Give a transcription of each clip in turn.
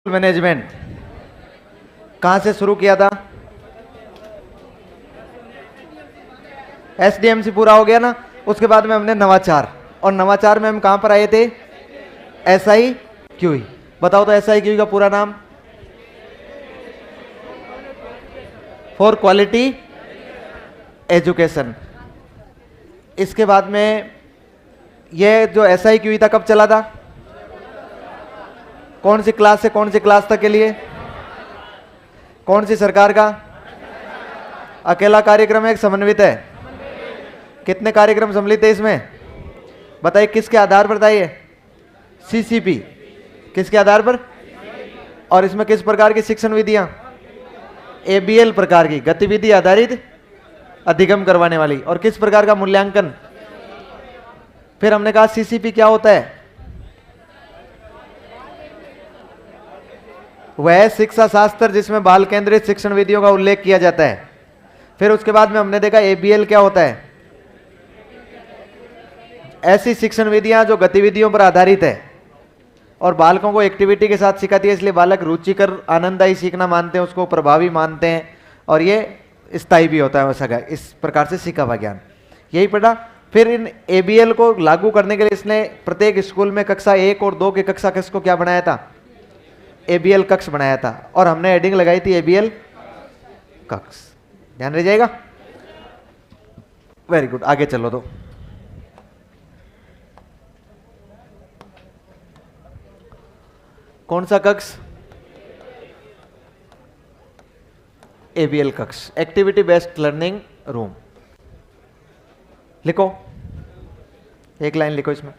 Management कहां से शुरू किया था? एसडीएमसी पूरा हो गया ना। उसके बाद में हमने नवाचार, और नवाचार में हम कहां पर आए थे? SI QE. बताओ तो एसआई क्यूई का पूरा नाम? For quality education. इसके बाद में ये जो एसआई क्यूई था कब चला था? कौन सी क्लास से कौन सी क्लास तक के लिए? कौन सी सरकार का? अकेला कार्यक्रम है, एक समन्वित है? कितने कार्यक्रम सम्मिलित है इसमें? बताइए किसके आधार पर था ये? सीसीपी। किसके आधार पर? और इसमें किस प्रकार की शिक्षण विधियां? एबीएल प्रकार की, गतिविधि आधारित अधिगम करवाने वाली। और किस प्रकार का मूल्यांकन? फिर हमने कहा सीसीपी क्या होता है? वह शिक्षा शास्त्र जिसमें बाल केंद्रित शिक्षण विधियों का उल्लेख किया जाता है। फिर उसके बाद में हमने देखा एबीएल क्या होता है? ऐसी शिक्षण विधियां जो गतिविधियों पर आधारित है और बालकों को एक्टिविटी के साथ सिखाती है, इसलिए बालक रुचिकर आनंददायी सीखना मानते हैं, उसको प्रभावी मानते हैं, और ये स्थायी भी होता है वैसा। इस प्रकार से सीखा हुआ ज्ञान यही पढ़ा। फिर इन एबीएल को लागू करने के लिए इसने प्रत्येक स्कूल में कक्षा 1 और 2 के कक्षा कक्ष को क्या बनाया था? एबीएल कक्ष बनाया था, और हमने हेडिंग लगाई थी एबीएल कक्ष। ध्यान रह जाएगा। वेरी गुड, आगे चलो। तो कौन सा कक्ष? एबीएल कक्ष, एक्टिविटी बेस्ड लर्निंग रूम। लिखो, एक लाइन लिखो इसमें।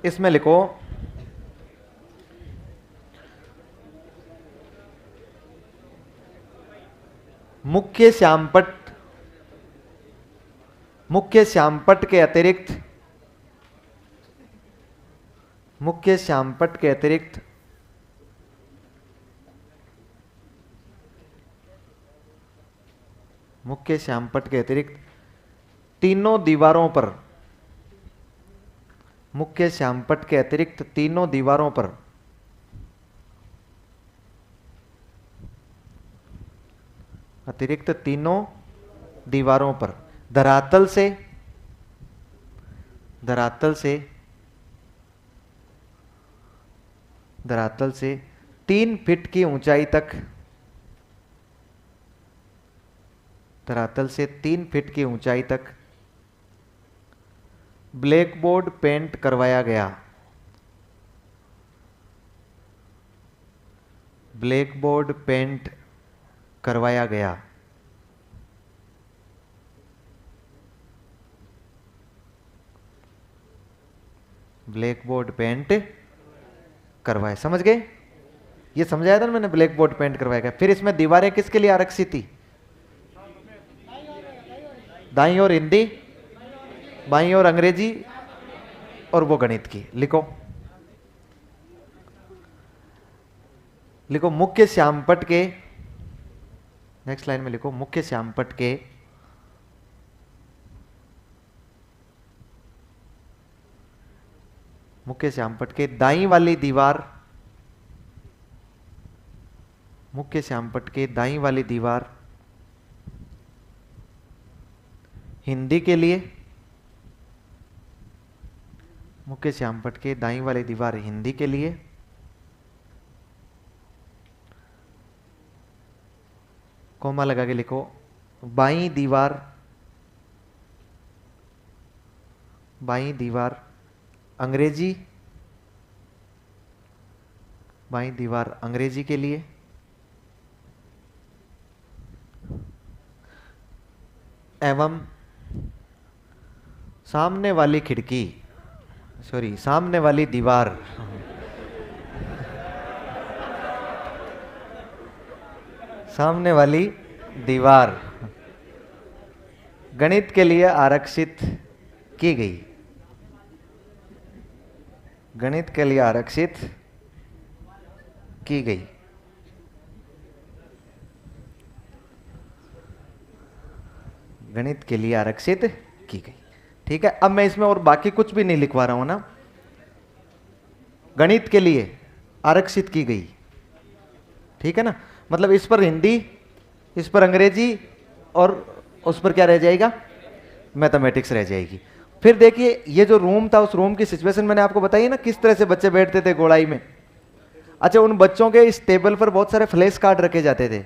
इसमें लिखो मुख्य श्यामपट्ट के अतिरिक्त तीनों दीवारों पर, मुख्य श्यामपट्ट के अतिरिक्त तीनों दीवारों पर धरातल से 3 फीट की ऊंचाई तक, ब्लैक बोर्ड पेंट करवाया गया। ब्लैक बोर्ड पेंट करवाया समझ गए? ये समझाया था ना मैंने, ब्लैक बोर्ड पेंट करवाया गया। फिर इसमें दीवारें किसके लिए आरक्षित थी? दाईं ओर हिंदी, बाईं ओर अंग्रेजी, और वो गणित की। लिखो मुख्य श्यामपट्ट के, नेक्स्ट लाइन में लिखो मुख्य श्यामपट्ट के दाईं वाली दीवार, हिंदी के लिए, कोमा लगा के लिखो बाईं दीवार अंग्रेजी के लिए, एवं सामने वाली दीवार गणित के लिए आरक्षित की गई। गणित के लिए आरक्षित की गई। ठीक है, अब मैं इसमें और बाकी कुछ भी नहीं लिखवा रहा हूं ना, गणित के लिए आरक्षित की गई। ठीक है ना, मतलब इस पर हिंदी, इस पर अंग्रेजी और उस पर क्या रह जाएगा, मैथमेटिक्स रह जाएगी। फिर देखिए ये जो रूम था, उस रूम की सिचुएशन मैंने आपको बताई ना, किस तरह से बच्चे बैठते थे गोलाई में। अच्छा, उन बच्चों के इस टेबल पर बहुत सारे फ्लैश कार्ड रखे जाते थे,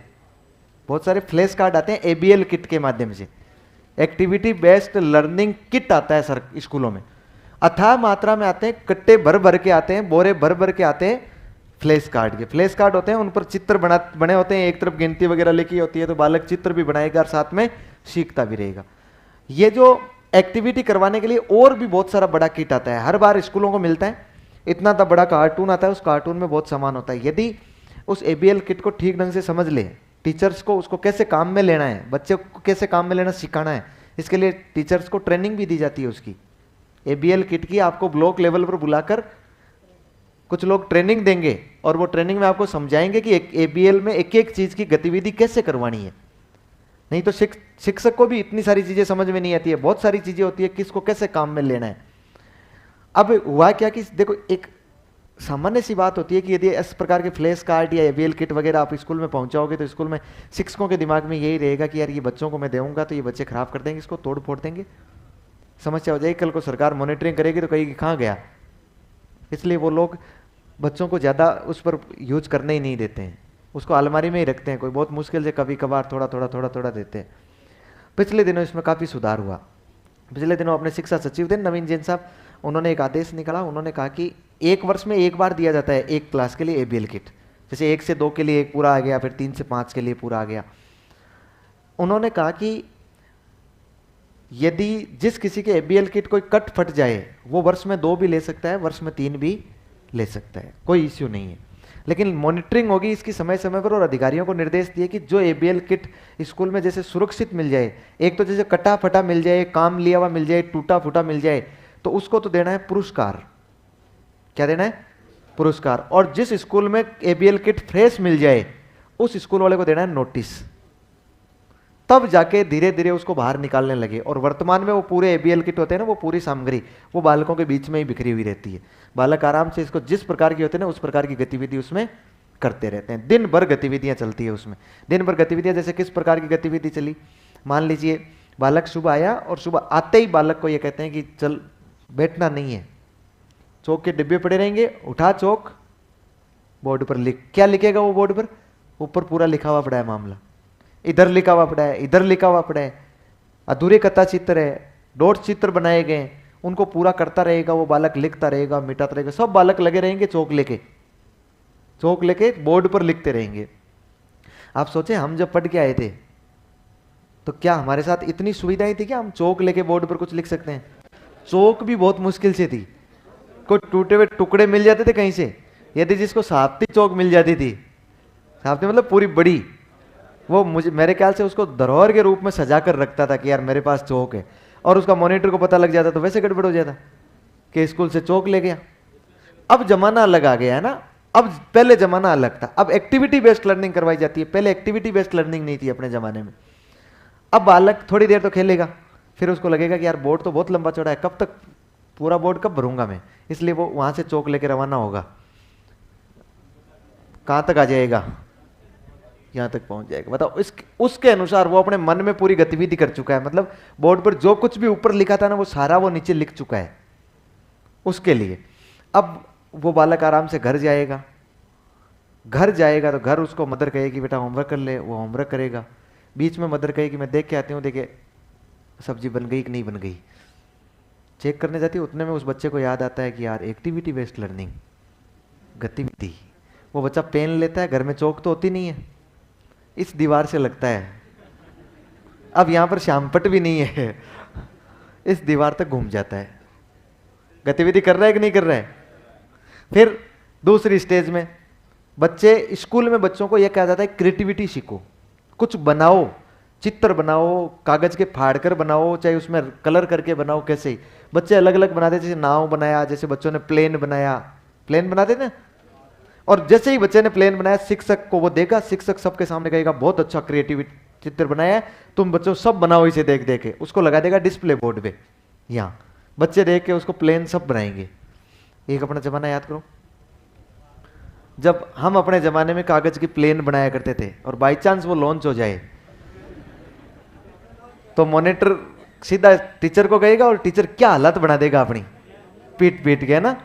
बहुत सारे फ्लैश कार्ड आते हैं एबीएल किट के माध्यम से, एक्टिविटी बेस्ड लर्निंग किट आता है सर स्कूलों में, अथाह मात्रा में आते हैं, कट्टे भर भर के आते हैं, बोरे भर भर के आते हैं फ्लैश कार्ड के। फ्लैश कार्ड होते हैं, उन पर चित्र बने होते हैं, एक तरफ गिनती वगैरह लिखी होती है, तो बालक चित्र भी बनाएगा और साथ में सीखता भी रहेगा। ये जो एक्टिविटी करवाने के लिए और भी बहुत सारा बड़ा किट आता है, हर बार स्कूलों को मिलता है, इतना तो बड़ा कार्टून आता है, उस कार्टून में बहुत सामान होता है। यदि उस एबीएल किट को ठीक ढंग से समझ ले टीचर्स को, उसको कैसे काम में लेना है, बच्चे को कैसे काम में लेना सिखाना है, इसके लिए टीचर्स को ट्रेनिंग भी दी जाती है उसकी। एबीएल किट की आपको ब्लॉक लेवल पर बुलाकर कुछ लोग ट्रेनिंग देंगे और वो ट्रेनिंग में आपको समझाएंगे कि एबीएल में एक एक चीज की गतिविधि कैसे करवानी है। नहीं तो शिक्षक को भी इतनी सारी चीजें समझ में नहीं आती है, बहुत सारी चीजें होती है, किसको कैसे काम में लेना है। अब हुआ क्या कि देखो, एक सामान्य सी बात होती है कि यदि इस प्रकार के फ्लैश कार्ड या एबीएल किट वगैरह आप स्कूल में पहुंचाओगे तो स्कूल में शिक्षकों के दिमाग में यही रहेगा कि यार ये बच्चों को मैं दूंगा तो ये बच्चे खराब कर देंगे, इसको तोड़ फोड़ देंगे, समस्या हो जाएगी, कल को सरकार मॉनिटरिंग करेगी तो कहेगी कहाँ गया। इसलिए वो लोग बच्चों को ज़्यादा उस पर यूज करने ही नहीं देते हैं, उसको अलमारी में ही रखते हैं, कोई बहुत मुश्किल से कभी कभार थोड़ा थोड़ा थोड़ा थोड़ा देते हैं। पिछले दिनों इसमें काफ़ी सुधार हुआ। पिछले दिनों अपने शिक्षा सचिव थे नवीन जैन साहब, उन्होंने एक आदेश निकाला, उन्होंने कहा कि एक वर्ष में एक बार दिया जाता है एक क्लास के लिए एबीएल किट, जैसे 1 से 2 के लिए एक पूरा आ गया, फिर 3 से 5 के लिए पूरा आ गया। उन्होंने कहा कि यदि जिस किसी के एबीएल किट कोई कट फट जाए वो वर्ष में 2 भी ले सकता है, वर्ष में 3 भी ले सकता है, कोई इश्यू नहीं है। लेकिन मॉनिटरिंग होगी इसकी समय समय पर, और अधिकारियों को निर्देश दिए कि जो एबीएल किट स्कूल में जैसे सुरक्षित मिल जाए, एक तो जैसे कटा फटा मिल जाए, काम लिया हुआ मिल जाए, टूटा फूटा मिल जाए, तो उसको तो देना है पुरस्कार। क्या देना है? पुरस्कार। और जिस स्कूल में एबीएल किट फ्रेश मिल जाए उस स्कूल वाले को देना है नोटिस। तब जाके धीरे धीरे उसको बाहर निकालने लगे। और वर्तमान में वो पूरे एबीएल किट होते हैं ना, वो पूरी सामग्री वो बालकों के बीच में ही बिखरी हुई रहती है। बालक आराम से इसको जिस प्रकार की होते हैं ना उस प्रकार की गतिविधि उसमें करते रहते हैं। दिन भर गतिविधियां चलती है उसमें। दिन भर गतिविधियां जैसे किस प्रकार की गतिविधि चली, मान लीजिए बालक सुबह आया और सुबह आते ही बालक को ये कहते हैं कि चल बैठना नहीं है, चौक के डिब्बे पड़े रहेंगे, उठा चौक, बोर्ड पर लिख। क्या लिखेगा वो बोर्ड पर? ऊपर पूरा लिखा हुआ पड़ा है मामला, इधर लिखा हुआ पड़ा है, इधर लिखा हुआ पड़ा है, अधूरे कथा चित्र है, डॉट चित्र बनाए गए, उनको पूरा करता रहेगा वो बालक, लिखता रहेगा, मिटाता रहेगा। सब बालक लगे रहेंगे चौक लेके बोर्ड पर लिखते रहेंगे। आप सोचे हम जब पढ़ के आए थे तो क्या हमारे साथ इतनी सुविधाएं थी क्या हम चौक लेके बोर्ड पर कुछ लिख सकते हैं? चौक भी बहुत मुश्किल से थी, कोई टूटे हुए टुकड़े मिल जाते थे कहीं से। यदि जिसको साप्ती चौक मिल जाती थी, साप्ती मतलब पूरी बड़ी, वो मुझे मेरे ख्याल से उसको धरोहर के रूप में सजा कर रखता था कि यार मेरे पास चौक है। और उसका मॉनिटर को पता लग जाता तो वैसे गड़बड़ हो जाता कि स्कूल से चौक ले गया। अब जमाना अलग आ गया है ना, अब पहले जमाना अलग था। अब एक्टिविटी बेस्ड लर्निंग करवाई जाती है, पहले एक्टिविटी बेस्ड लर्निंग नहीं थी अपने जमाने में। अब बालक थोड़ी देर तो खेलेगा, फिर उसको लगेगा कि यार बोर्ड तो बहुत लंबा चौड़ा है, कब तक पूरा बोर्ड कब भरूंगा मैं, इसलिए वो वहां से चौक लेके रवाना होगा। कहां तक आ जाएगा? यहां तक पहुंच जाएगा। बताओ, उसके अनुसार वो अपने मन में पूरी गतिविधि कर चुका है। मतलब बोर्ड पर जो कुछ भी ऊपर लिखा था ना वो सारा वो नीचे लिख चुका है उसके लिए। अब वो बालक आराम से घर जाएगा तो घर उसको मदर कहेगी बेटा होमवर्क कर ले, वो होमवर्क करेगा। बीच में मदर कहेगी मैं देख के आती हूँ, देखे सब्जी बन गई कि नहीं बन गई, चेक करने जाती है। उतने में उस बच्चे को याद आता है कि यार एक्टिविटी बेस्ड लर्निंग, गतिविधि। वो बच्चा पेन लेता है, घर में चौक तो होती नहीं है, इस दीवार से लगता है, अब यहां पर श्यामपट भी नहीं है, इस दीवार तक घूम जाता है। गतिविधि कर रहा है कि नहीं कर रहा है? फिर दूसरी स्टेज में बच्चे, स्कूल में बच्चों को यह कहा जाता है क्रिएटिविटी सीखो, कुछ बनाओ, चित्र बनाओ, कागज के फाड़कर बनाओ, चाहे उसमें कलर करके बनाओ। कैसे ही बच्चे अलग अलग बनाते, जैसे नाव बनाया, जैसे बच्चों ने प्लेन बनाया, प्लेन बनाते थे। और जैसे ही बच्चे ने प्लेन बनाया शिक्षक को वो देगा, शिक्षक सबके सामने कहेगा बहुत अच्छा चित्र बनाया है, तुम बच्चों सब बनाओ इसे देख देख के, उसको लगा देगा डिस्प्ले बोर्ड पे, यहाँ बच्चे देख के उसको प्लेन सब बनाएंगे। एक अपना जमाना याद करो, जब हम अपने जमाने में कागज की प्लेन बनाया करते थे और बाई चांस वो लॉन्च हो जाए तो मॉनिटर सीधा टीचर को कहेगा और टीचर क्या हालत बना देगा अपनी, पीट पीट के ना।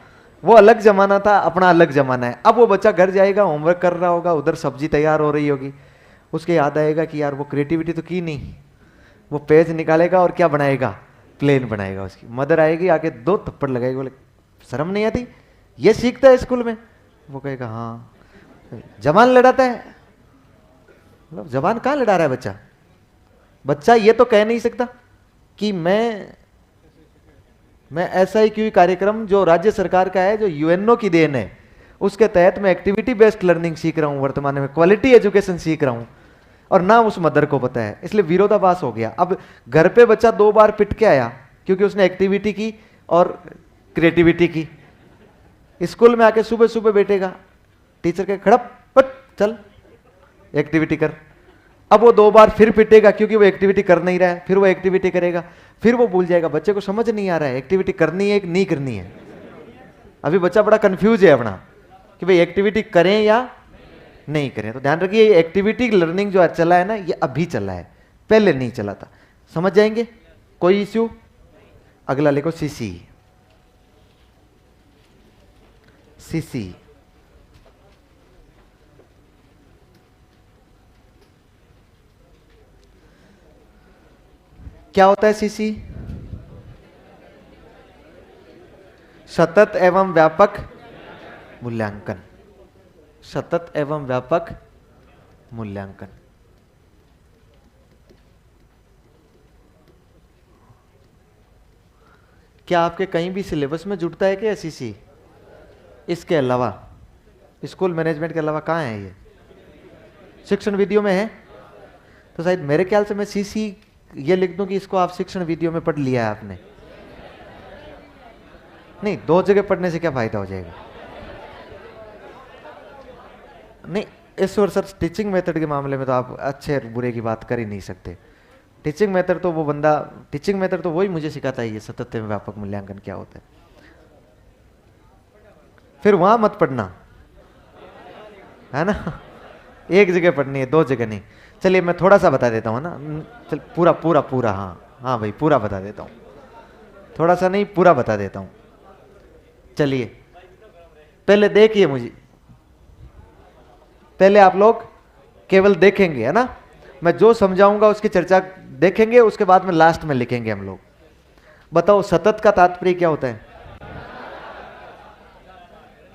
वो अलग जमाना था, अपना अलग जमाना है। अब वो बच्चा घर जाएगा, होमवर्क कर रहा होगा, उधर सब्जी तैयार हो रही होगी, उसके याद आएगा कि यार वो क्रिएटिविटी तो की नहीं। वो पेज निकालेगा और क्या बनाएगा, प्लेन बनाएगा। उसकी मदर आएगी, आके 2 थप्पड़ लगाएगी, बोले शर्म नहीं आती, ये सीखता है स्कूल में। वो कहेगा हाँ, जबान लड़ाता है। मतलब जबान कहाँ लड़ा रहा है बच्चा? बच्चा ये तो कह नहीं सकता कि मैं SIQ कार्यक्रम जो राज्य सरकार का है, जो UNO की देन है, उसके तहत मैं एक्टिविटी बेस्ड लर्निंग सीख रहा हूं, वर्तमान में क्वालिटी एजुकेशन सीख रहा हूं, और ना उस मदर को पता है, इसलिए विरोधाभास हो गया। अब घर पे बच्चा 2 बार पिट के आया क्योंकि उसने एक्टिविटी की और क्रिएटिविटी की। स्कूल में आके सुबह सुबह बैठेगा, टीचर के खड़प पट चल एक्टिविटी कर। अब वो 2 बार फिर पिटेगा क्योंकि वो एक्टिविटी कर नहीं रहा है, फिर वो एक्टिविटी करेगा, फिर वो भूल जाएगा। बच्चे को समझ नहीं आ रहा है एक्टिविटी करनी है कि नहीं करनी है। अभी बच्चा बड़ा कंफ्यूज है अपना कि भाई एक्टिविटी करें या नहीं करें। तो ध्यान रखिए, ये एक्टिविटी लर्निंग जो चला है ना, ये अभी चला है, पहले नहीं चला था। समझ जाएंगे? कोई इश्यू? अगला लिखो CC। CC क्या होता है? CC सतत एवं व्यापक मूल्यांकन। सतत एवं व्यापक मूल्यांकन। क्या आपके कहीं भी सिलेबस में जुड़ता है क्या CC? इसके अलावा स्कूल मैनेजमेंट के अलावा कहाँ है ये? शिक्षण विधियों में है? तो शायद मेरे ख्याल से मैं CC ये लिख दूं कि इसको आप शिक्षण विधियों में पढ़ लिया है आपने। नहीं, 2 जगह पढ़ने से क्या फायदा हो जाएगा? नहीं, इस और सर टीचिंग मेथड के मामले में तो आप अच्छे और बुरे की बात कर ही नहीं सकते। टीचिंग मेथड तो वो बंदा, टीचिंग मेथड तो वही मुझे सिखाता है ये सतत एवं व्यापक मूल्यांकन क्या होता है। फिर वहां मत पढ़ना, है ना? एक जगह पढ़नी है, 2 जगह नहीं। चलिए मैं थोड़ा सा बता देता हूँ ना, चल पूरा पूरा पूरा, हाँ भाई पूरा बता देता हूँ, थोड़ा सा नहीं पूरा बता देता हूँ। चलिए पहले देखिए मुझे, पहले आप लोग केवल देखेंगे, है ना? मैं जो समझाऊंगा उसकी चर्चा देखेंगे, उसके बाद में लास्ट में लिखेंगे हम लोग। बताओ सतत का तात्पर्य क्या होता है?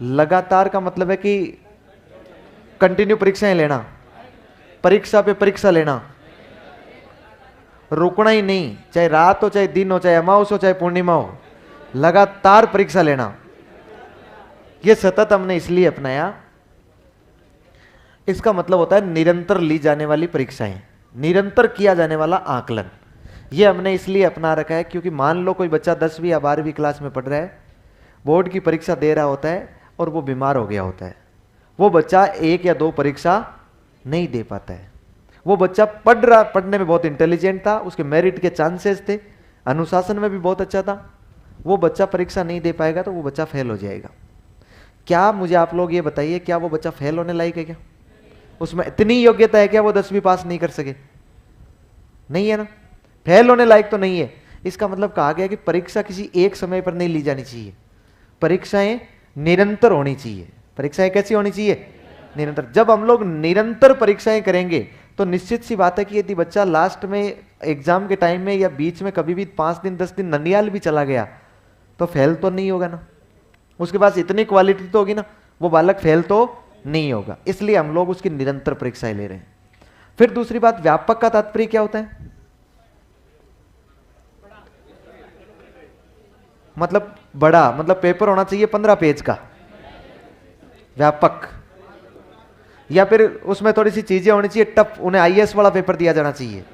लगातार का मतलब है कि कंटिन्यू परीक्षाएं लेना, परीक्षा पे परीक्षा लेना, रुकना ही नहीं, चाहे रात हो, चाहे दिन हो, चाहे अमावस हो, चाहे पूर्णिमा हो, लगातार परीक्षा लेना। यह सतत हमने इसलिए अपनाया, इसका मतलब होता है निरंतर ली जाने वाली परीक्षाएं, निरंतर किया जाने वाला आकलन। यह हमने इसलिए अपना रखा है क्योंकि मान लो कोई बच्चा 10वीं या 12वीं क्लास में पढ़ रहा है, बोर्ड की परीक्षा दे रहा होता है और वो बीमार हो गया होता है, वो बच्चा 1 या 2 परीक्षा नहीं दे पाता है। वो बच्चा पढ़ने में बहुत इंटेलिजेंट था, उसके मेरिट के चांसेस थे, अनुशासन में भी बहुत अच्छा था, वो बच्चा परीक्षा नहीं दे पाएगा तो वो बच्चा फेल हो जाएगा। क्या मुझे आप लोग ये बताइए, क्या वो बच्चा फेल होने लायक है? क्या उसमें इतनी योग्यता है क्या वो 10वीं पास नहीं कर सके? नहीं है ना, फेल होने लायक तो नहीं है। इसका मतलब कहा गया कि परीक्षा किसी एक समय पर नहीं ली जानी चाहिए, परीक्षाएं निरंतर होनी चाहिए। परीक्षाएं कैसी होनी चाहिए? निरंतर। जब हम लोग निरंतर परीक्षाएं करेंगे तो निश्चित सी बात है कि यदि बच्चा लास्ट में एग्जाम के टाइम में या बीच में कभी भी 5 दिन 10 दिन ननियाल भी चला गया तो फेल तो नहीं होगा ना, उसके पास इतनी क्वालिटी तो होगी ना, वो बालक फेल तो नहीं होगा। इसलिए हम लोग उसकी निरंतर परीक्षाएं ले रहे हैं। फिर दूसरी बात, व्यापक का तात्पर्य क्या होता है? मतलब बड़ा, मतलब पेपर होना चाहिए 15 पेज का, व्यापक। या फिर उसमें थोड़ी सी चीजें होनी चाहिए टफ, उन्हें IAS वाला पेपर दिया जाना चाहिए।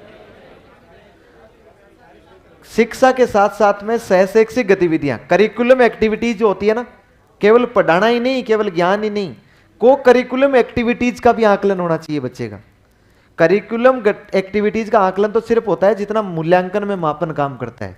शिक्षा के साथ साथ में सहशैक्षिक गतिविधियां, करिकुलम एक्टिविटीज जो होती है ना, केवल पढ़ाना ही नहीं, केवल ज्ञान ही नहीं, को करिकुलम एक्टिविटीज का भी आकलन होना चाहिए बच्चे का। करिकुलम एक्टिविटीज का आकलन तो सिर्फ होता है जितना मूल्यांकन में मापन काम करता है।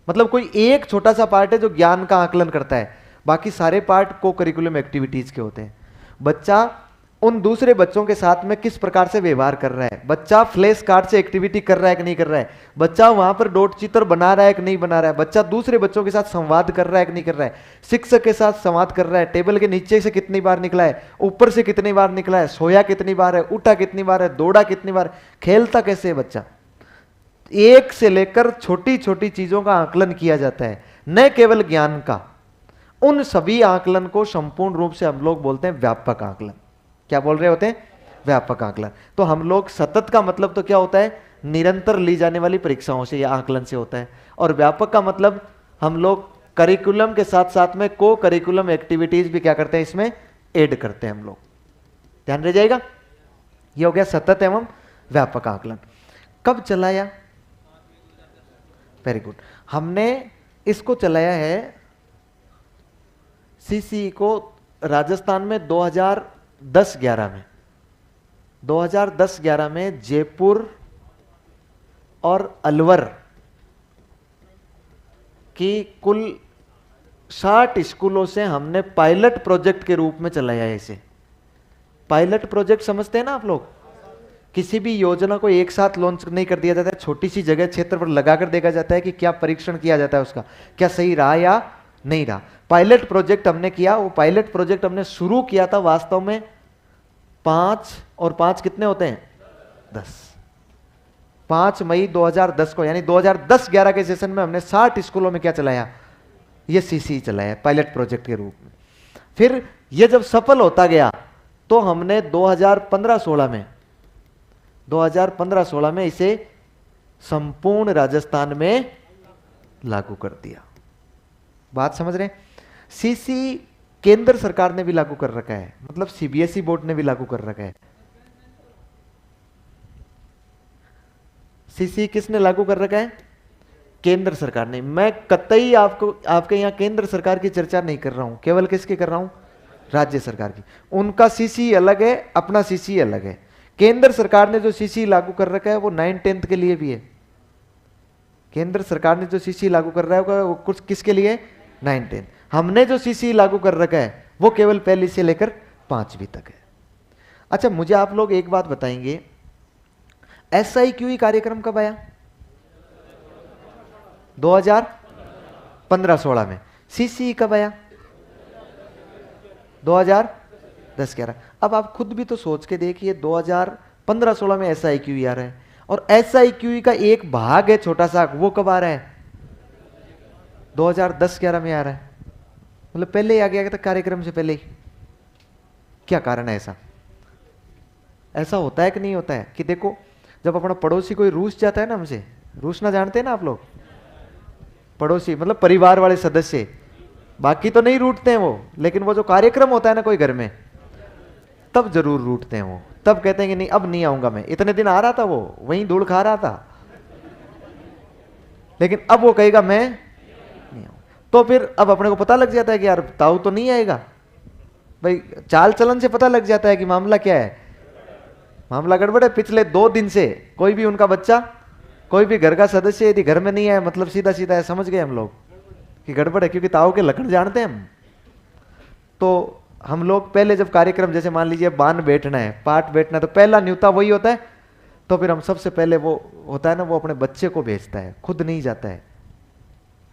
मतलब कोई एक छोटा सा पार्ट है जो ज्ञान का आकलन करता है, बाकी सारे पार्ट को करिकुलम एक्टिविटीज के होते हैं। बच्चा उन दूसरे बच्चों के साथ में किस प्रकार से व्यवहार कर रहा है, बच्चा फ्लैश कार्ड से एक्टिविटी कर रहा है कि नहीं कर रहा है, बच्चा वहां पर डॉट चित्र बना रहा है कि नहीं बना रहा है, बच्चा दूसरे बच्चों के साथ संवाद कर रहा है कि नहीं कर रहा है, शिक्षक के साथ संवाद कर रहा है, टेबल के नीचे से कितनी बार निकला है, ऊपर से कितनी बार निकला है, सोया कितनी बार है, उठा कितनी बार है, दौड़ा कितनी बार, खेलता कैसे है बच्चा। एक से लेकर छोटी छोटी चीजों का आकलन किया जाता है, न केवल ज्ञान का। उन सभी आकलन को संपूर्ण रूप से हम लोग बोलते हैं व्यापक आकलन। क्या बोल रहे होते हैं? व्यापक आकलन। तो हम लोग सतत का मतलब तो क्या होता है? निरंतर ली जाने वाली परीक्षाओं से या आकलन से होता है। और व्यापक का मतलब हम लोग करिकुलम के साथ साथ में को करिकुलम एक्टिविटीज भी क्या करते हैं, इसमें ऐड करते हैं हम लोग। ध्यान रह जाएगा। ये हो गया सतत एवं व्यापक आकलन। कब चलाया? Very good. हमने इसको चलाया है सीसी को राजस्थान में 2010-11 में। 2010-11 में जयपुर और अलवर की कुल 60 स्कूलों से हमने पायलट प्रोजेक्ट के रूप में चलाया है इसे। पायलट प्रोजेक्ट समझते हैं ना आप लोग? किसी भी योजना को एक साथ लॉन्च नहीं कर दिया जाता है, छोटी सी जगह क्षेत्र पर लगाकर देखा जाता है कि क्या परीक्षण किया जाता है उसका, क्या सही रहा या नहीं रहा। पायलट प्रोजेक्ट हमने किया। वो पायलट प्रोजेक्ट हमने शुरू किया था वास्तव में 5 और 5 कितने होते हैं? 10। 5 मई 2010 को, यानी 2010-11 के सेशन में हमने 60 स्कूलों में क्या चलाया? ये सीसी चलाया पायलट प्रोजेक्ट के रूप में। फिर ये जब सफल होता गया तो हमने 2015-16 में इसे संपूर्ण राजस्थान में लागू कर दिया। बात समझ रहे हैं? सीसी केंद्र सरकार ने भी लागू कर रखा है, मतलब सीबीएसई बोर्ड ने भी लागू कर रखा है। सीसी किसने लागू कर रखा है? केंद्र सरकार ने। मैं कतई आपको आपके यहां केंद्र सरकार की चर्चा नहीं कर रहा हूं, केवल किसकी कर रहा हूं? राज्य सरकार की। उनका सीसी अलग है, अपना सीसी अलग है। केंद्र सरकार ने जो सीसी लागू कर रखा है वो 9-10 के लिए भी है। केंद्र सरकार ने जो सीसी लागू कर रहा है वो कुछ किसके लिए? 9-10। हमने जो सीसी लागू कर रखा है वो केवल पहली से लेकर 5वीं तक है। अच्छा, मुझे आप लोग एक बात बताएंगे, SIQE कार्यक्रम कब आया? 2015-16 में। सीसी कब आया? 2010-11। अब आप खुद भी तो सोच के देखिए, 2015-16 में SIQE आ रहा है और SIQE का एक भाग है छोटा सा, वो कब आ रहा है? 2010-11 में आ रहा है। मतलब पहले ही आ गया था, कार्यक्रम से पहले ही। क्या कारण है ऐसा? ऐसा होता है कि नहीं होता है कि देखो, जब अपना पड़ोसी कोई रूस जाता है ना हमसे, रूसना जानते हैं ना आप लोग? पड़ोसी मतलब परिवार वाले सदस्य, बाकी तो नहीं रूठते हैं वो, लेकिन वो जो कार्यक्रम होता है ना कोई घर में, तब जरूर रूठते हैं वो। तब कहते हैं कि नहीं, अब नहीं आऊंगा मैं। इतने दिन आ रहा था वो, वहीं धूल खा रहा था, लेकिन अब वो कहेगा मैं नहीं आऊंगा। तो फिर अब अपने को पता लग जाता है कि यार ताऊ तो नहीं आएगा भाई। चाल चलन से पता लग जाता है कि मामला क्या है, मामला गड़बड़ है। पिछले 2 दिन से कोई भी उनका बच्चा, कोई भी घर का सदस्य यदि घर में नहीं आया, मतलब सीधा सीधा है, समझ गए हम लोग कि गड़बड़ है, क्योंकि ताऊ के लक्षण जानते हैं हम। तो हम लोग पहले जब कार्यक्रम, जैसे मान लीजिए बान बैठना है, पाठ बैठना है, तो पहला न्योता वही होता है। तो फिर हम सबसे पहले वो होता है ना, वो अपने बच्चे को भेजता है, खुद नहीं जाता है।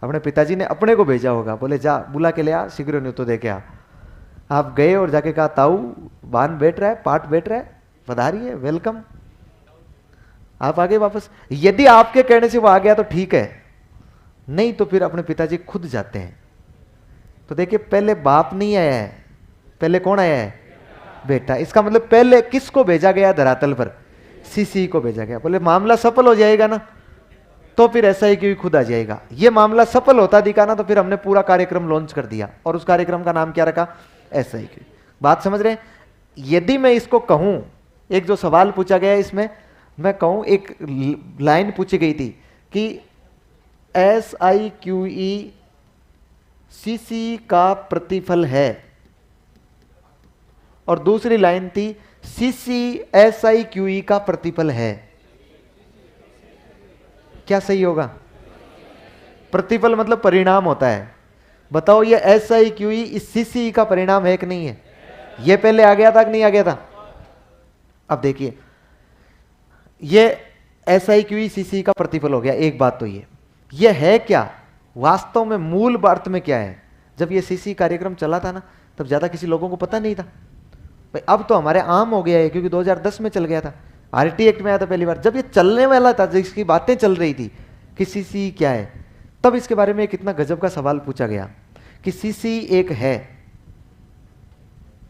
अपने पिताजी ने अपने को भेजा होगा, बोले जा बुला के ले आ, शीघ्र न्योता दे के आ। आप गए और जाके कहा ताऊ बान बैठ रहा है, पाठ बैठ रहा है, पधारिए, वेलकम। आप आगे वापस। यदि आपके कहने से वो आ गया तो ठीक है, नहीं तो फिर अपने पिताजी खुद जाते हैं। तो देखिए, पहले बाप नहीं आया है, पहले कौन आया है? बेटा। इसका मतलब पहले किसको भेजा गया धरातल पर? सीसी को भेजा गया। बोले मामला सफल हो जाएगा ना, तो फिर SIQE खुद आ जाएगा। ये मामला सफल होता दिखा ना, तो फिर हमने पूरा कार्यक्रम लॉन्च कर दिया और उस कार्यक्रम का नाम क्या रखा? SIQE। बात समझ रहे हैं? यदि मैं इसको कहूं, एक जो सवाल पूछा गया है इसमें, मैं कहूं, एक लाइन पूछी गई थी कि SIQE सीसी का प्रतिफल है, और दूसरी लाइन थी CCSIQE का प्रतिफल है। क्या सही होगा? प्रतिफल मतलब परिणाम होता है। बताओ ये SIQE इस CCE का परिणाम है कि नहीं है? ये पहले आ गया था कि नहीं आ गया था? अब देखिए, ये SIQE CCE का प्रतिफल हो गया। एक बात तो ये है क्या वास्तव में, मूल अर्थ में क्या है? जब ये CCE कार्यक्रम चला था ना, तब ज्यादा किसी लोगों को पता नहीं था भाई। अब तो हमारे आम हो गया है, क्योंकि 2010 में चल गया था, RT एक्ट में आया था पहली बार। जब ये चलने वाला था, जिसकी बातें चल रही थी कि CCE क्या है, तब इसके बारे में कितना गजब का सवाल पूछा गया कि CCE एक है।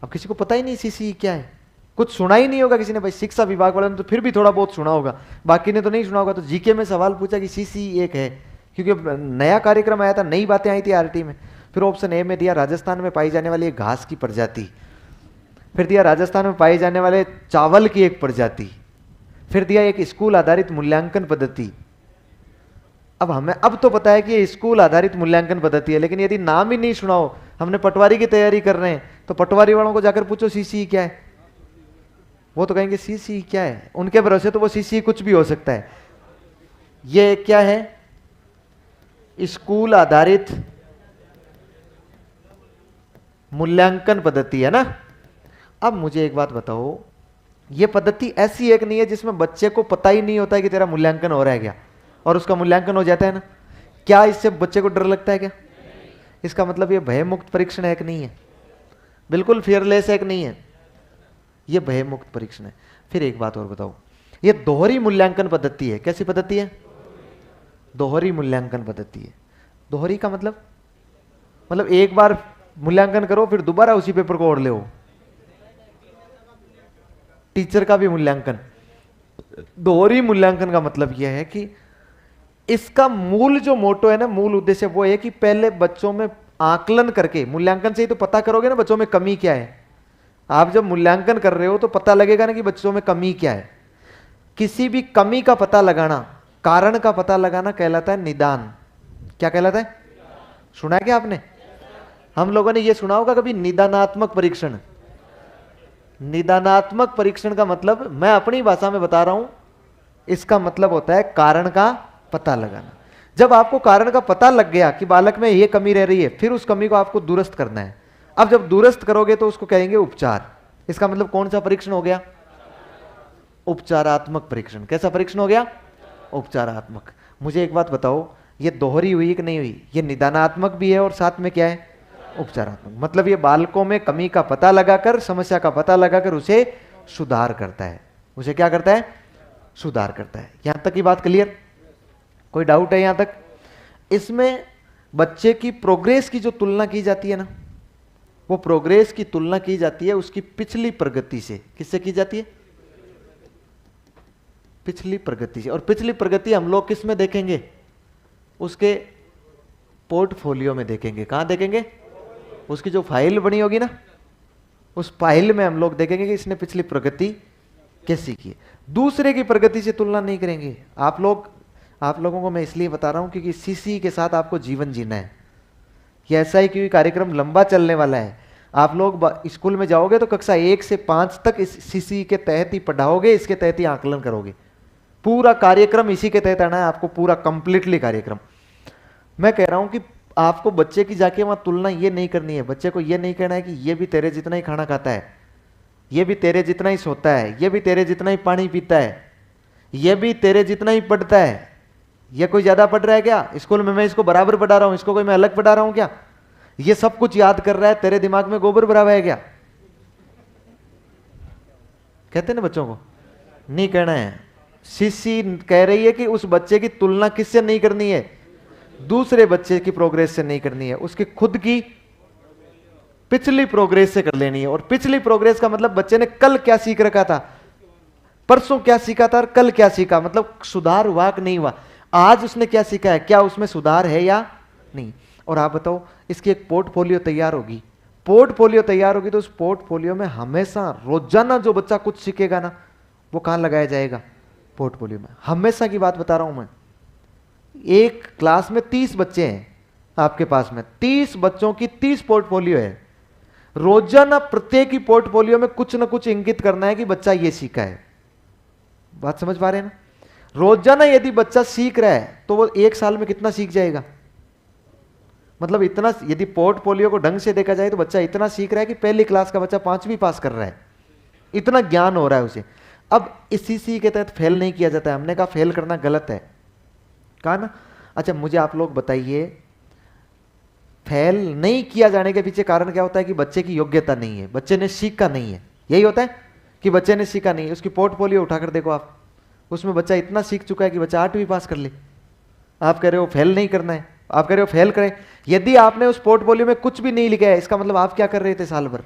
अब किसी को पता ही नहीं CCE क्या है, कुछ सुना ही नहीं होगा किसी ने। भाई शिक्षा विभाग वालों ने तो फिर भी थोड़ा बहुत सुना होगा, बाकी ने तो नहीं सुना होगा। तो जीके में सवाल पूछा कि CCE एक है, क्योंकि नया कार्यक्रम आया था, नई बातें आई थी RT में। फिर ऑप्शन ए में दिया राजस्थान में पाई जाने वाली एक घास की प्रजाति, फिर दिया राजस्थान में पाए जाने वाले चावल की एक प्रजाति, फिर दिया एक स्कूल आधारित मूल्यांकन पद्धति। अब हमें अब तो पता है कि ये स्कूल आधारित मूल्यांकन पद्धति है, लेकिन यदि नाम ही नहीं सुना हो, हमने पटवारी की तैयारी कर रहे हैं, तो पटवारी वालों को जाकर पूछो CCE क्या है, वो तो कहेंगे CCE क्या है। उनके भरोसे तो वो CCE कुछ भी हो सकता है। ये क्या है? स्कूल आधारित मूल्यांकन पद्धति है ना। अब मुझे एक बात बताओ, ये पद्धति ऐसी एक नहीं है जिसमें बच्चे को पता ही नहीं होता है कि तेरा मूल्यांकन हो रहा है क्या, और उसका मूल्यांकन हो जाता है ना। क्या इससे बच्चे को डर लगता है क्या? इसका मतलब ये भयमुक्त परीक्षण है कि नहीं है? बिल्कुल फियरलेस है कि नहीं है? ये भयमुक्त परीक्षण है। फिर एक बात और बताओ, ये दोहरी मूल्यांकन पद्धति है। कैसी पद्धति है? दोहरी मूल्यांकन पद्धति है। दोहरी का मतलब एक बार मूल्यांकन करो, फिर दोबारा उसी पेपर को और ले। टीचर का भी मूल्यांकन। दोहरी मूल्यांकन का मतलब यह है कि इसका मूल जो मोटो है ना, मूल उद्देश्य वो है कि पहले बच्चों में आकलन करके, मूल्यांकन से ही तो पता करोगे ना बच्चों में कमी क्या है। आप जब मूल्यांकन कर रहे हो तो पता लगेगा ना कि बच्चों में कमी क्या है। किसी भी कमी का पता लगाना, कारण का पता लगाना कहलाता है निदान। क्या कहलाता है? सुना है क्या आपने? हम लोगों ने यह सुना होगा कभी, निदानात्मक परीक्षण। निदानात्मक परीक्षण का मतलब, मैं अपनी भाषा में बता रहा हूं, इसका मतलब होता है कारण का पता लगाना। जब आपको कारण का पता लग गया कि बालक में यह कमी रह रही है, फिर उस कमी को आपको दुरुस्त करना है। अब जब दुरुस्त करोगे तो उसको कहेंगे उपचार। इसका मतलब कौन सा परीक्षण हो गया? उपचारात्मक परीक्षण। कैसा परीक्षण हो गया? उपचारात्मक। मुझे एक बात बताओ, ये दोहरी हुई कि नहीं हुई? ये निदानात्मक भी है और साथ में क्या है? उपचारात्मक। मतलब ये बालकों में कमी का पता लगाकर, समस्या का पता लगाकर उसे सुधार करता है। उसे क्या करता है? सुधार करता है। यहां तक की बात क्लियर? कोई डाउट है यहां तक? इसमें बच्चे की प्रोग्रेस की जो तुलना की जाती है ना, वो प्रोग्रेस की तुलना की जाती है उसकी पिछली प्रगति से। किससे की जाती है? पिछली प्रगति से। और पिछली प्रगति हम लोग किस में देखेंगे? उसके पोर्टफोलियो में देखेंगे। कहां देखेंगे? उसकी जो फाइल बनी होगी ना, उस फाइल में हम लोग देखेंगे कि इसने पिछली प्रगति कैसी की है। दूसरे की प्रगति से तुलना नहीं करेंगे। आप लोगों को मैं इसलिए बता रहा हूं क्योंकि CCE के साथ आपको जीवन जीना है। ये ऐसा ही क्योंकि कार्यक्रम लंबा चलने वाला है। आप लोग स्कूल में जाओगे तो कक्षा 1 से 5 तक इस CCE के तहत ही पढ़ाओगे, इसके तहत ही आकलन करोगे। पूरा कार्यक्रम इसी के तहत आना है आपको, पूरा कंप्लीटली कार्यक्रम। मैं कह रहा हूं कि आपको बच्चे की जाके वहां तुलना ये नहीं करनी है। बच्चे को ये नहीं कहना है कि ये भी तेरे जितना ही खाना खाता है, ये भी तेरे जितना ही सोता है, ये भी तेरे जितना ही पानी पीता है, ये भी तेरे जितना ही पढ़ता है। ये कोई ज्यादा पढ़ रहा है क्या? स्कूल में मैं इसको बराबर पढ़ा रहा हूं, इसको कोई मैं अलग पढ़ा रहा हूं क्या? ये सब कुछ याद कर रहा है, तेरे दिमाग में गोबर भरा हुआ है क्या? कहते हैं ना बच्चों को, नहीं कहना है। CCE कह रही है कि उस बच्चे की तुलना किससे नहीं करनी है? दूसरे बच्चे की प्रोग्रेस से नहीं करनी है, उसकी खुद की पिछली प्रोग्रेस से कर लेनी है। और पिछली प्रोग्रेस का मतलब बच्चे ने कल क्या सीख रखा था, परसों क्या सीखा था और कल क्या सीखा, मतलब सुधार हुआ कि नहीं हुआ, आज उसने क्या सीखा है, क्या उसमें सुधार है या नहीं। और आप बताओ, इसकी एक पोर्टफोलियो तैयार होगी। पोर्टफोलियो तैयार होगी तो उस पोर्टफोलियो में हमेशा रोजाना जो बच्चा कुछ सीखेगा ना, वो कहां लगाया जाएगा? पोर्टफोलियो में। हमेशा की बात बता रहा हूं मैं। एक क्लास में 30 बच्चे हैं आपके पास में, 30 बच्चों की 30 पोर्टफोलियो है। रोजाना प्रत्येक ही पोर्टफोलियो में कुछ ना कुछ इंगित करना है कि बच्चा ये सीखा है। बात समझ पा रहे हैं ना? रोजाना यदि बच्चा सीख रहा है तो वो 1 साल में कितना सीख जाएगा? मतलब इतना, यदि पोर्टफोलियो को ढंग से देखा जाए तो बच्चा इतना सीख रहा है कि पहली क्लास का बच्चा 5वीं पास कर रहा है, इतना ज्ञान हो रहा है उसे। अब इसी सी के तहत फेल नहीं किया जाता है। हमने कहा फेल करना गलत है, कहा ना? अच्छा मुझे आप लोग बताइए, फेल नहीं किया जाने के पीछे कारण क्या होता है? कि बच्चे की योग्यता नहीं है, बच्चे ने सीखा नहीं है। यही होता है कि बच्चे ने सीखा नहीं है। उसकी पोर्टफोलियो उठाकर देखो आप, उसमें बच्चा इतना सीख चुका है कि बच्चा 8वीं पास कर ले। आप कह रहे हो फेल नहीं करना है, आप कह रहे हो फेल करें। यदि आपने उस पोर्टफोलियो में कुछ भी नहीं लिखा है, इसका मतलब आप क्या कर रहे थे साल भर?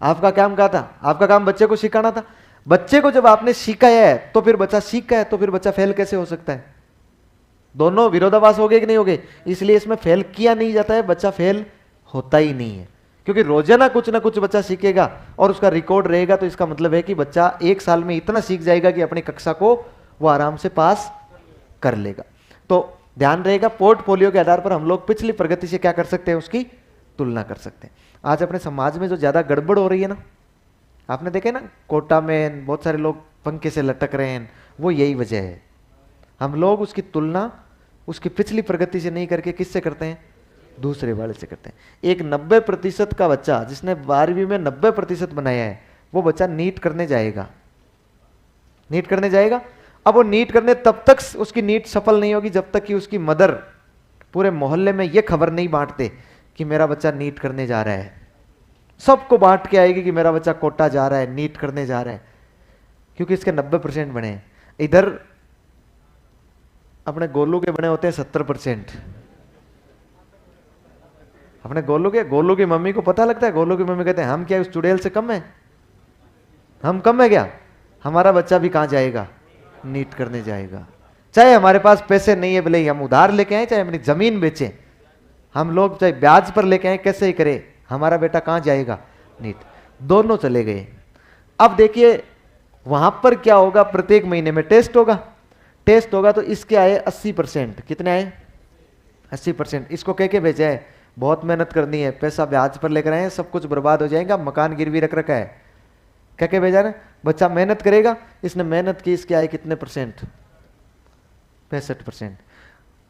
आपका काम क्या था? आपका काम बच्चे को सिखाना था। बच्चे को जब आपने सिखाया है तो फिर बच्चा सीख गया है, तो फिर बच्चा फेल कैसे हो सकता है? दोनों विरोधाभास हो गए कि नहीं हो गए? इसलिए इसमें फेल किया नहीं जाता है, बच्चा फेल होता ही नहीं है। क्योंकि रोजाना कुछ ना कुछ बच्चा सीखेगा और उसका रिकॉर्ड रहेगा, तो इसका मतलब है कि बच्चा 1 साल में इतना सीख जाएगा कि अपनी कक्षा को वो आराम से पास कर लेगा। तो ध्यान रहेगा, पोर्टफोलियो के आधार पर हम लोग पिछली प्रगति से क्या कर सकते हैं? उसकी तुलना कर सकते हैं। आज अपने समाज में जो ज्यादा गड़बड़ हो रही है ना, आपने देखे ना, कोटा में बहुत सारे लोग पंखे से लटक रहे हैं, वो यही वजह है। हम लोग उसकी तुलना उसकी पिछली प्रगति से नहीं करके किससे करते हैं? दूसरे वाले से करते हैं। एक 90% का बच्चा जिसने 12वीं में 90% बनाया है, वो बच्चा नीट करने जाएगा। नीट करने जाएगा। अब वो नीट करने तब तक उसकी नीट सफल नहीं होगी जब तक कि उसकी मदर पूरे मोहल्ले में ये खबर नहीं बांटते कि मेरा बच्चा नीट करने जा रहा है। सबको बांट के आएगी कि मेरा बच्चा कोटा जा रहा है, नीट करने जा रहा है, क्योंकि इसके 90% बने हैं। इधर अपने गोलू के बने होते हैं 70%। अपने गोलू की मम्मी को पता लगता है, गोलू की मम्मी कहते हैं हम क्या उस चुड़ैल से कम है? हम कम है क्या? हमारा बच्चा भी कहां जाएगा? नीट करने जाएगा। चाहे हमारे पास पैसे नहीं है, भले ही हम उधार लेके आए, चाहे अपनी जमीन बेचें, हम लोग चाहे ब्याज पर लेके आए, कैसे ही करें, हमारा बेटा कहां जाएगा? नीट। दोनों चले गए। अब देखिए वहां पर क्या होगा, प्रत्येक महीने में टेस्ट होगा। टेस्ट होगा तो इसके आए 80%। कितने आए? 80%। इसको कह के भेजा है बहुत मेहनत करनी है, पैसा ब्याज पर लेकर आए, सब कुछ बर्बाद हो जाएगा, मकान गिरवी रख रखा है, कह के भेजा ना। बच्चा मेहनत करेगा, इसने मेहनत की, इसके आए कितने %? 65%।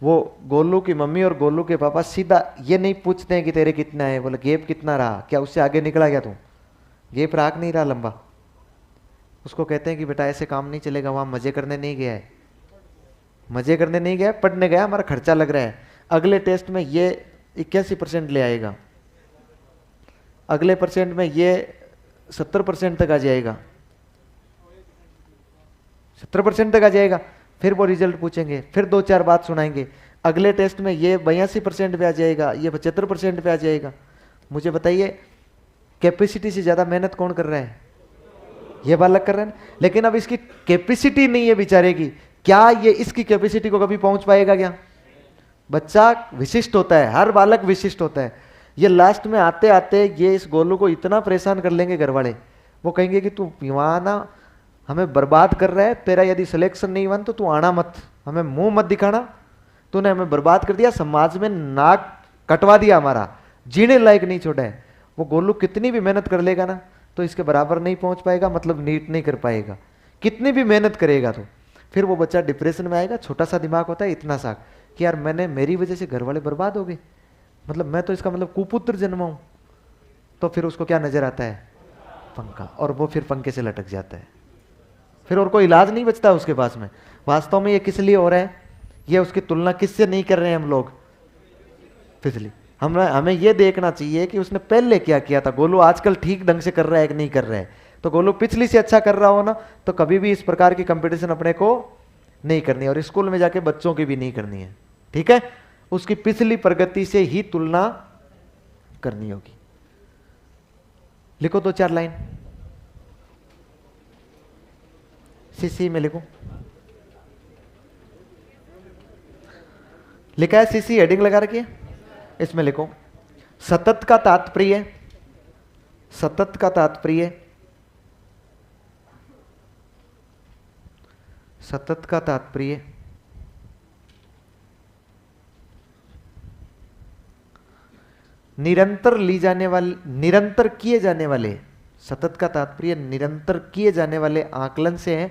वो गोलू की मम्मी और गोलू के पापा सीधा ये नहीं पूछते हैं कि तेरे कितना है, बोले गेप कितना रहा, क्या उससे आगे निकला गया तू? गेप राख नहीं रहा लंबा। उसको कहते हैं कि बेटा ऐसे काम नहीं चलेगा, वहां मजे करने नहीं गया है, मजे करने नहीं गया, पढ़ने गया, हमारा खर्चा लग रहा है। अगले टेस्ट में ये 81% ले आएगा, अगले परसेंट में ये 70% तक आ जाएगा, 70% तक आ जाएगा। फिर वो रिजल्ट पूछेंगे, फिर 2-4 बात सुनाएंगे। अगले टेस्ट में ये 82% पे आ जाएगा, ये 75% पे आ जाएगा। मुझे बताइए कैपेसिटी से ज्यादा मेहनत कौन कर रहा है? ये बालक कर रहा है ना। लेकिन अब इसकी कैपेसिटी नहीं है बेचारे की, क्या ये इसकी कैपेसिटी को कभी पहुंच पाएगा क्या? बच्चा विशिष्ट होता है, हर बालक विशिष्ट होता है। ये लास्ट में आते आते ये इस गोलू को इतना परेशान कर लेंगे घर वाले, वो कहेंगे कि तू यहाँ ना हमें बर्बाद कर रहा है, तेरा यदि सिलेक्शन नहीं हुआ तो तू आना मत, हमें मुंह मत दिखाना, तूने हमें बर्बाद कर दिया, समाज में नाक कटवा दिया, हमारा जीने लायक नहीं छोड़ा है। वो गोलू कितनी भी मेहनत कर लेगा ना तो इसके बराबर नहीं पहुंच पाएगा, मतलब नीट नहीं कर पाएगा। कितनी भी मेहनत करेगा तो फिर वो बच्चा डिप्रेशन में आएगा। छोटा सा दिमाग होता है, इतना सा कि यार मैंने, मेरी वजह से घर वाले बर्बाद हो गए, मतलब मैं तो इसका मतलब कुपुत्र जन्मा हूं। तो फिर उसको क्या नजर आता है? पंखा। और वो फिर पंखे से लटक जाता है, फिर और कोई इलाज नहीं बचता उसके पास में। वास्तव में ये किस लिए हो रहा है? ये उसकी तुलना किससे नहीं कर रहे हैं हम लोग? पिछली। हमें ये देखना चाहिए कि उसने पहले क्या किया था। गोलू आजकल ठीक ढंग से कर रहा है कि नहीं कर रहा है? तो गोलू पिछली से अच्छा कर रहा हो ना, तो कभी भी इस प्रकार की कंपटीशन अपने को नहीं करनी है, और स्कूल में जाके बच्चों की भी नहीं करनी है। ठीक है? उसकी पिछली प्रगति से ही तुलना करनी होगी। लिखो 2-4 लाइन सीसी में लिखो। लिखा है सीसी, हेडिंग लगा रखी है, इसमें लिखो सतत का तात्पर्य, सतत का तात्पर्य, सतत का तात्पर्य निरंतर ली जाने वाले, निरंतर किए जाने वाले, सतत का तात्पर्य निरंतर किए जाने वाले आकलन से है,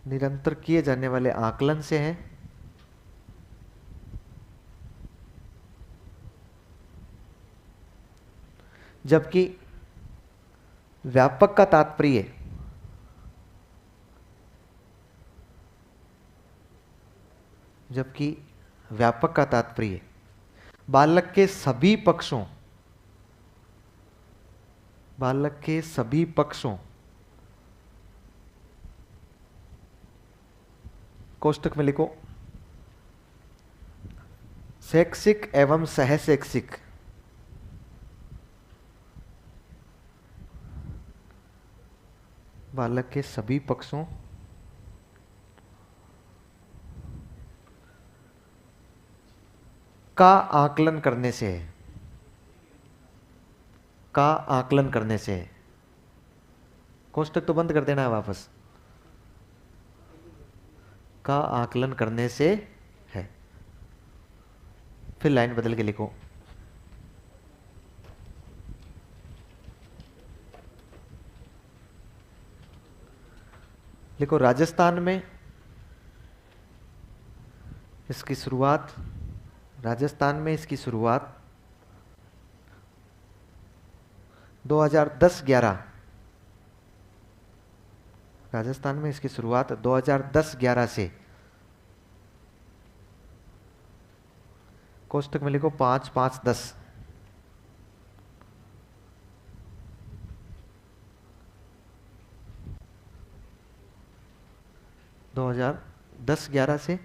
निरंतर किए जाने वाले आकलन से है, जबकि व्यापक का तात्पर्य जबकि व्यापक का तात्पर्य बालक के सभी पक्षों, बालक के सभी पक्षों, कोष्टक में लिखो शैक्षिक एवं सह शैक्षिक, बालक के सभी पक्षों का आकलन करने से है, का आकलन करने से है। कोष्टक तो बंद कर देना है वापस, का आकलन करने से है। फिर लाइन बदल के लिखो लिखो राजस्थान में इसकी शुरुआत, राजस्थान में इसकी शुरुआत 2010-11, राजस्थान में इसकी शुरुआत 2010-11 से, कोष्टक में लिखो 5-5-10, 2010-11 से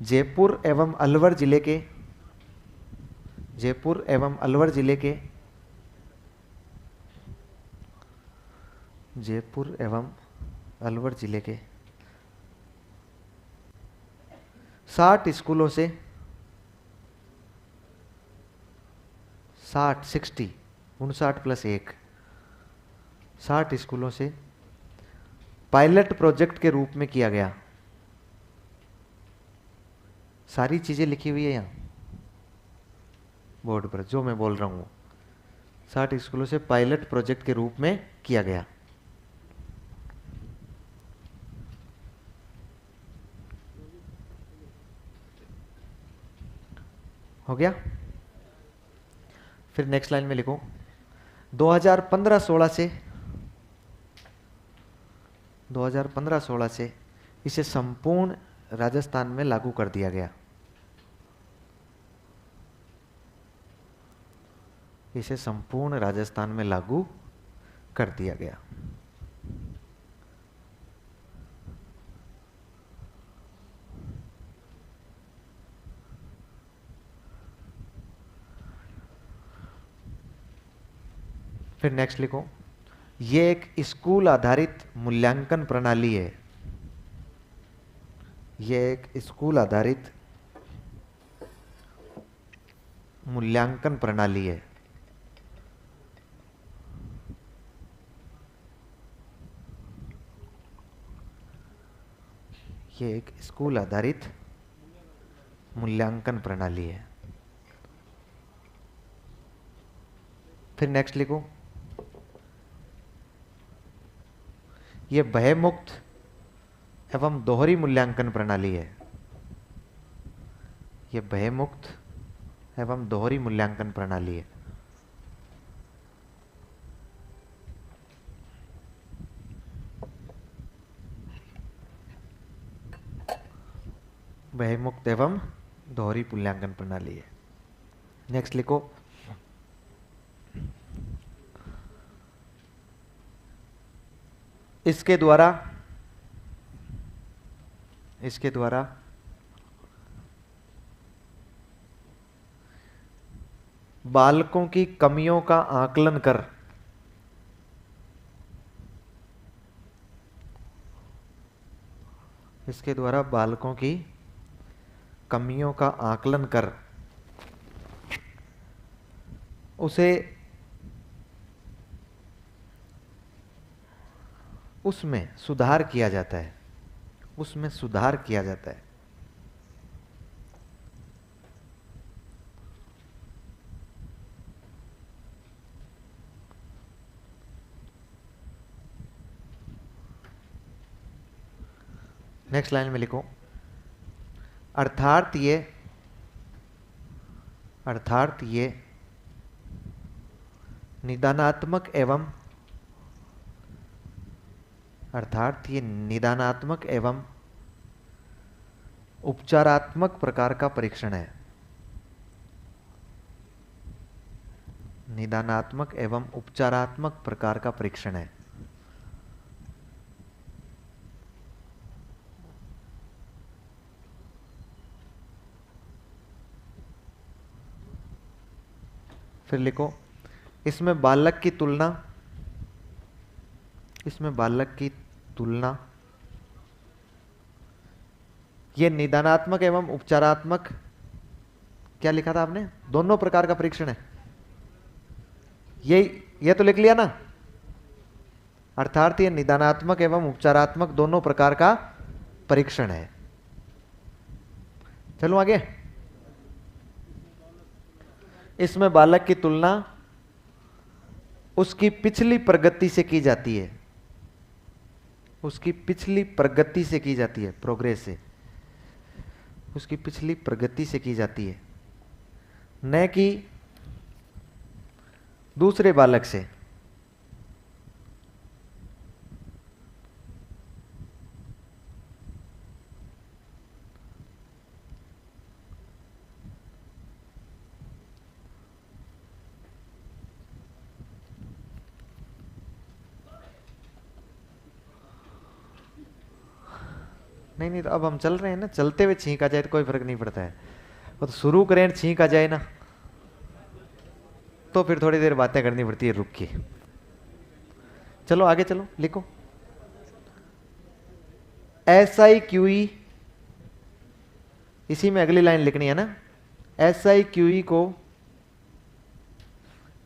जयपुर एवं अलवर जिले के, जयपुर एवं अलवर जिले के, जयपुर एवं अलवर जिले के 60 स्कूलों से, 60 59+1 60 स्कूलों से पायलट प्रोजेक्ट के रूप में किया गया। सारी चीजें लिखी हुई है यहाँ बोर्ड पर, जो मैं बोल रहा हूँ 60 स्कूलों से पायलट प्रोजेक्ट के रूप में किया गया। हो गया। फिर नेक्स्ट लाइन में लिखो 2015-16 से, 2015-16 से इसे संपूर्ण राजस्थान में लागू कर दिया गया, इसे संपूर्ण राजस्थान में लागू कर दिया गया। फिर नेक्स्ट लिखो ये एक स्कूल आधारित मूल्यांकन प्रणाली है, ये एक स्कूल आधारित मूल्यांकन प्रणाली है। ये एक स्कूल आधारित मूल्यांकन प्रणाली है। फिर नेक्स्ट लिखो ये भयमुक्त एवं दोहरी मूल्यांकन प्रणाली है, ये भयमुक्त एवं दोहरी मूल्यांकन प्रणाली है। भयमुक्त एवं दोहरी मूल्यांकन प्रणाली है। नेक्स्ट लिखो इसके द्वारा बालकों की कमियों का आकलन कर, इसके द्वारा बालकों की कमियों का आकलन कर उसे उसमें सुधार किया जाता है, उसमें सुधार किया जाता है। नेक्स्ट लाइन में लिखो, अर्थात ये निदानात्मक एवं उपचारात्मक प्रकार का परीक्षण है। निदानात्मक एवं उपचारात्मक प्रकार का परीक्षण है। फिर लिखो, इसमें बालक की तुलना ये निदानात्मक एवं उपचारात्मक, क्या लिखा था आपने, दोनों प्रकार का परीक्षण है। ये तो लिख लिया ना, अर्थात ये निदानात्मक एवं उपचारात्मक दोनों प्रकार का परीक्षण है। चलो आगे, इसमें बालक की तुलना उसकी पिछली प्रगति से की जाती है, उसकी पिछली प्रगति से की जाती है, प्रोग्रेस से, उसकी पिछली प्रगति से की जाती है, न कि दूसरे बालक से। नहीं तो अब हम चल रहे हैं ना, चलते हुए छींक आ जाए तो कोई फर्क नहीं पड़ता है, वो तो शुरू करें छींक आ जाए ना तो फिर थोड़ी देर बातें करनी पड़ती है रुक के। चलो आगे चलो, लिखो SIQE, इसी में अगली लाइन लिखनी है ना, SIQE को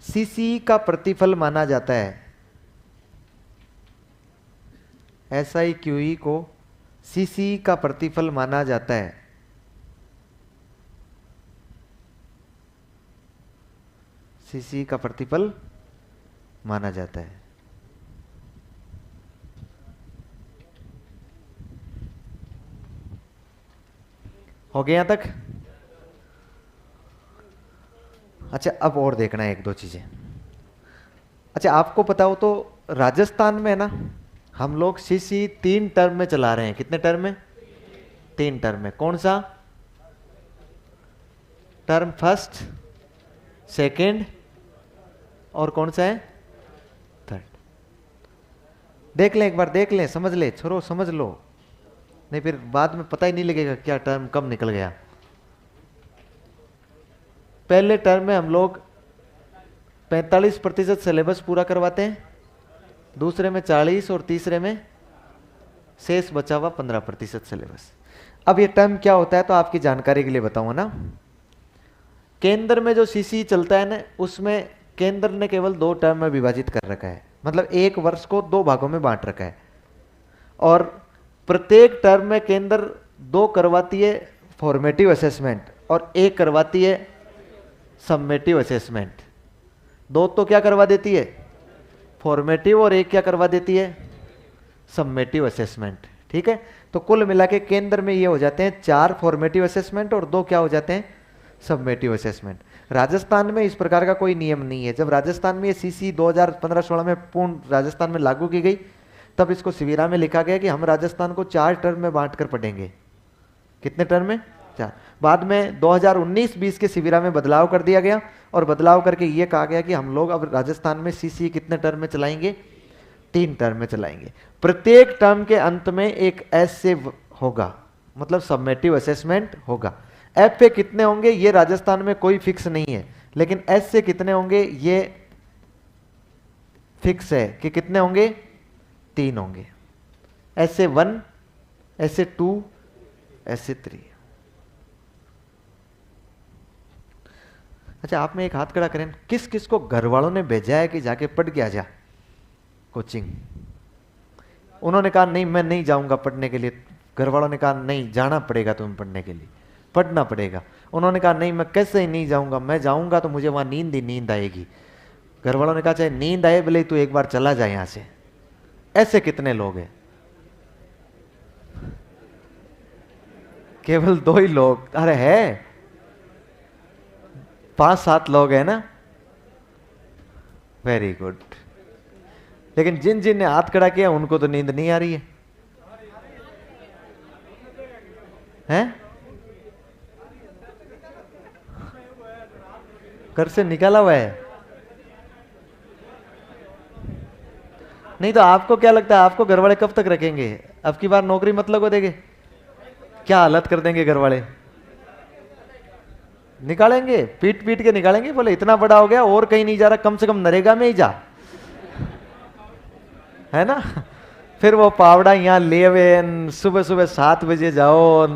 CCE का प्रतिफल माना जाता है। SIQE को CCE का प्रतिफल माना जाता है। CCE का प्रतिफल माना जाता है। हो गया यहां तक? अच्छा, अब और देखना है एक दो चीजें। अच्छा, आपको पता हो तो राजस्थान में है ना, हम लोग CCE 3 टर्म में चला रहे हैं। कितने टर्म में? 3 टर्म में। कौन सा टर्म? फर्स्ट, सेकंड और कौन सा है? थर्ड। देख लें एक बार, देख लें, समझ ले छोरो, समझ लो, नहीं फिर बाद में पता ही नहीं लगेगा क्या टर्म कब निकल गया। पहले टर्म में हम लोग 45% सिलेबस पूरा करवाते हैं, दूसरे में 40 और तीसरे में शेष बचा हुआ 15% सिलेबस। अब ये टर्म क्या होता है तो आपकी जानकारी के लिए बताऊंगा ना। केंद्र में जो CCE चलता है ना, उसमें केंद्र ने केवल 2 टर्म में विभाजित कर रखा है, मतलब एक वर्ष को 2 भागों में बांट रखा है, और प्रत्येक टर्म में केंद्र 2 करवाती है फॉर्मेटिव असेसमेंट और 1 करवाती है सबमेटिव असेसमेंट। 2 तो क्या करवा देती है? फॉर्मेटिव, और 1 क्या करवा देती है? Summative assessment. ठीक है, तो कुल मिला के केंद्र में ये हो जाते हैं 4 फॉर्मेटिव असेसमेंट और 2 क्या हो जाते हैं? Summative assessment. राजस्थान में इस प्रकार का कोई नियम नहीं है। जब राजस्थान में ये CCE 2015-16 में पूर्ण राजस्थान में लागू की गई, तब इसको शिविरा में लिखा गया कि हम राजस्थान को 4 टर्म में बांट कर पढ़ेंगे। कितने टर्म में? 4। बाद में 2019-20 के शिविरा में बदलाव कर दिया गया, और बदलाव करके ये कहा गया कि हम लोग अब राजस्थान में CCE कितने टर्म में चलाएंगे? 3 टर्म में चलाएंगे। प्रत्येक टर्म के अंत में एक ऐसे होगा, मतलब सबमेटिव असेसमेंट होगा। FA कितने होंगे ये राजस्थान में कोई फिक्स नहीं है, लेकिन S से कितने होंगे ये फिक्स है कि कितने होंगे? 3 होंगे। SA1, SA2, SA3। अच्छा, आप में एक हाथ खड़ा करें, किस किस को घर वालों ने भेजा है कि जाके पढ़ के आ जा कोचिंग? उन्होंने कहा नहीं मैं नहीं जाऊंगा पढ़ने के लिए, घर वालों ने कहा नहीं जाना पड़ेगा तुम्हें पढ़ने के लिए, पढ़ना पड़ेगा। उन्होंने कहा नहीं मैं कैसे ही नहीं जाऊंगा, मैं जाऊंगा तो मुझे वहां नींद ही नींद आएगी। घर वालों ने कहा चाहे नींद आए भले तू एक बार चला जाए यहां से। ऐसे कितने लोग हैं? केवल 2 ही लोग? अरे है 5-7 लोग हैं ना। Very good. लेकिन जिन जिन ने हाथ खड़ा किया उनको तो नींद नहीं आ रही है, हैं? घर से निकाला हुआ है? नहीं तो आपको क्या लगता है आपको घर वाले कब तक रखेंगे? अब की बार नौकरी मत लगो देंगे, क्या हालत कर देंगे घर वाले। निकालेंगे, पीट पीट के निकालेंगे, बोले इतना बड़ा हो गया और कहीं नहीं जा रहा, कम से कम नरेगा में ही जा, है ना। फिर वो पावड़ा यहाँ ले हुए, सुबह सुबह 7 बजे जाओ।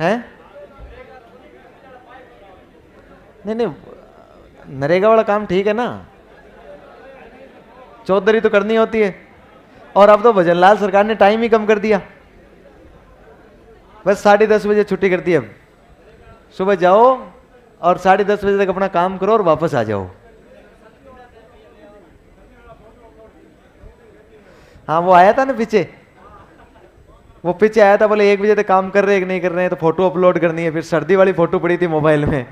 हैं? नहीं नहीं, नरेगा वाला काम ठीक है ना, चौधरी तो करनी होती है। और अब तो भजनलाल सरकार ने टाइम ही कम कर दिया, बस 10:30 बजे छुट्टी कर दी। अब सुबह जाओ और 10:30 बजे तक अपना काम करो और वापस आ जाओ। हाँ वो आया था ना पीछे, वो पीछे आया था, बोले 1 बजे तक काम कर रहे हैं कि नहीं कर रहे हैं, तो फोटो अपलोड करनी है। फिर सर्दी वाली फोटो पड़ी थी मोबाइल में,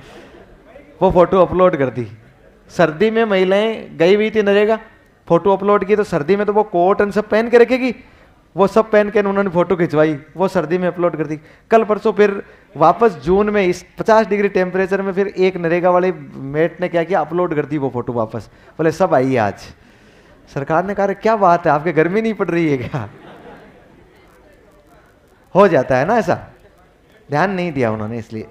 वो फोटो अपलोड कर दी। सर्दी में महिलाएं गई हुई थी नरेगा, फोटो अपलोड की, तो सर्दी में तो वो कोट एंड सब पहन के रखेगी, वो सब पहन के उन्होंने फोटो खिंचवाई, वो सर्दी में अपलोड कर दी। कल परसों फिर वापस जून में इस 50 डिग्री टेम्परेचर में फिर एक नरेगा वाले मेट ने क्या किया, अपलोड कर दी वो फोटो वापस, बोले सब आई आज। सरकार ने कहा क्या बात है, आपके गर्मी नहीं पड़ रही है क्या? हो जाता है ना ऐसा, ध्यान नहीं दिया उन्होंने इसलिए।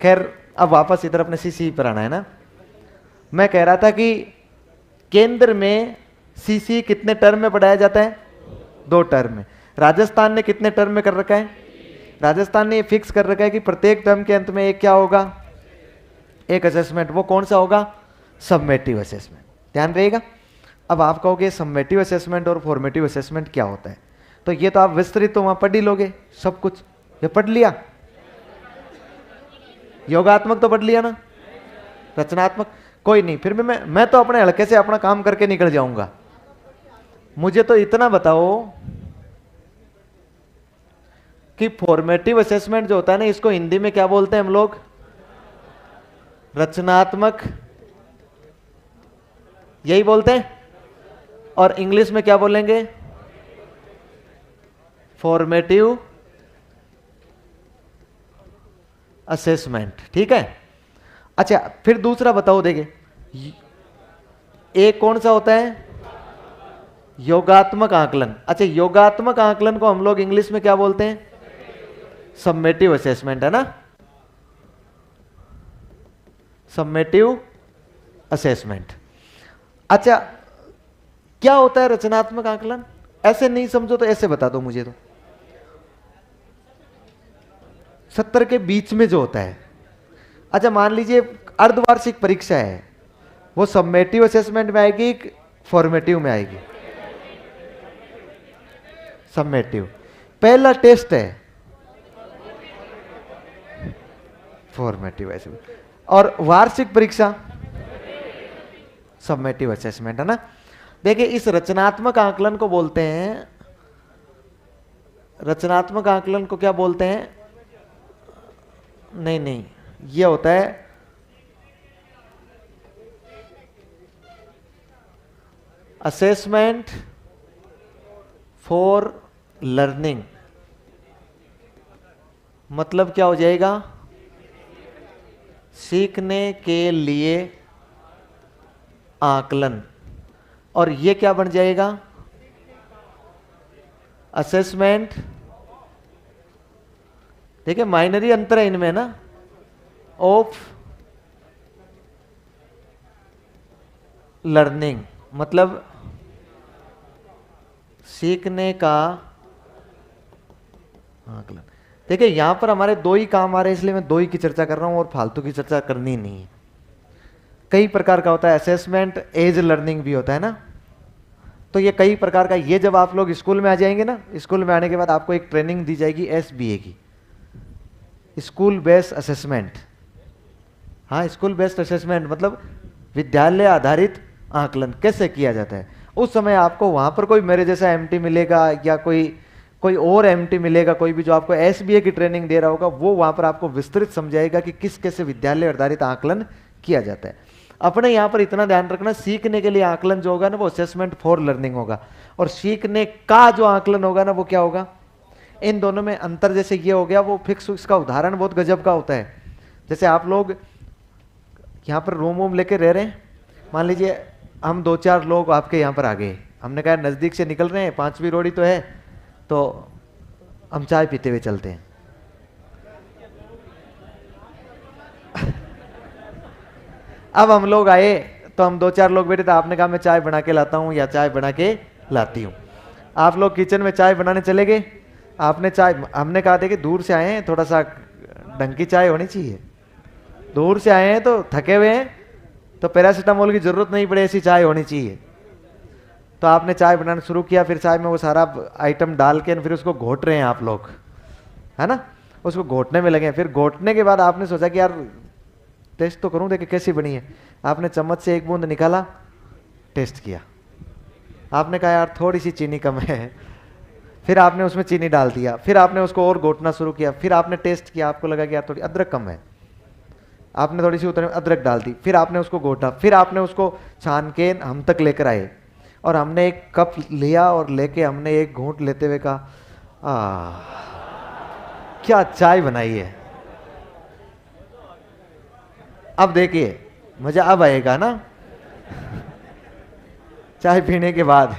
खैर अब वापस इधर अपने सीसी पर आना है ना। मैं कह रहा था कि केंद्र में सीसी कितने टर्म में पढ़ाया जाता है? 2 टर्म में। राजस्थान ने कितने टर्म में कर रखा है? राजस्थान ने ये फिक्स कर रखा है कि प्रत्येक टर्म के अंत में एक क्या होगा, एक असेसमेंट। वो कौन सा होगा? Summative assessment. ध्यान रहेगा। अब आप कहोगे सबमेटिव असेसमेंट और फॉर्मेटिव असेसमेंट क्या होता है, तो ये तो आप विस्तृत तो वहां पढ़ ही लोगे सब कुछ, ये पढ़ लिया। योगात्मक तो पढ़ लिया ना, रचनात्मक कोई नहीं। फिर भी मैं तो अपने हल्के से अपना काम करके निकल जाऊंगा। मुझे तो इतना बताओ कि फॉर्मेटिव असेसमेंट जो होता है ना, इसको हिंदी में क्या बोलते हैं हम लोग? रचनात्मक, यही बोलते हैं। और इंग्लिश में क्या बोलेंगे? Formative assessment. ठीक है। अच्छा फिर दूसरा बताओ, देखे एक कौन सा होता है? योगात्मक आकलन। अच्छा योगात्मक आकलन को हम लोग इंग्लिश में क्या बोलते हैं? सबमेटिव असेसमेंट, है ना। Summative assessment. अच्छा क्या होता है रचनात्मक आकलन? ऐसे नहीं समझो तो ऐसे बता दो मुझे। तो 70 के बीच में जो होता है। अच्छा मान लीजिए अर्धवार्षिक परीक्षा है, वो सबमेटिव असेसमेंट में आएगी कि फॉर्मेटिव में आएगी? सबमेटिव। पहला टेस्ट है फॉर्मेटिव असेसमेंट, और वार्षिक परीक्षा सबमेटिव असेसमेंट, है ना। देखिए इस रचनात्मक आकलन को बोलते हैं, रचनात्मक आकलन को क्या बोलते हैं? नहीं नहीं, ये होता है असेसमेंट फॉर लर्निंग। मतलब क्या हो जाएगा? सीखने के लिए आकलन। और ये क्या बन जाएगा? असेसमेंट। देखिए माइनरी अंतर है इनमें ना, ऑफ लर्निंग, मतलब सीखने का आकलन। देखिए यहां पर हमारे 2 ही काम आ रहे हैं, इसलिए मैं 2 ही की चर्चा कर रहा हूं और फालतू की चर्चा करनी नहीं है। कई प्रकार का होता है, असेसमेंट एज लर्निंग भी होता है ना। तो ये कई प्रकार का, ये जब आप लोग स्कूल में आ जाएंगे ना, स्कूल में आने के बाद आपको एक ट्रेनिंग दी जाएगी SBA की, स्कूल बेस्ड असेसमेंट। हाँ स्कूल बेस्ड असेसमेंट मतलब विद्यालय आधारित आकलन कैसे किया जाता है। उस समय आपको वहां पर कोई मेरे जैसा एमटी मिलेगा या कोई कोई और एमटी मिलेगा, कोई भी जो आपको एसबीए की ट्रेनिंग दे रहा होगा, वो वहां पर आपको विस्तृत समझाएगा कि किस कैसे विद्यालय आधारित आकलन किया जाता है। अपने यहाँ पर इतना ध्यान रखना, सीखने के लिए आकलन जो होगा ना वो असेसमेंट फॉर लर्निंग होगा, और सीखने का जो आकलन होगा ना वो क्या होगा। इन दोनों में अंतर जैसे ये हो गया, वो फिक्स, इसका उदाहरण बहुत गजब का होता है। जैसे आप लोग यहाँ पर रूम वूम लेके रह रहे हैं, मान लीजिए हम 2-4 लोग आपके यहाँ पर आ गए, हमने कहा नज़दीक से निकल रहे हैं, 5वीं रोड़ी तो है, तो हम चाय पीते हुए चलते हैं। अब हम लोग आए तो हम 2-4 लोग बैठे, तो आपने कहा मैं चाय बना के लाता हूँ या चाय बना के लाती हूँ। आप लोग किचन में चाय बनाने चले गए, आपने चाय, हमने कहा था कि दूर से आए हैं, थोड़ा सा ढंग की चाय होनी चाहिए, दूर से आए हैं तो थके हुए हैं, तो पैरासीटामोल की जरूरत नहीं पड़े, ऐसी चाय होनी चाहिए। तो आपने चाय बनाना शुरू किया, फिर चाय में वो सारा आइटम डाल के फिर उसको घोट रहे हैं आप लोग, है ना, उसको घोटने में लगे। फिर घोटने के बाद आपने सोचा कि यार टेस्ट तो करूं, देखे कैसी बनी है। आपने चम्मच से एक बूंद निकाला, टेस्ट किया, आपने कहा यार थोड़ी सी चीनी कम है, फिर आपने उसमें चीनी डाल दिया, फिर आपने उसको और घोटना शुरू किया, फिर आपने टेस्ट किया, आपको लगा कि यार थोड़ी अदरक कम है, आपने थोड़ी सी उतने अदरक डाल दी, फिर आपने उसको घोटा, फिर आपने उसको छान के हम तक लेकर आए, और हमने एक कप लिया और लेके हमने एक घूंट लेते हुए कहा क्या चाय बनाई है। अब देखिए मजा अब आएगा ना चाय पीने के बाद।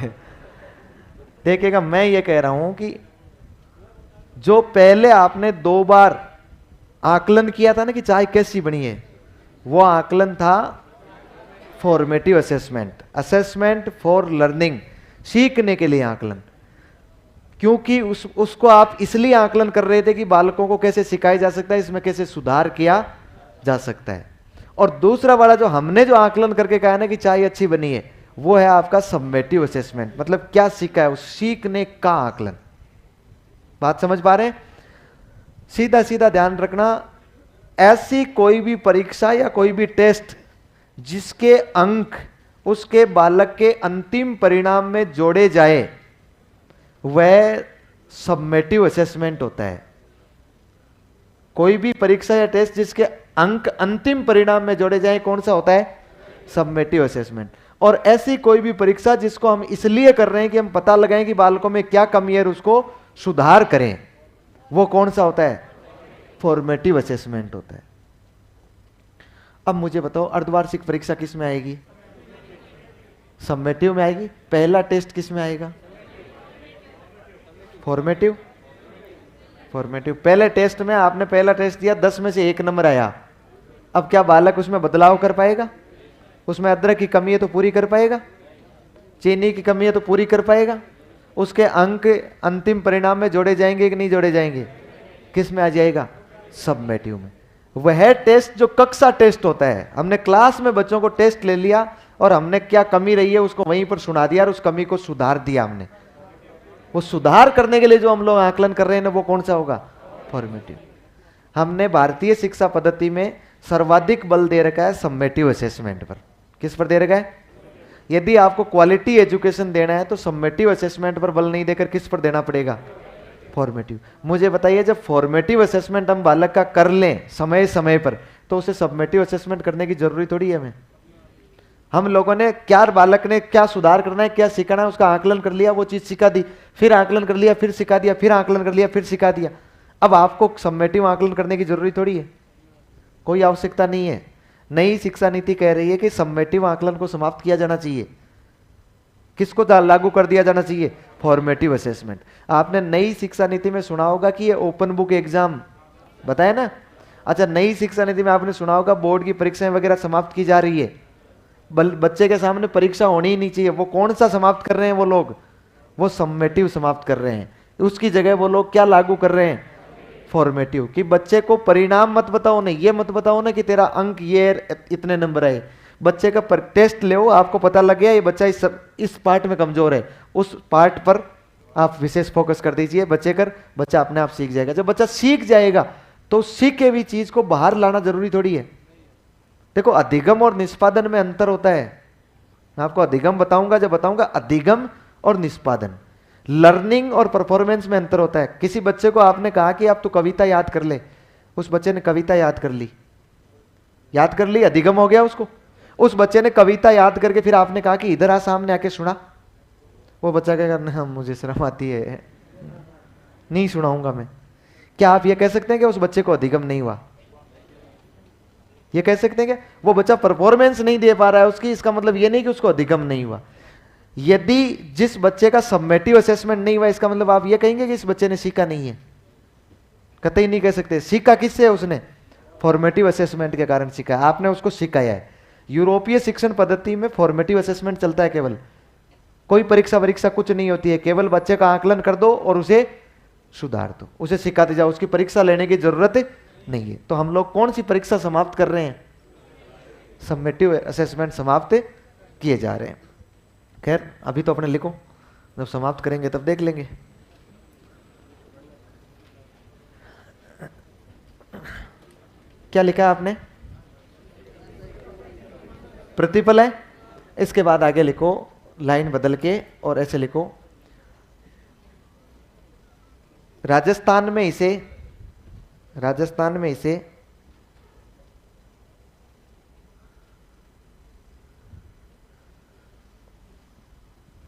देखिएगा, मैं ये कह रहा हूं कि जो पहले आपने 2 बार आकलन किया था ना कि चाय कैसी बनी है, वो आकलन था formative assessment, assessment for learning, सीखने के लिए आकलन। क्योंकि उसको आप इसलिए आकलन कर रहे थे कि बालकों को कैसे सिखाया जा सकता है, इसमें कैसे सुधार किया जा सकता है। और दूसरा वाला जो हमने जो आकलन करके कहा ना कि चाय अच्छी बनी है, वो है आपका समेटिव असेसमेंट, मतलब क्या सीखा है, उस सीखने का आकलन। बात समझ पा रहे हैं? सीधा सीधा ध्यान रखना, ऐसी कोई भी परीक्षा या कोई भी टेस्ट जिसके अंक उसके बालक के अंतिम परिणाम में जोड़े जाए, वह समेटिव असेसमेंट होता है। कोई भी परीक्षा या टेस्ट जिसके अंक अंतिम परिणाम में जोड़े जाए, कौन सा होता है? Summative assessment. और ऐसी कोई भी परीक्षा जिसको हम इसलिए कर रहे हैं कि हम पता लगाएं कि बालकों में क्या कमी है और उसको सुधार करें, वो कौन सा होता है? फॉर्मेटिव असेसमेंट होता है। अब मुझे बताओ, अर्धवार्षिक परीक्षा किस में आएगी? समेटिव में आएगी। पहला टेस्ट किस में आएगा? फॉर्मेटिव। फॉर्मेटिव। पहले टेस्ट में आपने पहला टेस्ट दिया, 10 में से 1 नंबर आया। अब क्या बालक उसमें बदलाव कर पाएगा? उसमें अदरक की कमी है तो पूरी कर पाएगा, चीनी की कमी है तो पूरी कर पाएगा, उसके अंक अंतिम परिणाम में जोड़े जाएंगे कि नहीं जोड़े जाएंगे? किस में आ जाएगा? समेटिव में। वह टेस्ट जो कक्षा टेस्ट होता है, हमने क्लास में बच्चों को टेस्ट ले लिया और हमने क्या कमी रही है उसको वहीं पर सुना दिया और उस कमी को सुधार दिया हमने। वो सुधार करने के लिए जो हम लोग आकलन कर रहे हैं ना, वो कौन सा होगा? फॉर्मेटिव। हमने भारतीय शिक्षा पद्धति में सर्वाधिक बल दे रखा है समेटिव असेसमेंट पर। किस पर दे रखा है? यदि आपको क्वालिटी एजुकेशन देना है तो समेटिव असेसमेंट पर बल नहीं देकर किस पर देना पड़ेगा? फॉर्मेटिव। मुझे बताइए, जब फॉर्मेटिव असेसमेंट हम बालक का कर लें समय समय पर, तो उसे समेटिव असेसमेंट करने की जरूरत थोड़ी है हमें। हम लोगों ने क्या, बालक ने क्या सुधार करना है, क्या सीखना है, उसका आकलन कर लिया, वो चीज सिखा दी, फिर आकलन कर लिया, फिर सिखा दिया, फिर आकलन कर लिया, फिर सिखा दिया। अब आपको समेटिव आकलन करने की जरूरत थोड़ी है, कोई आवश्यकता नहीं है। नई शिक्षा नीति कह रही है कि समेटिव आकलन को समाप्त किया जाना चाहिए। किसको लागू कर दिया जाना चाहिए? Formative assessment. आपने नई शिक्षा नीति में सुना होगा कि ये ओपन बुक एग्जाम बताया ना। अच्छा, नई शिक्षा नीति में आपने सुना होगा बोर्ड की परीक्षाएं वगैरह समाप्त की जा रही है, बच्चे के सामने परीक्षा होनी ही नहीं चाहिए। वो कौन सा समाप्त कर रहे हैं वो लोग? वो समेटिव समाप्त कर रहे हैं। उसकी जगह वो लोग क्या लागू कर रहे हैं? फॉर्मेटिव। कि बच्चे को परिणाम मत बताओ ना, ये मत बताओ ना कि तेरा अंक ये इतने नंबर आए। बच्चे का टेस्ट ले, आपको पता लग गया ये बच्चा इस पार्ट में कमजोर है, उस पार्ट पर आप विशेष फोकस कर दीजिए, बच्चा अपने आप सीख जाएगा। जब बच्चा सीख जाएगा तो सीखे हुई चीज को बाहर लाना जरूरी थोड़ी है। देखो, अधिगम और निष्पादन में अंतर होता है। मैं आपको अधिगम बताऊंगा जब बताऊंगा अधिगम और निष्पादन। लर्निंग और परफॉर्मेंस में अंतर होता है। किसी बच्चे को आपने कहा कि आप तो कविता याद कर ले, उस बच्चे ने कविता याद कर ली, अधिगम हो गया उसको। उस बच्चे ने कविता याद करके फिर आपने कहा कि इधर आ सामने आके सुना, वो बच्चा क्या करना, हाँ मुझे शर्म आती है, नहीं सुनाऊंगा मैं। क्या आप ये कह सकते हैं कि उस बच्चे को अधिगम नहीं हुआ? ये कह सकते हैं कि वो बच्चा परफॉर्मेंस नहीं दे पा रहा है उसकी, इसका मतलब ये नहीं कि उसको अधिगम नहीं हुआ। यदि जिस बच्चे का सबमेटिव असेसमेंट नहीं हुआ, इसका मतलब आप ये कहेंगे कि इस बच्चे ने सीखा नहीं है? कतई नहीं कह सकते। सीखा किससे? उसने फॉर्मेटिव असेसमेंट के कारण सीखा, आपने उसको सिखाया है। यूरोपीय शिक्षण पद्धति में फॉर्मेटिव असेसमेंट चलता है केवल, कोई परीक्षा कुछ नहीं होती है, केवल बच्चे का आकलन कर दो और उसे सुधार दो, उसे सिखाते जाओ, उसकी परीक्षा लेने की जरूरत नहीं है। तो हम लोग कौन सी परीक्षा समाप्त कर रहे हैं? सबमेटिव असेसमेंट समाप्त किए जा रहे हैं। खैर अभी तो अपने लिखो, जब समाप्त करेंगे तब देख लेंगे। क्या लिखा है आपने? प्रतिफल है। इसके बाद आगे लिखो लाइन बदल के और ऐसे लिखो, राजस्थान में इसे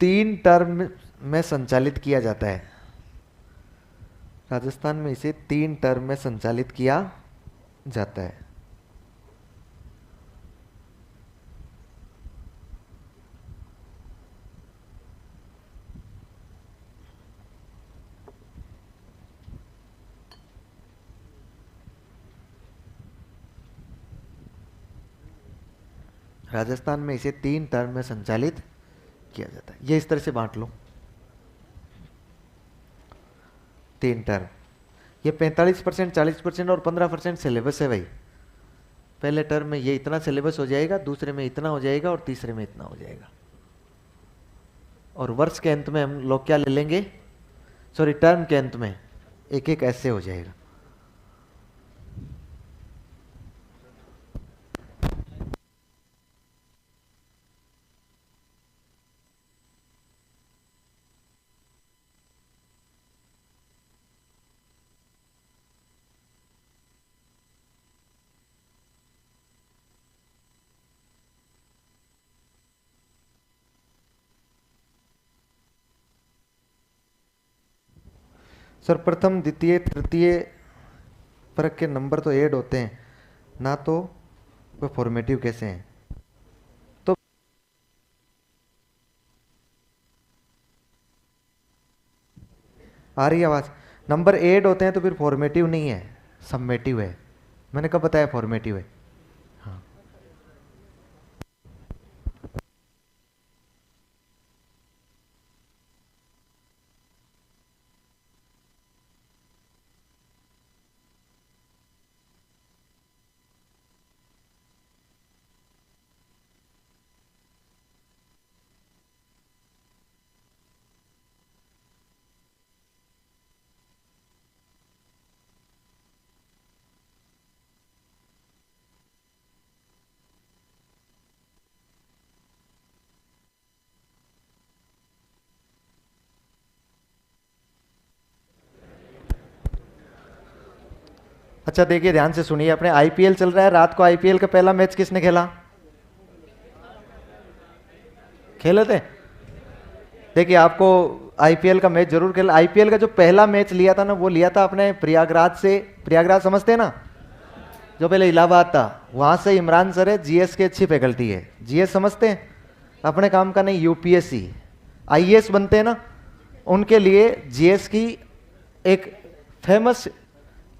3 टर्म में संचालित किया जाता है। राजस्थान में इसे 3 टर्म में संचालित किया जाता है। राजस्थान में इसे 3 टर्म में संचालित किया जाता है। ये इस तरह से बांट लो, 3 टर्म। ये 45%, 40% और 15% सिलेबस है भाई। पहले टर्म में ये इतना सिलेबस हो जाएगा, दूसरे में इतना हो जाएगा और तीसरे में इतना हो जाएगा। और वर्ष के अंत में हम लोग क्या ले लेंगे, सॉरी टर्म के अंत में एक एक ऐसे हो जाएगा। सर प्रथम द्वितीय तृतीय परक के नंबर तो ऐड होते हैं ना, तो वो फॉर्मेटिव कैसे हैं? तो आ रही है आवाज? नंबर ऐड होते हैं तो फिर फॉर्मेटिव नहीं है, सबमेटिव है। मैंने कब बताया फॉर्मेटिव है? हाँ। अच्छा देखिए ध्यान से सुनिए, अपने आईपीएल चल रहा है, रात को आईपीएल का पहला मैच किसने खेला? खेले थे? देखिए आपको आईपीएल का मैच जरूर खेला। आईपीएल का जो पहला मैच लिया था ना, वो लिया था अपने प्रयागराज से। प्रयागराज समझते हैं ना, जो पहले इलाहाबाद था, वहां से इमरान सर है, जीएस की अच्छी फैकल्टी है। जीएस समझते हैं? अपने काम का नहीं, यूपीएससी आईएएस बनते हैं ना, उनके लिए जीएस की एक फेमस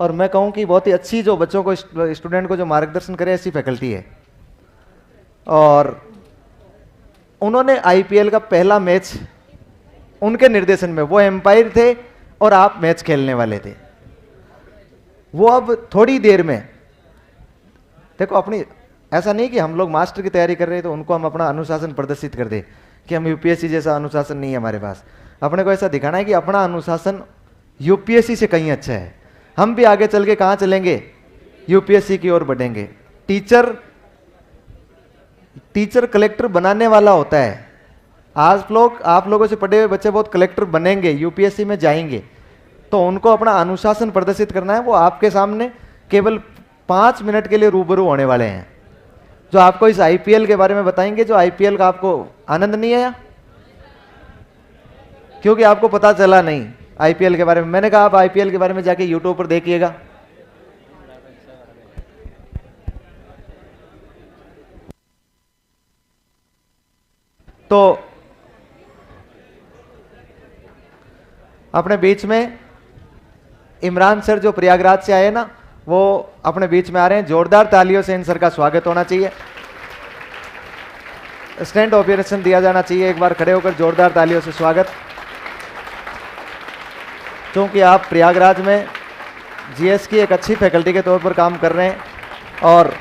और मैं कहूं कि बहुत ही अच्छी, जो बच्चों को स्टूडेंट को जो मार्गदर्शन करे, ऐसी फैकल्टी है। और उन्होंने आईपीएल का पहला मैच उनके निर्देशन में, वो एम्पायर थे और आप मैच खेलने वाले थे। वो अब थोड़ी देर में देखो अपनी, ऐसा नहीं कि हम लोग मास्टर की तैयारी कर रहे हैं तो उनको हम अपना अनुशासन प्रदर्शित कर दे कि हम यूपीएससी जैसा अनुशासन नहीं है हमारे पास। अपने को ऐसा दिखाना है कि अपना अनुशासन यूपीएससी से कहीं अच्छा है। हम भी आगे चल के कहां चलेंगे? यूपीएससी की ओर बढ़ेंगे। टीचर टीचर कलेक्टर बनाने वाला होता है। आप लोगों से पढ़े हुए बच्चे बहुत कलेक्टर बनेंगे, यूपीएससी में जाएंगे, तो उनको अपना अनुशासन प्रदर्शित करना है। वो आपके सामने केवल 5 मिनट के लिए रूबरू होने वाले हैं, जो आपको इस आईपीएल के बारे में बताएंगे। जो आईपीएल का आपको आनंद नहीं आया क्योंकि आपको पता चला नहीं आईपीएल के बारे में। मैंने कहा आप आईपीएल के बारे में जाके यूट्यूब पर देखिएगा। तो अपने बीच में इमरान सर जो प्रयागराज से आए ना, वो अपने बीच में आ रहे हैं। जोरदार तालियों से इन सर का स्वागत होना चाहिए। स्टैंड ऑपरेशन दिया जाना चाहिए। एक बार खड़े होकर जोरदार तालियों से स्वागत। क्योंकि आप प्रयागराज में जीएस की एक अच्छी फैकल्टी के तौर पर काम कर रहे हैं और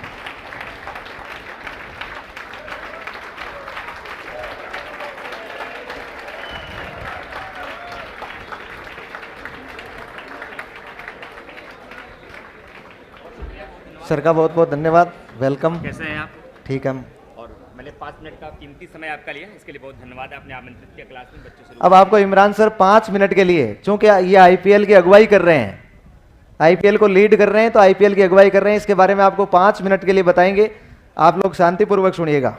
सर का बहुत बहुत धन्यवाद। वेलकम। कैसे हैं आप? ठीक है। और मैंने 5 मिनट का कीमती समय आपका लिया, इसके लिए बहुत धन्यवाद। आपने आमंत्रित किया क्लास में बच्चों से। अब आपको इमरान सर 5 मिनट के लिए, चूंकि ये आईपीएल की अगुवाई कर रहे हैं, आईपीएल को लीड कर रहे हैं, तो आईपीएल की अगुवाई कर रहे हैं, इसके बारे में आपको 5 मिनट के लिए बताएंगे। आप लोग शांतिपूर्वक सुनिएगा।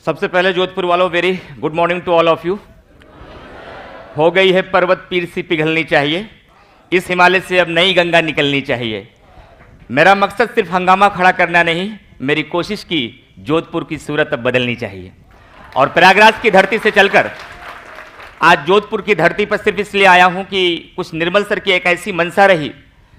सबसे पहले जोधपुर वालों, very good morning to all of you. हो गई है पर्वत पीर सी पिघलनी चाहिए, इस हिमालय से अब नई गंगा निकलनी चाहिए। मेरा मकसद सिर्फ हंगामा खड़ा करना नहीं, मेरी कोशिश की जोधपुर की सूरत अब बदलनी चाहिए। और प्रयागराज की धरती से चलकर आज जोधपुर की धरती पर सिर्फ इसलिए आया हूं कि कुछ निर्मल सर की एक ऐसी मंशा रही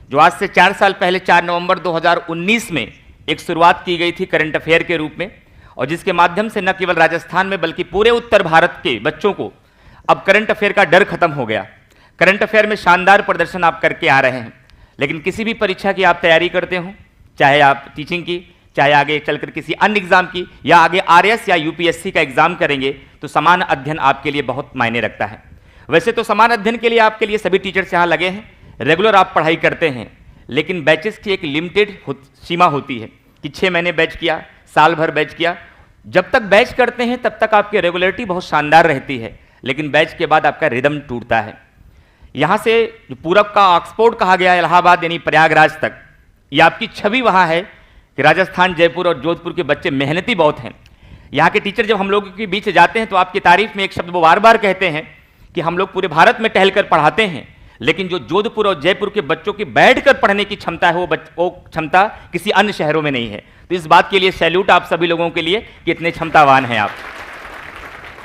जो आज से 4 साल पहले 4 नवंबर 2019 में एक शुरुआत की गई थी करंट अफेयर के रूप में, और जिसके माध्यम से न केवल राजस्थान में बल्कि पूरे उत्तर भारत के बच्चों को अब करंट अफेयर का डर खत्म हो गया। करंट अफेयर में शानदार प्रदर्शन आप करके आ रहे हैं, लेकिन किसी भी परीक्षा की आप तैयारी करते हो, चाहे आप टीचिंग की, चाहे आगे चलकर किसी अन्य एग्जाम की, या आगे आरएस या यूपीएससी का एग्जाम करेंगे, तो समान अध्ययन आपके लिए बहुत मायने रखता है। वैसे तो समान अध्ययन के लिए आपके लिए सभी टीचर्स यहाँ लगे हैं, रेगुलर आप पढ़ाई करते हैं, लेकिन बैचेस की एक लिमिटेड सीमा होती है कि 6 महीने बैच किया, साल भर बैच किया। जब तक बैच करते हैं तब तक आपकी रेगुलरिटी बहुत शानदार रहती है, लेकिन बैच के बाद आपका रिदम टूटता है। यहाँ से जो पूरब का ऑक्सफोर्ड कहा गया है, इलाहाबाद यानी प्रयागराज तक, ये आपकी छवि वहाँ है कि राजस्थान, जयपुर और जोधपुर के बच्चे मेहनती बहुत हैं। यहाँ के टीचर जब हम लोगों के बीच जाते हैं तो आपकी तारीफ में एक शब्द वो बार बार कहते हैं कि हम लोग पूरे भारत में टहलकर पढ़ाते हैं, लेकिन जो जोधपुर और जयपुर के बच्चों की बैठकर पढ़ने की क्षमता है वो क्षमता किसी अन्य शहरों में नहीं है। तो इस बात के लिए सैल्यूट आप सभी लोगों के लिए कि इतने क्षमतावान हैं आप।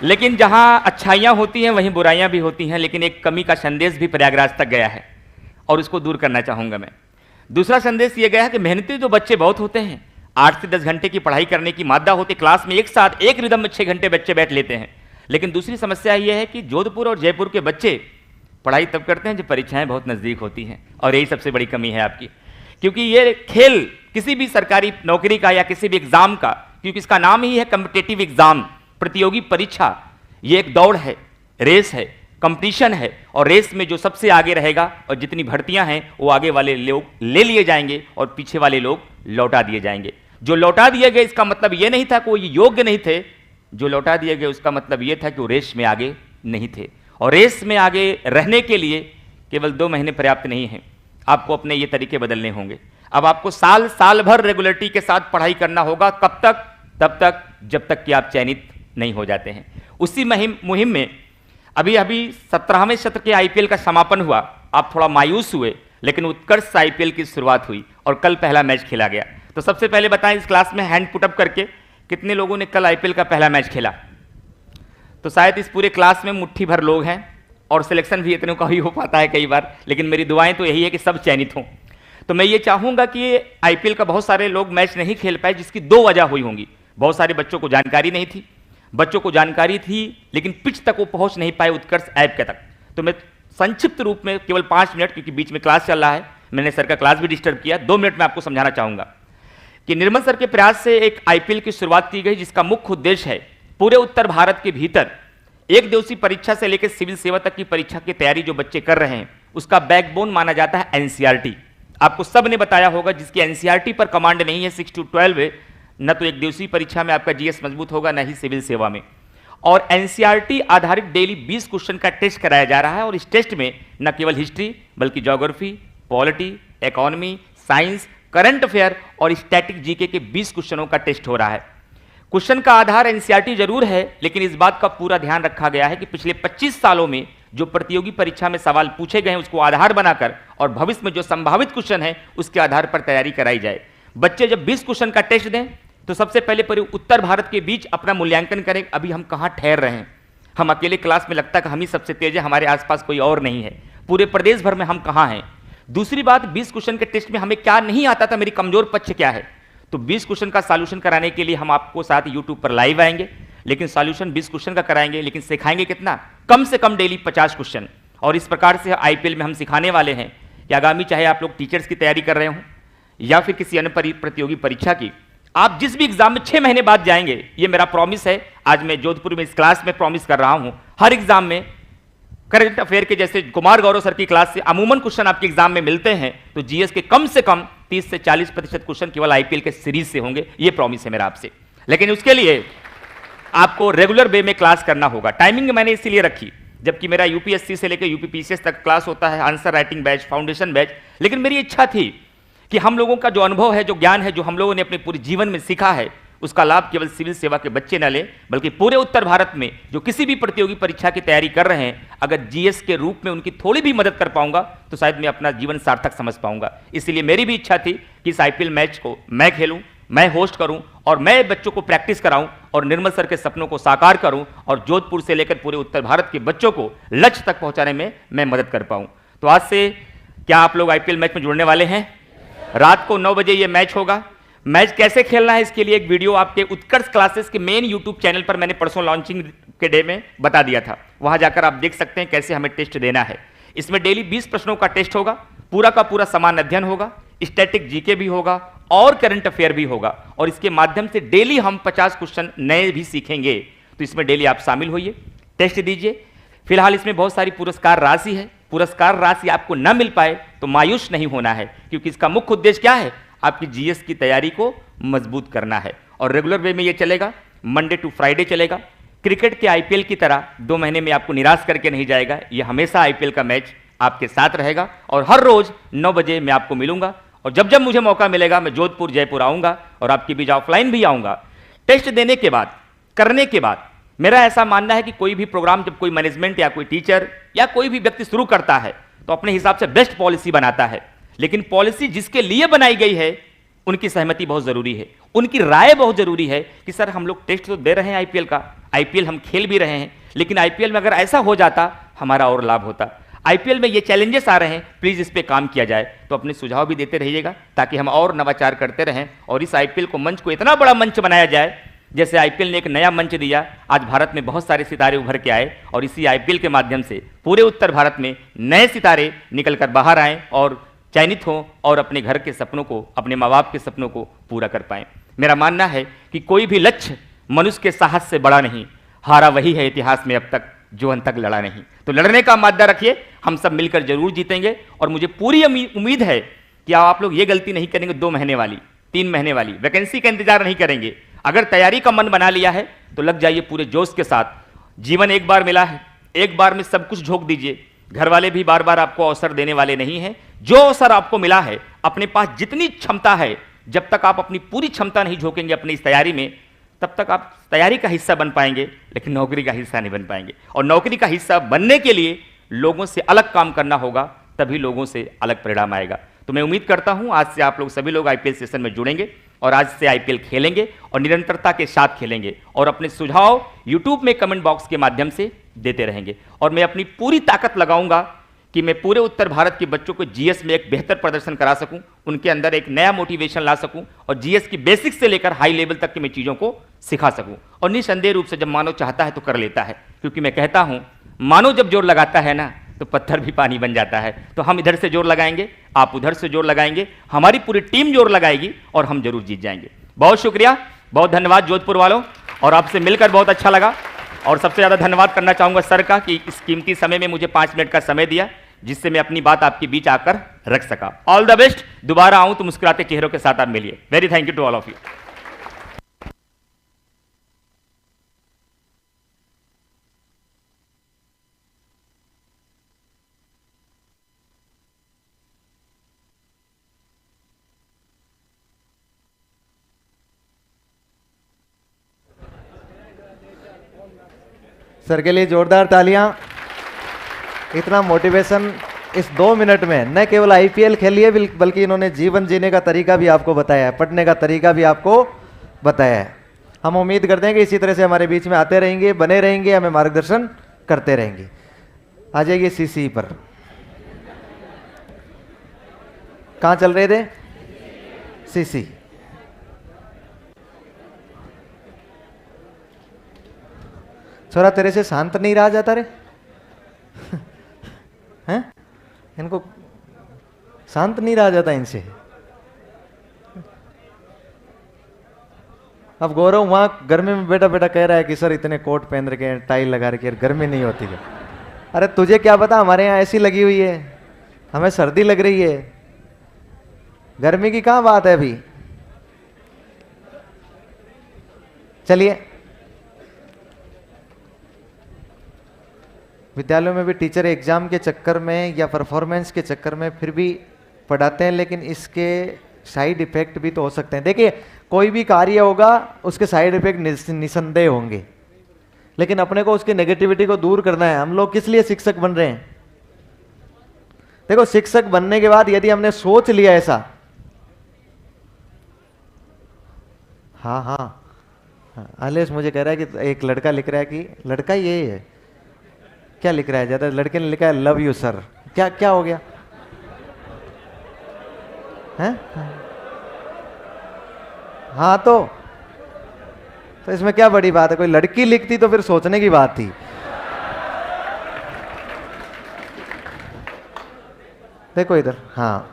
लेकिन जहां अच्छाइयां होती हैं वहीं बुराइयां भी होती हैं, लेकिन एक कमी का संदेश भी प्रयागराज तक गया है और उसको दूर करना चाहूंगा मैं। दूसरा संदेश ये गया है कि मेहनती जो बच्चे बहुत होते हैं, 8 से 10 घंटे की पढ़ाई करने की मादा होती, क्लास में एक साथ एक रिदम में 6 घंटे बच्चे बैठ लेते हैं। लेकिन दूसरी समस्या यह है कि जोधपुर और जयपुर के बच्चे पढ़ाई तब करते हैं जब परीक्षाएं बहुत नजदीक होती हैं, और यही सबसे बड़ी कमी है आपकी। क्योंकि ये खेल किसी भी सरकारी नौकरी का या किसी भी एग्जाम का, क्योंकि इसका नाम ही है कॉम्पिटिटिव एग्जाम, प्रतियोगी परीक्षा, ये एक दौड़ है, रेस है, कंपटीशन है, और रेस में जो सबसे आगे रहेगा और जितनी भर्तियां हैं वो आगे वाले लोग ले लिए जाएंगे और पीछे वाले लोग लौटा दिए जाएंगे। जो लौटा दिए गए इसका मतलब ये नहीं था कि वो योग्य नहीं थे, जो लौटा दिए गए उसका मतलब ये था कि वो रेस में आगे नहीं थे। और रेस में आगे रहने के लिए केवल 2 महीने पर्याप्त नहीं है, आपको अपने ये तरीके बदलने होंगे। अब आपको साल भर रेगुलरिटी के साथ पढ़ाई करना होगा। कब तक? तब तक जब तक कि आप चयनित नहीं हो जाते हैं। उसी मुहिम में अभी 17वें सत्र के आईपीएल का समापन हुआ। आप थोड़ा मायूस हुए, लेकिन उत्कर्ष आईपीएल की शुरुआत हुई और कल पहला मैच खेला गया। तो सबसे पहले बताएं इस क्लास में हैंड पुटअप करके कितने लोगों ने कल आईपीएल का पहला मैच खेला। तो शायद इस पूरे क्लास में मुट्ठी भर लोग हैं, और सिलेक्शन भी इतने का ही हो पाता है कई बार, लेकिन मेरी दुआएं तो यही है कि सब चयनित हों। तो मैं ये चाहूंगा कि आईपीएल का बहुत सारे लोग मैच नहीं खेल पाए, जिसकी 2 वजह हुई होंगी। बहुत सारे बच्चों को जानकारी नहीं थी, बच्चों को जानकारी थी लेकिन पिच तक वो पहुंच नहीं पाए, उत्कर्ष ऐप के तक। तो मैं संक्षिप्त रूप में केवल 5 मिनट, क्योंकि बीच में क्लास चल रहा है, मैंने सर का क्लास भी डिस्टर्ब किया, 2 मिनट में आपको समझाना चाहूंगा कि निर्मल सर के प्रयास से एक आईपीएल की शुरुआत की गई, जिसका मुख्य उद्देश्य है पूरे उत्तर भारत के भीतर एक दिवसीय परीक्षा से लेकर सिविल सेवा तक की परीक्षा की तैयारी जो बच्चे कर रहे हैं उसका बैकबोन माना जाता है एनसीईआरटी। आपको सब ने बताया होगा, जिसकी एनसीईआरटी पर कमांड नहीं है 6 to 12 है, न तो एक दिवसीय परीक्षा में आपका जीएस मजबूत होगा, न ही सिविल सेवा में। और एनसीईआरटी आधारित डेली 20 क्वेश्चन का टेस्ट कराया जा रहा है, और इस टेस्ट में न केवल हिस्ट्री बल्कि geography, polity, economy, science, current affair और स्टैटिक जीके के 20 क्वेश्चनों का टेस्ट हो रहा है। क्वेश्चन का आधार एनसीईआरटी जरूर है, लेकिन इस बात का पूरा ध्यान रखा गया है कि पिछले 25 सालों में जो प्रतियोगी परीक्षा में सवाल पूछे गए हैं उसको आधार बनाकर और भविष्य में जो संभावित क्वेश्चन है उसके आधार पर तैयारी कराई जाए। बच्चे जब 20 क्वेश्चन का टेस्ट दें तो सबसे पहले पूरे उत्तर भारत के बीच अपना मूल्यांकन करें, अभी हम कहाँ ठहर रहे हैं। हम अकेले क्लास में लगता है कि हम ही सबसे तेज है, हमारे आसपास कोई और नहीं है, पूरे प्रदेश भर में हम कहाँ हैं। दूसरी बात, 20 क्वेश्चन के टेस्ट में हमें क्या नहीं आता था, मेरी कमजोर पक्ष क्या है, तो 20 क्वेश्चन का सॉल्यूशन कराने के लिए हम आपको साथ यूट्यूब पर लाइव आएंगे, लेकिन सॉल्यूशन 20 क्वेश्चन का कराएंगे, लेकिन सिखाएंगे कितना, कम से कम डेली 50 क्वेश्चन। और इस प्रकार से आईपीएल में हम सिखाने वाले हैं कि आगामी चाहे आप लोग टीचर्स की तैयारी कर रहे हो या फिर किसी अन्य प्रतियोगी परीक्षा की, आप जिस भी एग्जाम में 6 महीने बाद जाएंगे, ये मेरा प्रॉमिस है। आज मैं जोधपुर में इस क्लास में प्रॉमिस कर रहा हूं, हर एग्जाम में करंट अफेयर के जैसे कुमार गौरव सर की क्लास से अमूमन क्वेश्चन आपके एग्जाम में मिलते हैं, तो जीएस के कम से कम 30 से 40% क्वेश्चन केवल आईपीएल के सीरीज से होंगे, ये प्रॉमिस है मेरा आपसे। लेकिन उसके लिए आपको रेगुलर वे में क्लास करना होगा। टाइमिंग मैंने इसीलिए रखी, जबकि मेरा यूपीएससी से लेकर यूपीपीसीएस तक क्लास होता है, answer writing batch, foundation batch, लेकिन मेरी इच्छा थी कि हम लोगों का जो अनुभव है, जो ज्ञान है, जो हम लोगों ने अपने पूरे जीवन में सीखा है, उसका लाभ केवल सिविल सेवा के बच्चे न लें, बल्कि पूरे उत्तर भारत में जो किसी भी प्रतियोगी परीक्षा की तैयारी कर रहे हैं, अगर जीएस के रूप में उनकी थोड़ी भी मदद कर पाऊंगा तो शायद मैं अपना जीवन सार्थक समझ पाऊंगा। इसलिए मेरी भी इच्छा थी कि इस आईपीएल मैच को मैं खेलूं, मैं होस्ट करूं और मैं बच्चों को प्रैक्टिस कराऊं और निर्मल सर के सपनों को साकार करूं और जोधपुर से लेकर पूरे उत्तर भारत के बच्चों को लक्ष्य तक पहुंचाने में मैं मदद कर पाऊं। तो आज से क्या आप लोग आईपीएल मैच में जुड़ने वाले हैं? रात को 9 बजे ये मैच होगा। मैच कैसे खेलना है इसके लिए एक वीडियो आपके उत्कर्ष क्लासेस के मेन यूट्यूब चैनल पर मैंने परसों लॉन्चिंग के डे में बता दिया था, वहां जाकर आप देख सकते हैं कैसे हमें टेस्ट देना है। इसमें डेली 20 प्रश्नों का टेस्ट होगा, पूरा का पूरा समान अध्ययन होगा, स्टैटिक जीके भी होगा और करंट अफेयर भी होगा, और इसके माध्यम से डेली हम 50 क्वेश्चन नए भी सीखेंगे। तो इसमें डेली आप शामिल होइए, टेस्ट दीजिए। फिलहाल इसमें बहुत सारी पुरस्कार राशि है, पुरस्कार राशि आपको न मिल पाए तो मायूस नहीं होना है, क्योंकि इसका मुख्य उद्देश्य क्या है, आपकी जीएस की तैयारी को मजबूत करना है। और रेगुलर वे में ये चलेगा, मंडे टू फ्राइडे चलेगा। क्रिकेट के आईपीएल की तरह 2 महीने में आपको निराश करके नहीं जाएगा, ये हमेशा आईपीएल का मैच आपके साथ रहेगा और हर रोज 9 बजे मैं आपको मिलूंगा। और जब जब मुझे मौका मिलेगा मैं जोधपुर, जयपुर आऊंगा और आपके बीच ऑफलाइन भी आऊंगा। टेस्ट देने के बाद, करने के बाद मेरा ऐसा मानना है कि कोई भी प्रोग्राम जब कोई मैनेजमेंट या कोई टीचर या कोई भी व्यक्ति शुरू करता है तो अपने हिसाब से बेस्ट पॉलिसी बनाता है, लेकिन पॉलिसी जिसके लिए बनाई गई है उनकी सहमति बहुत जरूरी है, उनकी राय बहुत जरूरी है कि सर हम लोग टेस्ट तो दे रहे हैं आईपीएल का, आईपीएल हम खेल भी रहे हैं, लेकिन आईपीएल में अगर ऐसा हो जाता हमारा और लाभ होता। आईपीएल में ये चैलेंजेस आ रहे हैं, प्लीज इस पे काम किया जाए। तो अपने सुझाव भी देते रहिएगा ताकि हम और नवाचार करते रहें और इस आईपीएल को मंच को इतना बड़ा मंच बनाया जाए। जैसे आईपीएल ने एक नया मंच दिया, आज भारत में बहुत सारे सितारे उभर के आए और इसी आईपीएल के माध्यम से पूरे उत्तर भारत में नए सितारे निकलकर बाहर आए और चयनित हों और अपने घर के सपनों को, अपने माँ बाप के सपनों को पूरा कर पाएं। मेरा मानना है कि कोई भी लक्ष्य मनुष्य के साहस से बड़ा नहीं, हारा वही है इतिहास में अब तक जो अंत तक लड़ा नहीं। तो लड़ने का मादा रखिए, हम सब मिलकर जरूर जीतेंगे। और मुझे पूरी उम्मीद है कि आप लोग ये गलती नहीं करेंगे 2 महीने वाली, 3 महीने वाली, वैकेंसी का इंतजार नहीं करेंगे। अगर तैयारी का मन बना लिया है तो लग जाइए पूरे जोश के साथ। जीवन एक बार मिला है, एक बार में सब कुछ झोंक दीजिए। घर वाले भी बार बार आपको अवसर देने वाले नहीं हैं। जो अवसर आपको मिला है, अपने पास जितनी क्षमता है, जब तक आप अपनी पूरी क्षमता नहीं झोंकेंगे अपनी इस तैयारी में, तब तक आप तैयारी का हिस्सा बन पाएंगे लेकिन नौकरी का हिस्सा नहीं बन पाएंगे। और नौकरी का हिस्सा बनने के लिए लोगों से अलग काम करना होगा, तभी लोगों से अलग परिणाम आएगा। तो मैं उम्मीद करता हूं आज से आप लोग सभी लोग आईपीएल सेशन में जुड़ेंगे और आज से आईपीएल खेलेंगे और निरंतरता के साथ खेलेंगे और अपने सुझाव यूट्यूब में कमेंट बॉक्स के माध्यम से देते रहेंगे। और मैं अपनी पूरी ताकत लगाऊंगा कि मैं पूरे उत्तर भारत के बच्चों को जीएस में एक बेहतर प्रदर्शन करा सकूं, उनके अंदर एक नया मोटिवेशन ला सकूं और जीएस की बेसिक से लेकर हाई लेवल तक की मैं चीज़ों को सिखा सकूं। और निसंदेह रूप से जब मानव चाहता है तो कर लेता है, क्योंकि मैं कहता हूं मानव जब जोर लगाता है ना तो पत्थर भी पानी बन जाता है। तो हम इधर से जोर लगाएंगे, आप उधर से जोर लगाएंगे, हमारी पूरी टीम जोर लगाएगी और हम जरूर जीत जाएंगे। बहुत शुक्रिया, बहुत धन्यवाद जोधपुर वालों, और आपसे मिलकर बहुत अच्छा लगा। और सबसे ज़्यादा धन्यवाद करना चाहूँगा सर का कि इस कीमती समय में मुझे 5 मिनट का समय दिया। जिससे मैं अपनी बात आपके बीच आकर रख सका। All the best. दोबारा आऊं तो मुस्कुराते चेहरों के साथ आप मिलिए। Very thank you to all of you. Sir के लिए जोरदार तालियां। इतना मोटिवेशन इस 2 मिनट में, न केवल आईपीएल खेली है बल्कि इन्होंने जीवन जीने का तरीका भी आपको बताया है, पढ़ने का तरीका भी आपको बताया है। हम उम्मीद करते हैं कि इसी तरह से हमारे बीच में आते रहेंगे, बने रहेंगे, हमें मार्गदर्शन करते रहेंगे। आ जाइए सीसी पर। कहाँ चल रहे थे? सीसी। छोरा तेरे से शांत नहीं रहा जाता रे हैं? इनको शांत नहीं रहा जाता इनसे। अब गौरव वहां गर्मी में बैठा बैठा कह रहा है कि सर इतने कोट पहन रखे हैं, टाई लगा रखी है, गर्मी नहीं होती है। अरे तुझे क्या पता, हमारे यहाँ ऐसी लगी हुई है, हमें सर्दी लग रही है, गर्मी की कहां बात है अभी। चलिए, विद्यालयों में भी टीचर एग्जाम के चक्कर में या परफॉर्मेंस के चक्कर में फिर भी पढ़ाते हैं, लेकिन इसके साइड इफेक्ट भी तो हो सकते हैं। देखिए, कोई भी कार्य होगा उसके साइड इफेक्ट निसंदेह होंगे, लेकिन अपने को उसकी नेगेटिविटी को दूर करना है। हम लोग किस लिए शिक्षक बन रहे हैं? देखो, शिक्षक बनने के बाद यदि हमने सोच लिया ऐसा, हाँ हाँ, आलेश मुझे कह रहा है कि एक लड़का लिख रहा है कि लड़का ये है, क्या लिख रहा है? ज्यादा लड़के ने लिखा है लव यू सर। क्या क्या हो गया है? हाँ, तो इसमें क्या बड़ी बात है? कोई लड़की लिखती तो फिर सोचने की बात थी। देखो इधर, हाँ,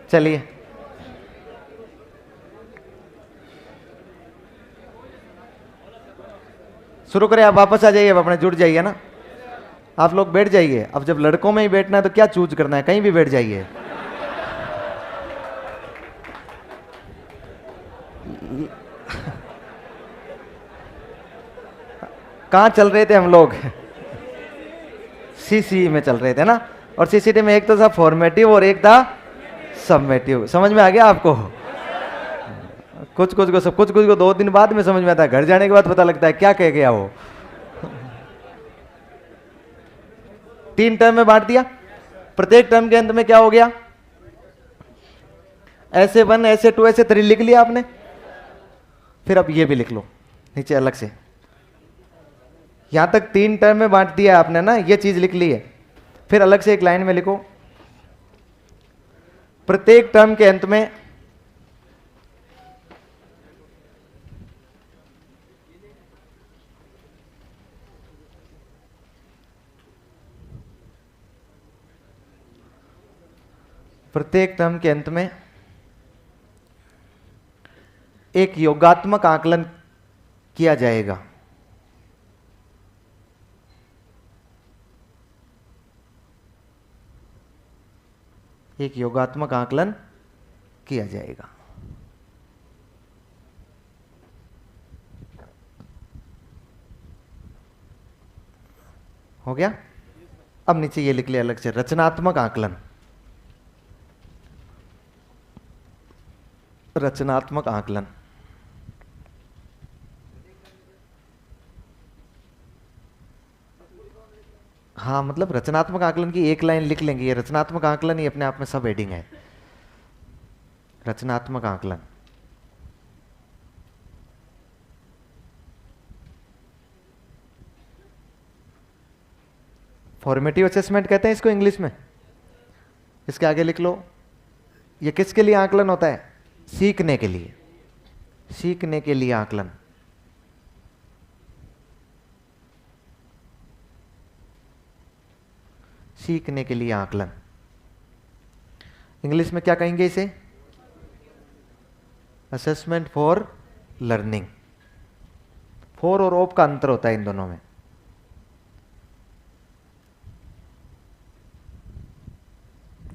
चलिए शुरू करें। आप वापस आ जाइए, अब अपने जुड़ जाइए ना। आप लोग बैठ जाइए। अब जब लड़कों में ही बैठना है तो क्या चूज करना है, कहीं भी बैठ जाइए। कहाँ चल रहे थे हम लोग? सीसी में चल रहे थे ना। और सीसीटी में एक तो था फॉर्मेटिव और एक था सबमेटिव। समझ में आ गया आपको? कुछ कुछ को 2 दिन बाद में समझ में आता है, घर जाने के बाद पता लगता है क्या कह गया वो। 3 टर्म में बांट दिया। प्रत्येक टर्म के अंत में क्या हो गया? ऐसे 1, ऐसे 2, ऐसे 3 लिख लिया आपने। फिर अब ये भी लिख लो नीचे अलग से। यहां तक 3 टर्म में बांट दिया आपने ना, ये चीज लिख ली है। फिर अलग से एक लाइन में लिखो, प्रत्येक टर्म के अंत में एक योगात्मक आकलन किया जाएगा। एक योगात्मक आकलन किया जाएगा। हो गया? अब नीचे ये लिख लिया अलग से, रचनात्मक आकलन। रचनात्मक आकलन। हाँ, मतलब रचनात्मक आकलन की एक लाइन लिख लेंगे। ये रचनात्मक आकलन ही अपने आप में सब हेडिंग है। रचनात्मक आकलन। फॉर्मेटिव असेसमेंट कहते हैं इसको इंग्लिश में। इसके आगे लिख लो, ये किसके लिए आकलन होता है? सीखने के लिए। सीखने के लिए आकलन। सीखने के लिए आकलन। इंग्लिश में क्या कहेंगे इसे? Assessment for learning. फोर और ऑफ का अंतर होता है इन दोनों में।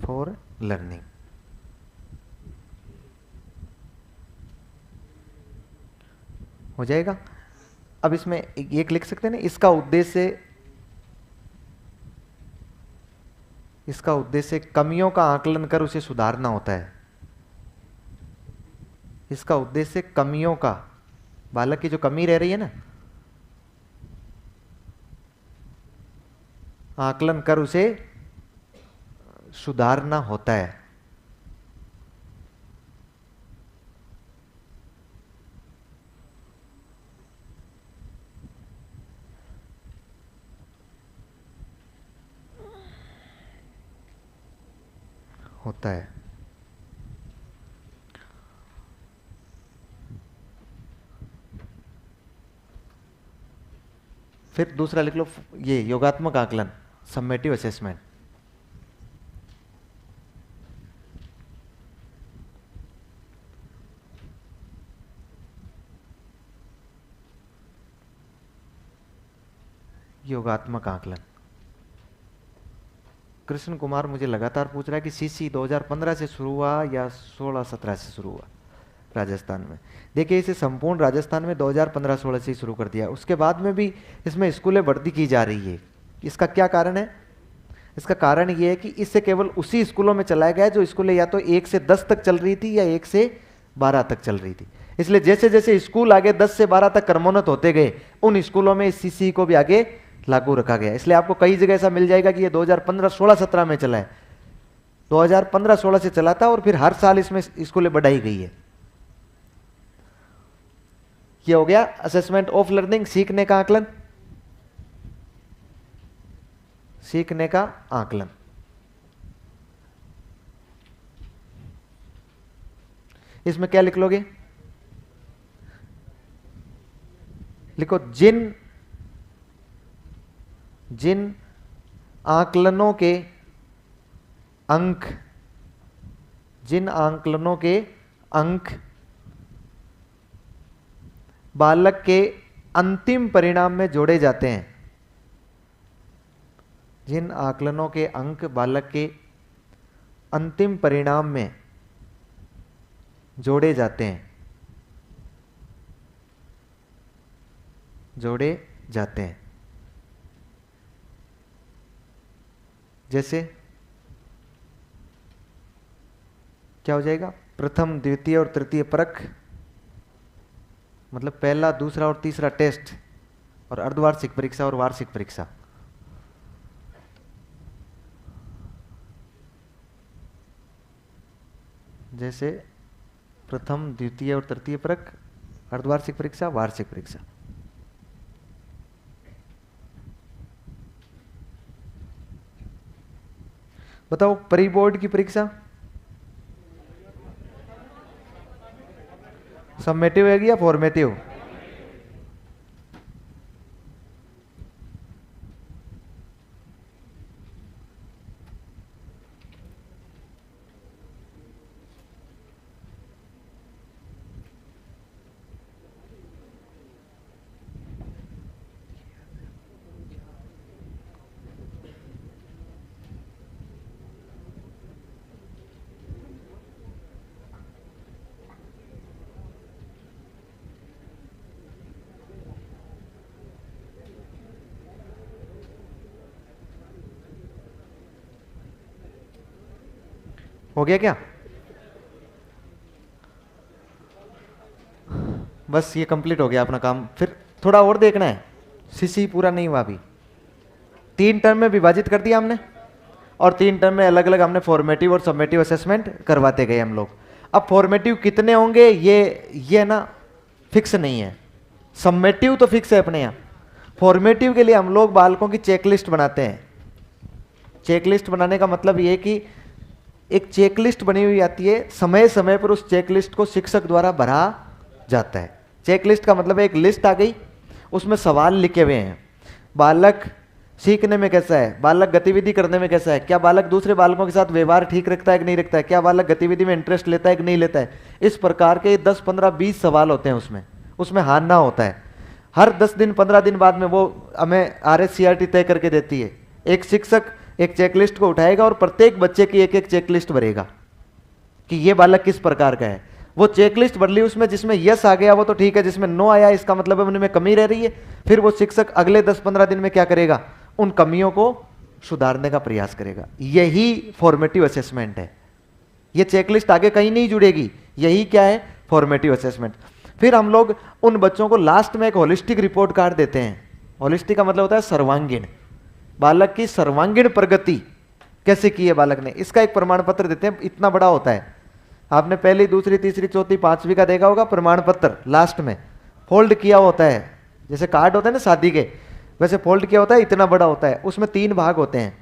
For learning. हो जाएगा। अब इसमें एक लिख सकते हैं ना, इसका उद्देश्य कमियों का आकलन कर उसे सुधारना होता है। इसका उद्देश्य कमियों का, बालक की जो कमी रह रही है ना, आकलन कर उसे सुधारना होता है। होता है। फिर दूसरा लिख लो, ये योगात्मक आकलन, समेटिव असेसमेंट। योगात्मक आकलन। कृष्ण कुमार मुझे लगातार पूछ रहा है कि सीसी 2015 से शुरू हुआ या 16-17 से शुरू हुआ राजस्थान में। देखिए, इसे संपूर्ण राजस्थान में 2015-16 से शुरू कर दिया। उसके बाद में भी इसमें स्कूलें बढ़ती की जा रही है। इसका क्या कारण है? इसका कारण ये है कि इससे केवल उसी स्कूलों में चलाया गया जो स्कूलें या तो 1 से 10 तक चल रही थी या 1 से 12 तक चल रही थी। इसलिए जैसे जैसे स्कूल आगे 10 से 12 तक क्रमोन्नत होते गए, उन स्कूलों में इस सीसी को भी आगे लागू रखा गया। इसलिए आपको कई जगह ऐसा मिल जाएगा कि ये 2015-16-17 में चला है, 2015-16 से चला था और फिर हर साल इसमें स्कूलें बढ़ाई गई है। ये हो गया असेसमेंट ऑफ लर्निंग, सीखने का आकलन। सीखने का आकलन। इसमें क्या लिख लोगे? लिखो, जिन आकलनों के अंक, जिन आकलनों के अंक बालक के अंतिम परिणाम में जोड़े जाते हैं, जिन आकलनों के अंक बालक के अंतिम परिणाम में जोड़े जाते हैं, जोड़े जाते हैं। जैसे क्या हो जाएगा? प्रथम, द्वितीय और तृतीय परख, मतलब पहला, दूसरा और तीसरा टेस्ट, और अर्धवार्षिक परीक्षा और वार्षिक परीक्षा। जैसे प्रथम, द्वितीय और तृतीय परख, अर्धवार्षिक परीक्षा, वार्षिक परीक्षा। बताओ, प्री बोर्ड की परीक्षा समेटिव है या फॉर्मेटिव? हो गया क्या? बस ये कंप्लीट हो गया अपना काम। फिर थोड़ा और देखना है, सीसी पूरा नहीं हुआ अभी। 3 टर्म में विभाजित कर दिया हमने, और 3 टर्म में अलग अलग हमने फॉर्मेटिव और सबमेटिव असेसमेंट करवाते गए हम लोग। अब फॉर्मेटिव कितने होंगे ये ना फिक्स नहीं है। सबमेटिव तो फिक्स है अपने यहाँ। फॉर्मेटिव के लिए हम लोग बालकों की चेकलिस्ट बनाते हैं। चेकलिस्ट बनाने का मतलब ये कि एक चेकलिस्ट बनी हुई आती है, समय समय पर उस चेकलिस्ट को शिक्षक द्वारा भरा जाता है। चेकलिस्ट का मतलब एक लिस्ट आ गई, उसमें सवाल लिखे हुए हैं। बालक सीखने में कैसा है, बालक गतिविधि करने में कैसा है, क्या बालक दूसरे बालकों के साथ व्यवहार ठीक रखता है कि नहीं रखता है, क्या बालक गतिविधि में इंटरेस्ट लेता है कि नहीं लेता है। इस प्रकार के 10, 15, 20 सवाल होते हैं उसमें हाँ ना होता है। हर 10 दिन 15 दिन बाद में वो हमें RSCRT तय करके देती है। एक शिक्षक एक चेकलिस्ट को उठाएगा और प्रत्येक बच्चे की एक एक चेकलिस्ट भरेगा कि ये बालक किस प्रकार का है। वो चेकलिस्ट भर ली, उसमें जिसमें यस आ गया वो तो ठीक है, जिसमें नो आया इसका मतलब है उनमें कमी रह रही है। फिर वो शिक्षक अगले 10-15 दिन में क्या करेगा, उन कमियों को सुधारने का प्रयास करेगा। यही फॉर्मेटिव असेसमेंट है। ये चेकलिस्ट आगे कहीं नहीं जुड़ेगी, यही क्या है, फॉर्मेटिव असेसमेंट। फिर हम लोग उन बच्चों को लास्ट में एक होलिस्टिक रिपोर्ट कार्ड देते हैं। होलिस्टिक का मतलब होता है सर्वांगीण, बालक की सर्वांगीण प्रगति कैसे की है बालक ने, इसका एक प्रमाण पत्र देते हैं। इतना बड़ा होता है, आपने पहली दूसरी तीसरी चौथी पांचवी का देखा होगा प्रमाण पत्र, लास्ट में फोल्ड किया होता है, जैसे कार्ड होता है ना शादी के, वैसे फोल्ड किया होता है, इतना बड़ा होता है। उसमें 3 भाग होते हैं,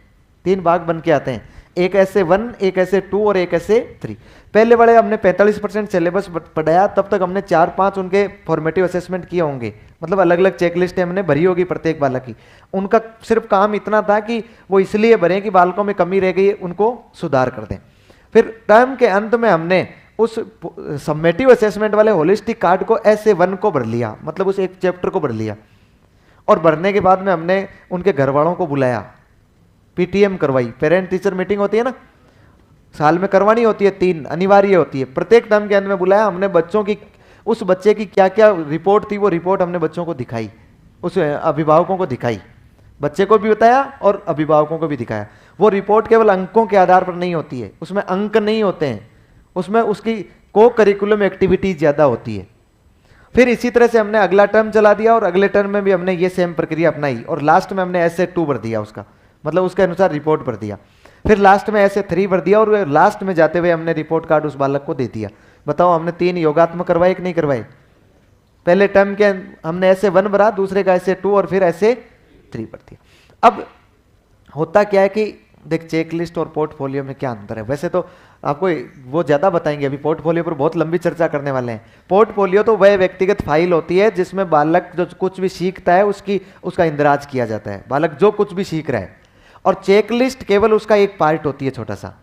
3 भाग बन के आते हैं, एक ऐसे 1, एक ऐसे 2 और एक ऐसे 3। पहले वाले हमने 45% सिलेबस पढ़ाया, तब तक हमने 4-5 उनके फॉर्मेटिव असेसमेंट किए होंगे, मतलब अलग अलग चेकलिस्ट हमने भरी होगी प्रत्येक बालक की। उनका सिर्फ काम इतना था कि वो इसलिए भरें कि बालकों में कमी रह गई उनको सुधार कर दें। फिर टर्म के अंत में हमने उस समेटिव असेसमेंट वाले होलिस्टिक कार्ड को ऐसे 1 को भर लिया, मतलब उस एक चैप्टर को भर लिया। और भरने के बाद में हमने उनके घर वालों को बुलाया, PTM करवाई, पेरेंट टीचर मीटिंग होती है ना, साल में करवानी होती है, 3 अनिवार्य होती है। प्रत्येक टर्म के अंत में बुलाया हमने, बच्चों की उस बच्चे की क्या क्या रिपोर्ट थी वो रिपोर्ट हमने बच्चों को दिखाई, उस अभिभावकों को दिखाई, बच्चे को भी बताया और अभिभावकों को भी दिखाया। वो रिपोर्ट केवल अंकों के आधार पर नहीं होती है, उसमें अंक नहीं होते हैं, उसमें उसकी को करिकुलम एक्टिविटीज ज़्यादा होती है। फिर इसी तरह से हमने अगला टर्म चला दिया और अगले टर्म में भी हमने ये सेम प्रक्रिया अपनाई और लास्ट में हमने ऐसे 2 भर दिया, उसका मतलब उसके अनुसार रिपोर्ट भर दिया। फिर लास्ट में ऐसे 3 भर दिया और लास्ट में जाते हुए हमने रिपोर्ट कार्ड उस बालक को दे दिया। बताओ हमने 3 योगात्मक करवाए कि नहीं करवाए? पहले टर्म के हमने ऐसे 1 भरा, दूसरे का ऐसे 2 और फिर ऐसे 3 भर दिया। अब होता क्या है कि देख चेकलिस्ट और पोर्टफोलियो में क्या अंतर है। वैसे तो आपको वो ज़्यादा बताएंगे, अभी पोर्टफोलियो पर बहुत लंबी चर्चा करने वाले हैं। पोर्टफोलियो तो वह व्यक्तिगत फाइल होती है जिसमें बालक जो कुछ भी सीखता है उसका इंदराज किया जाता है, बालक जो कुछ भी सीख रहा है। और चेकलिस्ट केवल उसका एक पार्ट होती है, छोटा सा।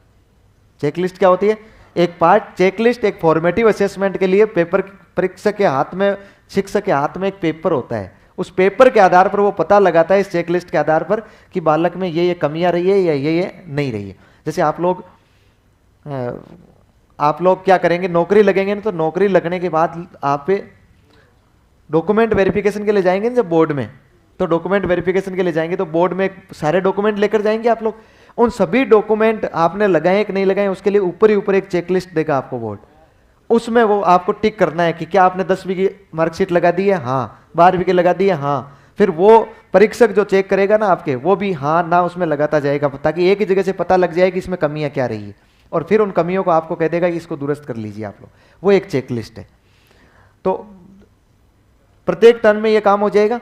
चेकलिस्ट क्या होती है? एक पार्ट। चेकलिस्ट एक फॉर्मेटिव असेसमेंट के लिए पेपर, परीक्षक के हाथ में, शिक्षक के हाथ में एक पेपर होता है, उस पेपर के आधार पर वो पता लगाता है, इस चेकलिस्ट के आधार पर कि बालक में ये कमियां रही है या ये नहीं रही है। जैसे आप लोग क्या करेंगे, नौकरी लगेंगे ना, तो नौकरी लगने के बाद आप डॉक्यूमेंट वेरिफिकेशन के लिए जाएंगे ना जब बोर्ड में, तो डॉक्यूमेंट वेरिफिकेशन के लिए जाएंगे तो बोर्ड में सारे डॉक्यूमेंट लेकर जाएंगे आप लोग। उन सभी डॉक्यूमेंट आपने लगाए कि नहीं लगाए, उसके लिए ऊपर ही ऊपर एक चेकलिस्ट देगा आपको बोर्ड। उसमें वो आपको टिक करना है कि क्या आपने 10वीं की मार्कशीट लगा दी है, हाँ, 12वीं की लगा दी है, हाँ। फिर वो परीक्षक जो चेक करेगा ना आपके, वो भी हाँ ना उसमें लगाता जाएगा, ताकि एक ही जगह से पता लग जाए कि इसमें कमियां क्या रही है। और फिर उन कमियों को आपको कह देगा कि इसको दुरुस्त कर लीजिए आप लोग। वो एक चेकलिस्ट है। तो प्रत्येक टर्म में ये काम हो जाएगा।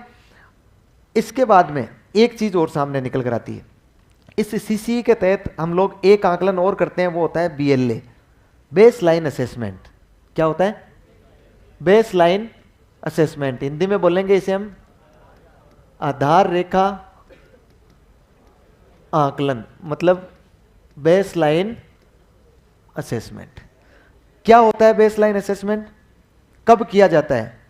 इसके बाद में एक चीज और सामने निकल कर आती है। इस CCE के तहत हम लोग एक आकलन और करते हैं, वो होता है BLA, बेस लाइन असेसमेंट। क्या होता है? Base line assessment. हिंदी में बोलेंगे इसे हम आधार रेखा आकलन, मतलब बेस लाइन असेसमेंट। क्या होता है बेस लाइन असेसमेंट? कब किया जाता है?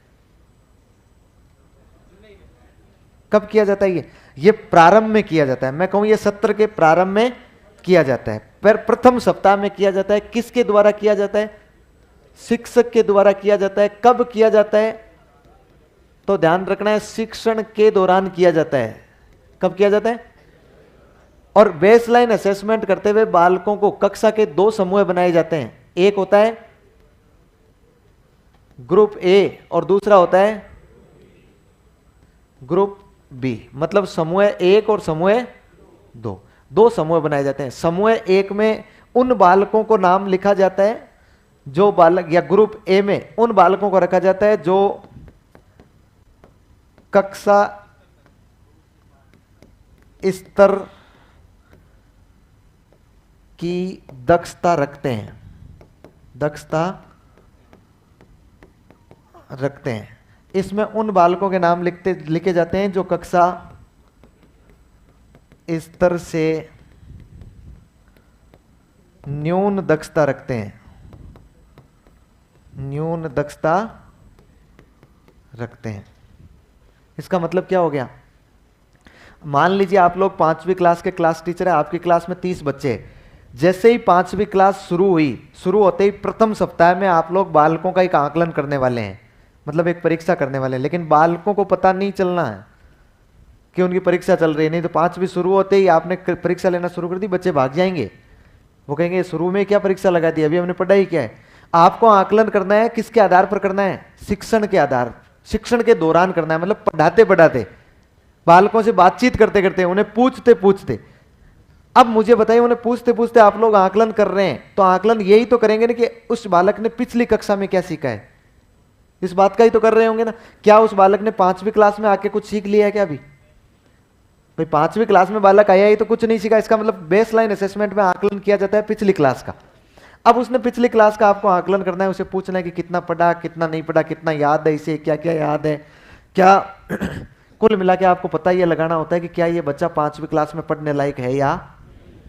कब किया जाता है? ये प्रारंभ में किया जाता है। मैं कहूं ये सत्र के प्रारंभ में किया जाता है, पर प्रथम सप्ताह में किया जाता है। किसके द्वारा किया जाता है? शिक्षक के द्वारा किया जाता है। कब किया जाता है? तो ध्यान रखना है, शिक्षण के दौरान किया जाता है। कब किया जाता है? और बेसलाइन असेसमेंट करते हुए बालकों को कक्षा के 2 समूह बनाए जाते हैं। एक होता है ग्रुप A और दूसरा होता है ग्रुप B, मतलब समूह 1 और समूह 2। 2 समूह बनाए जाते हैं। समूह 1 में उन बालकों को नाम लिखा जाता है जो बालक, या ग्रुप A में उन बालकों को रखा जाता है जो कक्षा स्तर की दक्षता रखते हैं, दक्षता रखते हैं। इसमें उन बालकों के नाम लिखे जाते हैं जो कक्षा स्तर से न्यून दक्षता रखते हैं, न्यून दक्षता रखते हैं। इसका मतलब क्या हो गया? मान लीजिए आप लोग 5वीं क्लास के क्लास टीचर है, आपकी क्लास में 30 बच्चे हैं। जैसे ही 5वीं क्लास शुरू हुई, शुरू होते ही प्रथम सप्ताह में आप लोग बालकों का एक आकलन करने वाले हैं, मतलब एक परीक्षा करने वाले हैं। लेकिन बालकों को पता नहीं चलना है कि उनकी परीक्षा चल रही है, नहीं तो 5वीं शुरू होते ही आपने परीक्षा लेना शुरू कर दी, बच्चे भाग जाएंगे। वो कहेंगे शुरू में क्या परीक्षा लगा दी, अभी हमने पढ़ाई क्या है। आपको आकलन करना है, किसके आधार पर करना है? शिक्षण के आधार, शिक्षण के दौरान करना है, मतलब पढ़ाते पढ़ाते, बालकों से बातचीत करते करते, उन्हें पूछते पूछते। अब मुझे बताइए, उन्हें पूछते पूछते आप लोग आकलन कर रहे हैं, तो आकलन यही तो करेंगे ना कि उस बालक ने पिछली कक्षा में क्या सीखा है, इस बात का ही तो कर रहे होंगे ना। क्या उस बालक ने 5वीं क्लास में आके कुछ सीख लिया है क्या? अभी भाई 5वीं क्लास में बालक आया ही तो कुछ नहीं सीखा। इसका मतलब बेसलाइन असेसमेंट में आकलन किया जाता है पिछली क्लास का। अब उसने पिछली क्लास का आपको आकलन करना है, उसे पूछना है कि कितना पढ़ा, कितना नहीं पढ़ा, कितना याद है इसे, क्या क्या याद है, क्या कुल मिला के आपको पता यह लगाना होता है कि क्या ये बच्चा 5वीं क्लास में पढ़ने लायक है या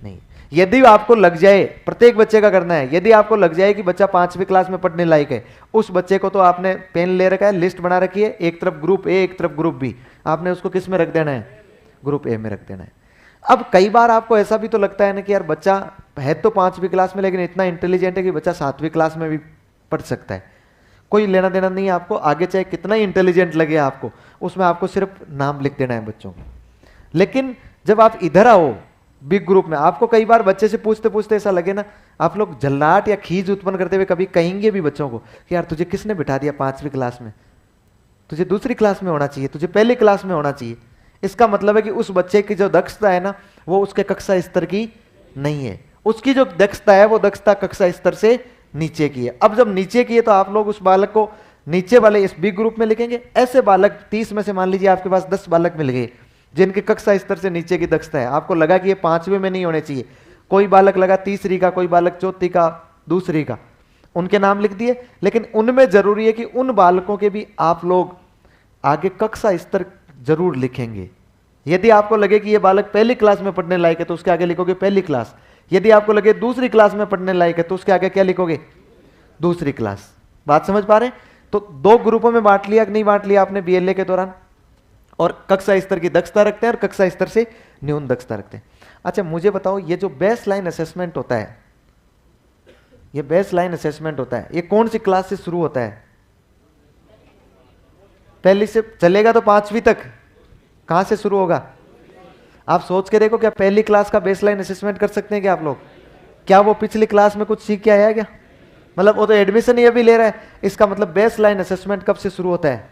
नहीं। यदि आपको लग जाए, प्रत्येक बच्चे का करना है, यदि आपको लग जाए कि बच्चा 5वीं क्लास में पढ़ने लायक है, उस बच्चे को तो आपने पेन ले रखा है, लिस्ट बना रखी है, एक तरफ ग्रुप ए, एक तरफ ग्रुप बी, आपने उसको किस में रख देना है? ग्रुप ए में रख देना है। अब कई बार आपको ऐसा भी तो लगता है ना कि यार बच्चा है तो 5वीं क्लास में, लेकिन इतना इंटेलिजेंट है कि बच्चा 7वीं क्लास में भी पढ़ सकता है। कोई लेना देना नहीं है आपको, आगे चाहे कितना ही इंटेलिजेंट लगे आपको, उसमें आपको सिर्फ नाम लिख देना है बच्चों को। लेकिन जब आप इधर आओ बिग ग्रुप में, आपको कई बार बच्चे से पूछते पूछते ऐसा लगे ना, आप लोग जल्लाहट या खीज उत्पन्न करते हुए कभी कहेंगे भी बच्चों को कि यार तुझे किसने बिठा दिया 5वीं क्लास में, तुझे दूसरी क्लास में होना चाहिए, तुझे पहली क्लास में होना चाहिए। इसका मतलब है कि उस बच्चे की जो दक्षता है ना, वो उसके कक्षा स्तर की नहीं है, उसकी जो दक्षता है वो दक्षता कक्षा स्तर से नीचे की है। अब जब नीचे की है तो आप लोग उस बालक को नीचे वाले इस बी ग्रुप में लिखेंगे। ऐसे बालक 30 में से मान लीजिए आपके पास 10 बालक मिल गए जिनके कक्षा स्तर से नीचे की दक्षता है, आपको लगा कि ये 5वीं में नहीं होने चाहिए, कोई बालक लगा तीसरी का, कोई बालक चौथी का, दूसरी का, उनके नाम लिख दिए। लेकिन उनमें जरूरी है कि उन बालकों के भी आप लोग आगे कक्षा स्तर जरूर लिखेंगे। यदि आपको लगे कि ये बालक पहली क्लास में पढ़ने लायक है तो उसके आगे लिखोगे पहली क्लास, यदि आपको लगे दूसरी क्लास में पढ़ने लायक है तो उसके आगे क्या लिखोगे? दूसरी क्लास। बात समझ पा रहे हैं? तो 2 ग्रुपों में बांट लिया कि नहीं बांट लिया आपने बीएलए के दौरान, और कक्षा स्तर की दक्षता रखते हैं और कक्षा स्तर से न्यून दक्षता रखते हैं। अच्छा मुझे बताओ, ये जो बेस लाइन असेसमेंट होता है, ये बेस लाइन असेसमेंट होता है, ये कौन सी क्लास से शुरू होता है? पहली से चलेगा तो 5वीं तक, कहां से शुरू होगा? आप सोच के देखो, क्या पहली क्लास का बेसलाइन असेसमेंट कर सकते हैं क्या आप लोग? क्या वो पिछली क्लास में कुछ सीख के आया है क्या? मतलब वो तो एडमिशन ही अभी ले रहा है। इसका मतलब बेसलाइन असेसमेंट कब से शुरू होता है?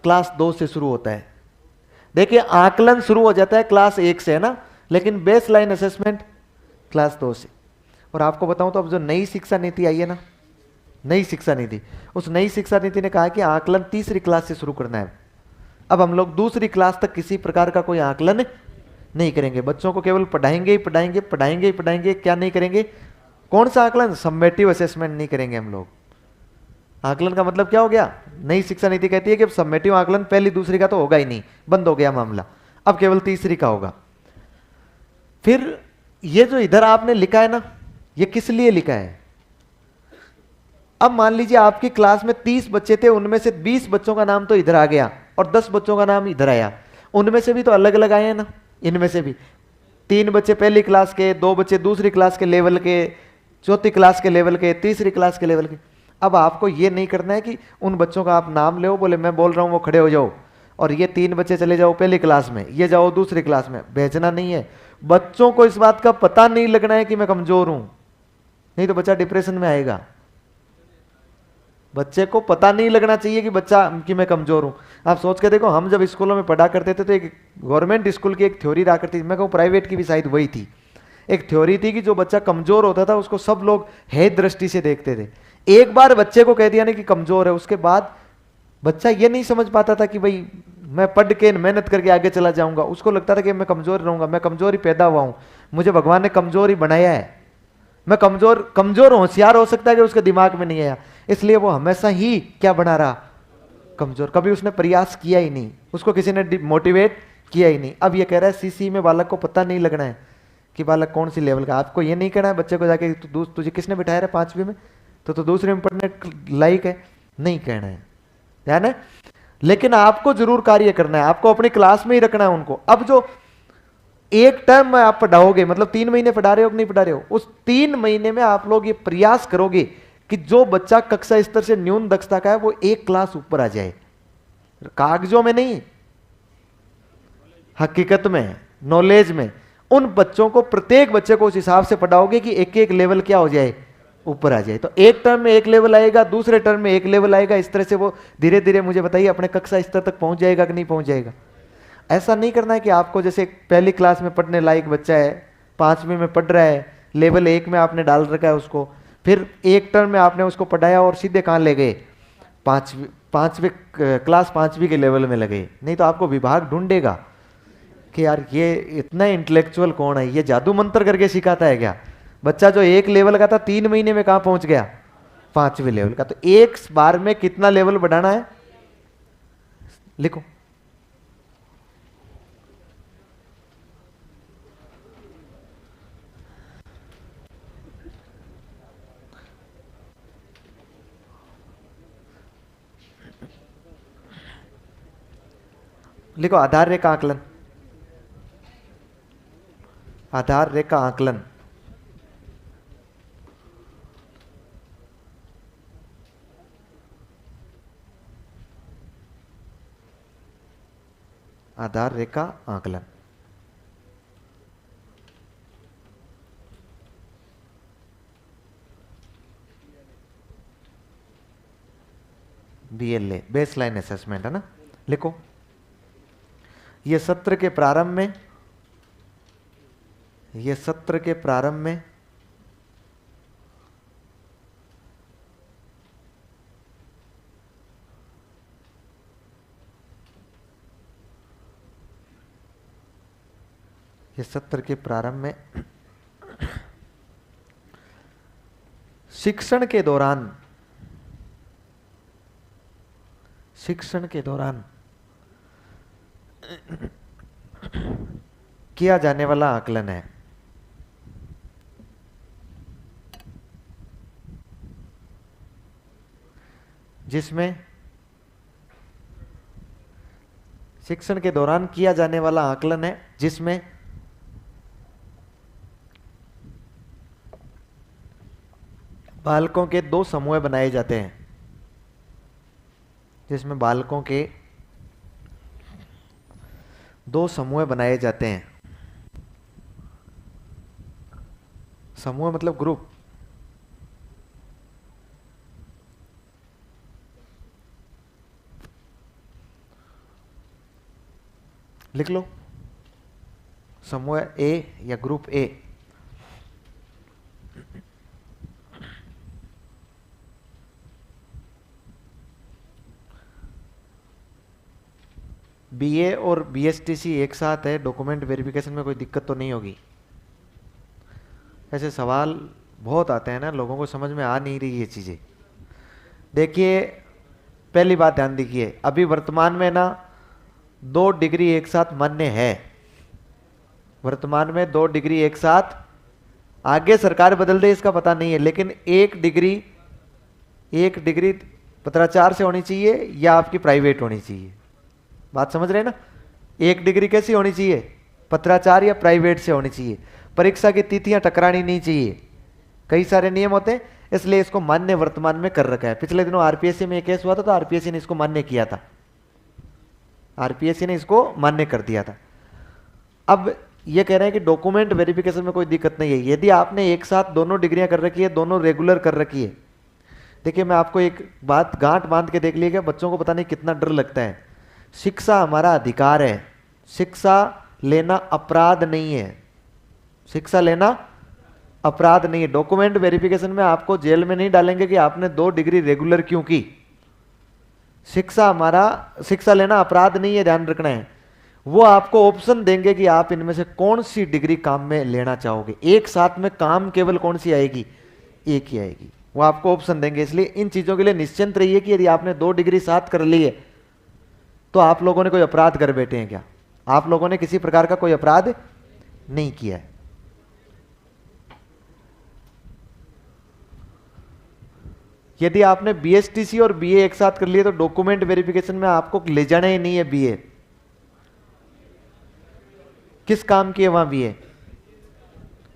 क्लास 2 से शुरू होता है। देखिए आकलन शुरू हो जाता है क्लास 1 से, है ना, लेकिन बेसलाइन असेसमेंट क्लास 2 से। और आपको बताऊं तो अब जो नई शिक्षा नीति आई है ना, नई शिक्षा नीति, उस नई शिक्षा नीति ने कहा कि आकलन तीसरी क्लास से शुरू करना है। अब हम लोग दूसरी क्लास तक किसी प्रकार का कोई आकलन नहीं करेंगे, बच्चों को केवल पढ़ाएंगे ही पढ़ाएंगे, पढ़ाएंगे ही पढ़ाएंगे। क्या नहीं करेंगे? कौन सा आकलन? समेटिव असेसमेंट नहीं करेंगे हम लोग। आकलन का मतलब क्या हो गया? नई शिक्षा नीति कहती है कि समेटिव आकलन पहली दूसरी का तो होगा ही नहीं, बंद हो गया मामला, अब केवल तीसरी का होगा। फिर ये जो इधर आपने लिखा है ना, ये किस लिए लिखा है? अब मान लीजिए आपकी क्लास में 30 बच्चे थे, उनमें से 20 बच्चों का नाम तो इधर आ गया और 10 बच्चों का नाम इधर आया। उनमें से भी तो अलग अलग आए हैं ना, इनमें से भी 3 बच्चे पहली क्लास के, 2 बच्चे दूसरी क्लास के लेवल के, चौथी क्लास के लेवल के, तीसरी क्लास के लेवल के। अब आपको ये नहीं करना है कि उन बच्चों का आप नाम ले, बोले मैं बोल रहा हूं वो खड़े हो जाओ और ये 3 बच्चे चले जाओ पहली क्लास में, ये जाओ दूसरी क्लास में, भेजना नहीं है। बच्चों को इस बात का पता नहीं लगना है कि मैं कमजोर हूं, नहीं तो बच्चा डिप्रेशन में आएगा। बच्चे को पता नहीं लगना चाहिए कि बच्चा कि मैं कमजोर हूं। आप सोच के देखो, हम जब स्कूलों में पढ़ा करते थे तो एक गवर्नमेंट स्कूल की एक थ्योरी रहा करती थी, मैं कहूँ प्राइवेट की भी शायद वही थी, एक थ्योरी थी कि जो बच्चा कमजोर होता था उसको सब लोग हेय दृष्टि से देखते थे। एक बार बच्चे को कह दिया ना कि कमजोर है, उसके बाद बच्चा ये नहीं समझ पाता था कि भाई मैं पढ़ के मेहनत करके आगे चला जाऊंगा, उसको लगता था कि मैं कमजोर रहूंगा, मैं कमजोर ही पैदा हुआ हूं, मुझे भगवान ने कमजोर ही बनाया है, मैं कमजोर होशियार हो सकता है कि उसके दिमाग में नहीं आया, इसलिए वो हमेशा ही क्या बना रहा? कमजोर। कभी उसने प्रयास किया ही नहीं, उसको किसी ने मोटिवेट किया ही नहीं। अब ये कह रहा है सीसी में बालक को पता नहीं लगना है कि बालक कौन सी लेवल का। आपको ये नहीं कहना है बच्चे को जाके तुझे किसने बिठाया है 5वीं में, तो दूसरे में पढ़ने लायक है, नहीं कहना है, ध्यान है। लेकिन आपको जरूर कार्य करना है, आपको अपनी क्लास में ही रखना है उनको। अब जो एक टर्म में आप पढ़ाओगे, मतलब 3 महीने पढ़ा रहे हो कि नहीं पढ़ा रहे हो, उस 3 महीने में आप लोग ये प्रयास करोगे कि जो बच्चा कक्षा स्तर से न्यून दक्षता का है वो एक क्लास ऊपर आ जाए। कागजों में नहीं, हकीकत में, नॉलेज में। उन बच्चों को, प्रत्येक बच्चे को उस हिसाब से पढ़ाओगे कि एक एक लेवल क्या हो जाए, ऊपर आ जाए। तो एक टर्म में एक लेवल आएगा, दूसरे टर्म में एक लेवल आएगा, इस तरह से वो धीरे धीरे, मुझे बताइए, अपने कक्षा स्तर तक पहुंच जाएगा कि नहीं पहुंच जाएगा। ऐसा नहीं करना है कि आपको जैसे पहली क्लास में पढ़ने लायक बच्चा है, 5वीं में पढ़ रहा है, लेवल 1 में आपने डाल रखा है उसको, फिर एक टर्म में आपने उसको पढ़ाया और सीधे कहाँ ले गए, पांचवी क्लास 5वीं के लेवल में लगे। नहीं तो आपको विभाग ढूंढेगा कि यार ये इतना इंटेलेक्चुअल कौन है, ये जादू मंत्र करके सिखाता है क्या। बच्चा जो एक लेवल का था 3 महीने में कहां पहुंच गया, 5वें लेवल का। तो एक बार में कितना लेवल बढ़ाना है, लिखो। लिखो, आधार रेखा आकलन। आधार रेखा आकलन। आधार रेखा आकलन। BLA, बेसलाइन असेसमेंट है ना। लिखो, ये सत्र के प्रारंभ में, ये सत्र के प्रारंभ में ये सत्र के प्रारंभ में शिक्षण के दौरान किया जाने वाला आकलन है। जिसमें शिक्षण के दौरान किया जाने वाला आकलन है जिसमें बालकों के 2 समूह बनाए जाते हैं, जिसमें बालकों के 2 समूह बनाए जाते हैं। समूह मतलब ग्रुप। लिख लो, समूह ए या ग्रुप ए। BA और BSTC एक साथ है, डॉक्यूमेंट वेरिफिकेशन में कोई दिक्कत तो नहीं होगी। ऐसे सवाल बहुत आते हैं ना, लोगों को समझ में आ नहीं रही ये चीज़ें। देखिए, पहली बात ध्यान दीजिए, अभी वर्तमान में ना 2 डिग्री एक साथ मान्य है। वर्तमान में 2 डिग्री एक साथ, आगे सरकार बदल दे इसका पता नहीं है, लेकिन एक डिग्री पत्राचार से होनी चाहिए या आपकी प्राइवेट होनी चाहिए। बात समझ रहे हैं ना। 1 डिग्री कैसी होनी चाहिए, पत्राचार या प्राइवेट से होनी चाहिए। परीक्षा की तिथियां टकरानी नहीं चाहिए, कई सारे नियम होते हैं, इसलिए इसको मान्य वर्तमान में कर रखा है। पिछले दिनों आरपीएससी में एक केस हुआ था, तो आरपीएससी ने इसको मान्य किया था, आरपीएससी ने इसको मान्य कर दिया था। अब ये कह रहे हैं कि डॉक्यूमेंट वेरिफिकेशन में कोई दिक्कत नहीं है यदि आपने एक साथ दोनों डिग्रियां कर रखी है, दोनों रेगुलर कर रखी है। देखिए, मैं आपको एक बात गांठ बांध के देख लीजिएगा, बच्चों को पता नहीं कितना डर लगता है। शिक्षा हमारा अधिकार है, शिक्षा लेना अपराध नहीं है, शिक्षा लेना अपराध नहीं है। डॉक्यूमेंट वेरिफिकेशन में आपको जेल में नहीं डालेंगे कि आपने 2 डिग्री रेगुलर क्यों की। शिक्षा लेना अपराध नहीं है, ध्यान रखना है। वो आपको ऑप्शन देंगे कि आप इनमें से कौन सी डिग्री काम में लेना चाहोगे। एक साथ में काम केवल कौन सी आएगी, एक ही आएगी, वो आपको ऑप्शन देंगे। इसलिए इन चीजों के लिए निश्चिंत रहिए कि यदि आपने 2 डिग्री साथ कर ली है तो आप लोगों ने कोई अपराध कर बैठे हैं क्या। आप लोगों ने किसी प्रकार का कोई अपराध नहीं किया है। यदि आपने बीएसटीसी और बीए एक साथ कर लिए तो डॉक्यूमेंट वेरिफिकेशन में आपको ले जाना ही नहीं है बीए। किस काम की है वहां बीए?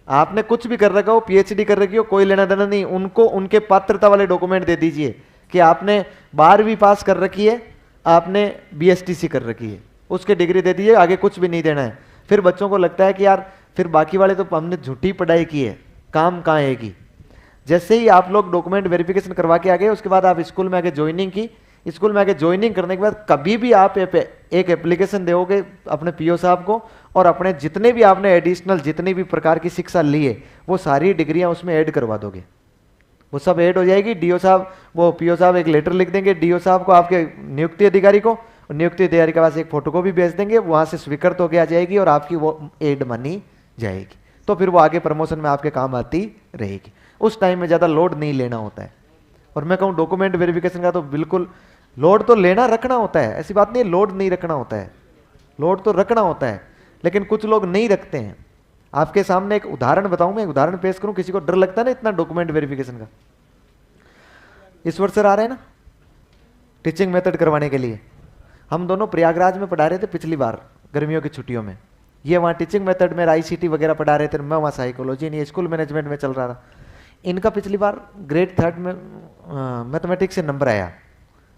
आपने कुछ भी कर रखा हो, पीएचडी कर रखी हो, कोई लेना देना नहीं, उनको उनके पात्रता वाले डॉक्यूमेंट दे दीजिए कि आपने 12वीं पास कर रखी है, आपने बीएसटीसी कर रखी है, उसके डिग्री दे दीजिए, आगे कुछ भी नहीं देना है। फिर बच्चों को लगता है कि यार फिर बाकी वाले तो हमने झूठी पढ़ाई की है, काम कहाँ आएगी। जैसे ही आप लोग डॉक्यूमेंट वेरिफिकेशन करवा के आ गए, उसके बाद आप स्कूल में आके ज्वाइनिंग की, स्कूल में आके ज्वाइनिंग करने के बाद कभी भी आप एक एप्लीकेशन दोगे अपने पीओ साहब को, और अपने जितने भी आपने एडिशनल जितनी भी प्रकार की शिक्षा ली है वो सारी डिग्रियां उसमें ऐड करवा दोगे, वो सब ऐड हो जाएगी। डीओ साहब, वो पीओ साहब एक लेटर लिख देंगे डीओ साहब को, आपके नियुक्ति अधिकारी को, नियुक्ति अधिकारी के पास एक फोटोकॉपी भेज देंगे, वहां से स्वीकृत होकर आ जाएगी और आपकी वो एड मानी जाएगी। तो फिर वो आगे प्रमोशन में आपके काम आती रहेगी। उस टाइम में ज़्यादा लोड नहीं लेना होता है। और मैं कहूँ डॉक्यूमेंट वेरिफिकेशन का तो बिल्कुल लोड तो लेना रखना होता है, ऐसी बात नहीं है लोड नहीं रखना होता है, लोड तो रखना होता है, लेकिन कुछ लोग नहीं रखते हैं। आपके सामने एक उदाहरण बताऊं, मैं उदाहरण पेश करूं, किसी को डर लगता है ना इतना डॉक्यूमेंट वेरिफिकेशन का। ईश्वर सर आ रहे हैं ना टीचिंग मेथड करवाने के लिए, हम दोनों प्रयागराज में पढ़ा रहे थे पिछली बार गर्मियों की छुट्टियों में। ये वहाँ टीचिंग मेथड में आईसीटी वगैरह पढ़ा रहे थे, मैं वहाँ साइकोलॉजी नहीं स्कूल मैनेजमेंट में चल रहा था। इनका पिछली बार ग्रेड 3 में मैथमेटिक्स से नंबर आया,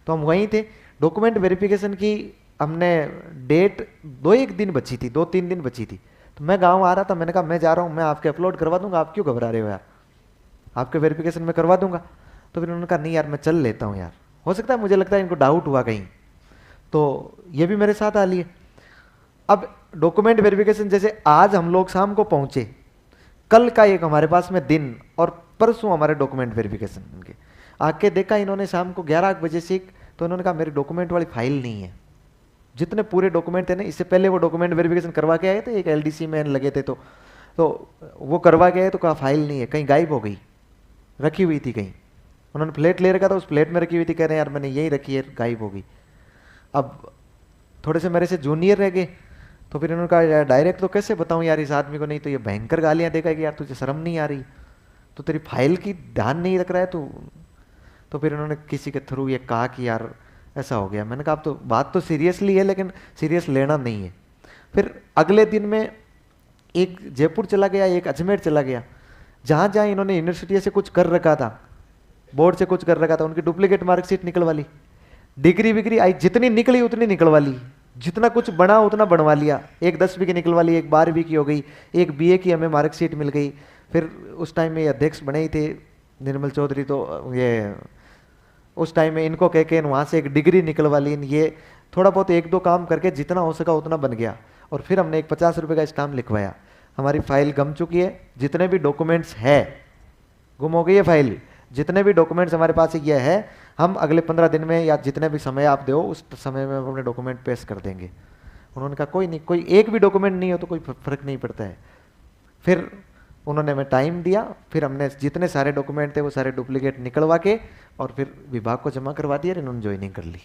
तो हम वहीं थे। डॉक्यूमेंट वेरिफिकेशन की हमने डेट 2-1 दिन बची थी, 2-3 दिन बची थी, तो मैं गांव आ रहा था, मैंने कहा मैं जा रहा हूँ, मैं आपके अपलोड करवा दूंगा, आप क्यों घबरा रहे हो यार, आपके वेरिफिकेशन में करवा दूंगा। तो फिर उन्होंने कहा नहीं यार मैं चल लेता हूँ यार, हो सकता है मुझे लगता है इनको डाउट हुआ कहीं, तो ये भी मेरे साथ आ लिए। अब डॉक्यूमेंट वेरिफिकेशन जैसे आज हम लोग शाम को पहुंचे, कल का एक हमारे पास में दिन और परसों हमारे डॉक्यूमेंट वेरिफिकेशन उनके आके देखा इन्होंने शाम को 11 बजे से, तो इन्होंने कहा मेरी डॉक्यूमेंट वाली फाइल नहीं है, जितने पूरे डॉक्यूमेंट थे ना, इससे पहले वो डॉक्यूमेंट वेरिफिकेशन करवा के आए थे, एक एलडीसी में लगे थे, तो वो करवा के आए, तो कहा फाइल नहीं है, कहीं गायब हो गई, रखी हुई थी कहीं, उन्होंने प्लेट ले रखा था, उस प्लेट में रखी हुई थी, कह रहे हैं यार मैंने यही रखी है, गायब हो गई। अब थोड़े से मेरे से जूनियर रह गए, तो फिर उन्होंने कहा यार डायरेक्ट तो कैसे बताऊं यार इस आदमी को, नहीं तो ये भयंकर गालियां देगा कि यार तुझे शर्म नहीं आ रही, तो तेरी फाइल की ध्यान नहीं रख रहा है तू। तो फिर उन्होंने किसी के थ्रू ये कहा कि यार ऐसा हो गया। मैंने कहा अब तो बात तो सीरियसली है, लेकिन सीरियस लेना नहीं है। फिर अगले दिन में एक जयपुर चला गया, एक अजमेर चला गया, जहाँ जहाँ इन्होंने यूनिवर्सिटी से कुछ कर रखा था, बोर्ड से कुछ कर रखा था, उनकी डुप्लीकेट मार्कशीट निकलवा ली, डिग्री विग्री आई जितनी निकली उतनी निकलवा ली, जितना कुछ बना उतना बनवा लिया, एक 10वीं की निकलवा ली, एक 12वीं की हो गई, एक बीए की हमें मार्कशीट मिल गई। फिर उस टाइम में अध्यक्ष बने ही थे निर्मल चौधरी, तो ये उस टाइम में इनको कह के वहाँ से एक डिग्री निकलवा ली। ये थोड़ा बहुत 1-2 काम करके जितना हो सका उतना बन गया, और फिर हमने एक 50 रुपये का स्टाम्प लिखवाया, हमारी फाइल गम चुकी है, जितने भी डॉक्यूमेंट्स है गुम हो गई है फाइल, जितने भी डॉक्यूमेंट्स हमारे पास ये है, हम अगले 15 दिन में या जितने भी समय आप दो उस समय में हम अपने डॉक्यूमेंट पेश कर देंगे। उन्होंने कहा कोई नहीं, कोई एक भी डॉक्यूमेंट नहीं हो तो कोई फर्क नहीं पड़ता है। फिर उन्होंने हमें टाइम दिया, फिर हमने जितने सारे डॉक्यूमेंट थे वो सारे डुप्लीकेट निकलवा के और फिर विभाग को जमा करवा दिया, इन्होंने ज्वाइनिंग कर ली।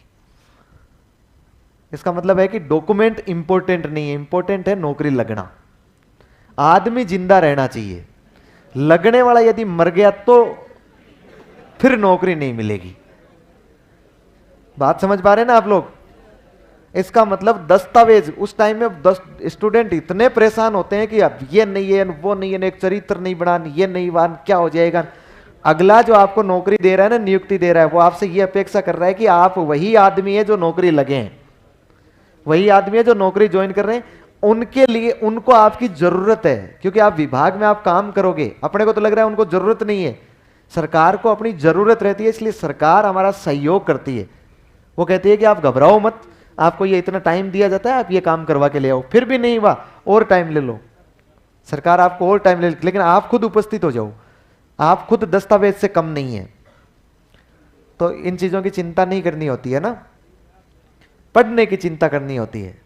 इसका मतलब है कि डॉक्यूमेंट इंपॉर्टेंट नहीं है, इंपॉर्टेंट है नौकरी लगना। आदमी जिंदा रहना चाहिए, लगने वाला यदि मर गया तो फिर नौकरी नहीं मिलेगी। बात समझ पा रहे हैं ना आप लोग? इसका मतलब दस्तावेज, उस टाइम में 10 स्टूडेंट इतने परेशान होते हैं कि अब ये नहीं है, वो नहीं है, एक चरित्र नहीं बना, ये नहीं बन, क्या हो जाएगा। अगला जो आपको नौकरी दे रहा है ना, नियुक्ति दे रहा है, वो आपसे ये अपेक्षा कर रहा है कि आप वही आदमी है जो नौकरी लगे हैं, वही आदमी है जो नौकरी ज्वाइन कर रहे हैं, उनके लिए उनको आपकी जरूरत है, क्योंकि आप विभाग में आप काम करोगे। अपने को तो लग रहा है उनको जरूरत नहीं है, सरकार को अपनी जरूरत रहती है, इसलिए सरकार हमारा सहयोग करती है। वो कहती है कि आप घबराओ मत, आपको ये इतना टाइम दिया जाता है, आप ये काम करवा के ले आओ, फिर भी नहीं हुआ और टाइम ले लो, सरकार आपको और टाइम ले, लेकिन आप खुद उपस्थित हो जाओ, आप खुद दस्तावेज से कम नहीं है। तो इन चीजों की चिंता नहीं करनी होती है ना, पढ़ने की चिंता करनी होती है,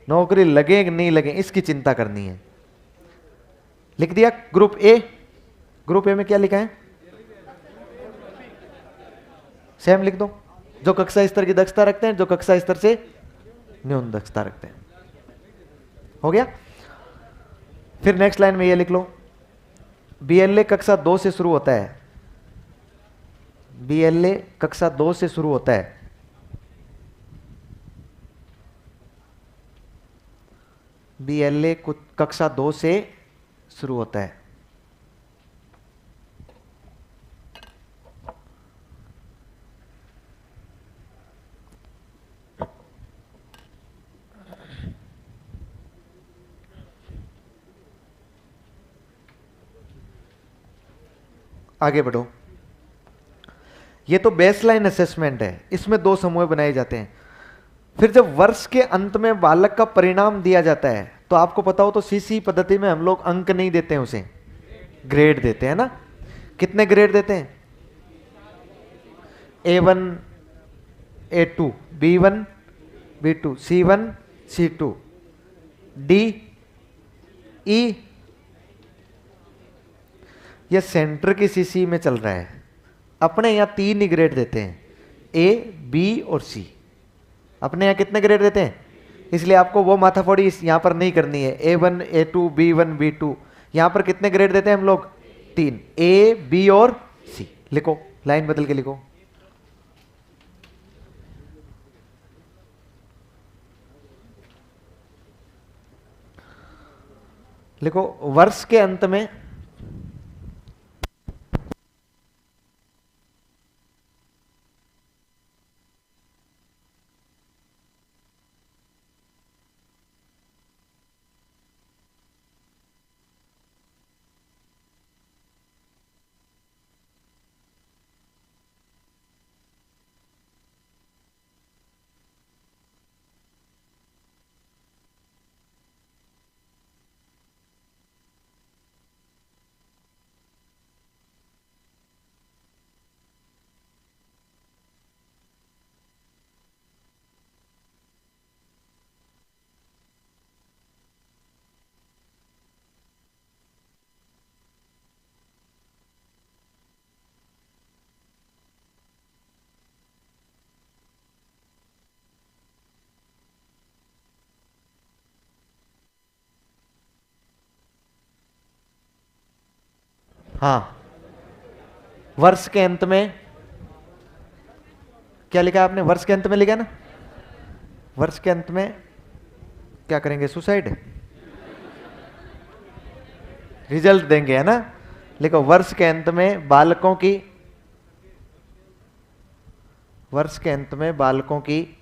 नौकरी लगे कि नहीं लगे इसकी चिंता करनी है। लिख दिया ग्रुप ए। ग्रुप ए में क्या लिखा है? सेम लिख दो, जो कक्षा स्तर की दक्षता रखते हैं, जो कक्षा स्तर से न्यून दक्षता रखते हैं। हो गया? फिर नेक्स्ट लाइन में ये लिख लो, बीएलए कक्षा 2 से शुरू होता है, BLA कक्षा 2 से शुरू होता है। BLA कक्षा 2 से शुरू होता है। आगे बढ़ो। ये तो बेसलाइन असेसमेंट है, इसमें 2 समूह बनाए जाते हैं। फिर जब वर्ष के अंत में बालक का परिणाम दिया जाता है तो आपको पता हो तो CC पद्धति में हम लोग अंक नहीं देते हैं, उसे ग्रेड देते हैं ना। कितने ग्रेड देते हैं? A1 A2 B1 B2 C1 C2 D E। यह सेंटर की CC में चल रहा है। अपने यहां 3 ही ग्रेड देते हैं, A B और C। अपने यहां कितने ग्रेड देते हैं? इसलिए आपको वो माथाफोड़ी यहां पर नहीं करनी है। A1 A2 B1 B2। यहां पर कितने ग्रेड देते हैं हम लोग? 3, A B और C। लिखो, लाइन बदल के लिखो। लिखो, वर्ष के अंत में हाँ, वर्ष के अंत में क्या लिखा आपने? वर्ष के अंत में लिखा ना। वर्ष के अंत में क्या करेंगे? सुसाइड, रिजल्ट देंगे, है ना। लिखो, वर्ष के अंत में बालकों की, वर्ष के अंत में बालकों की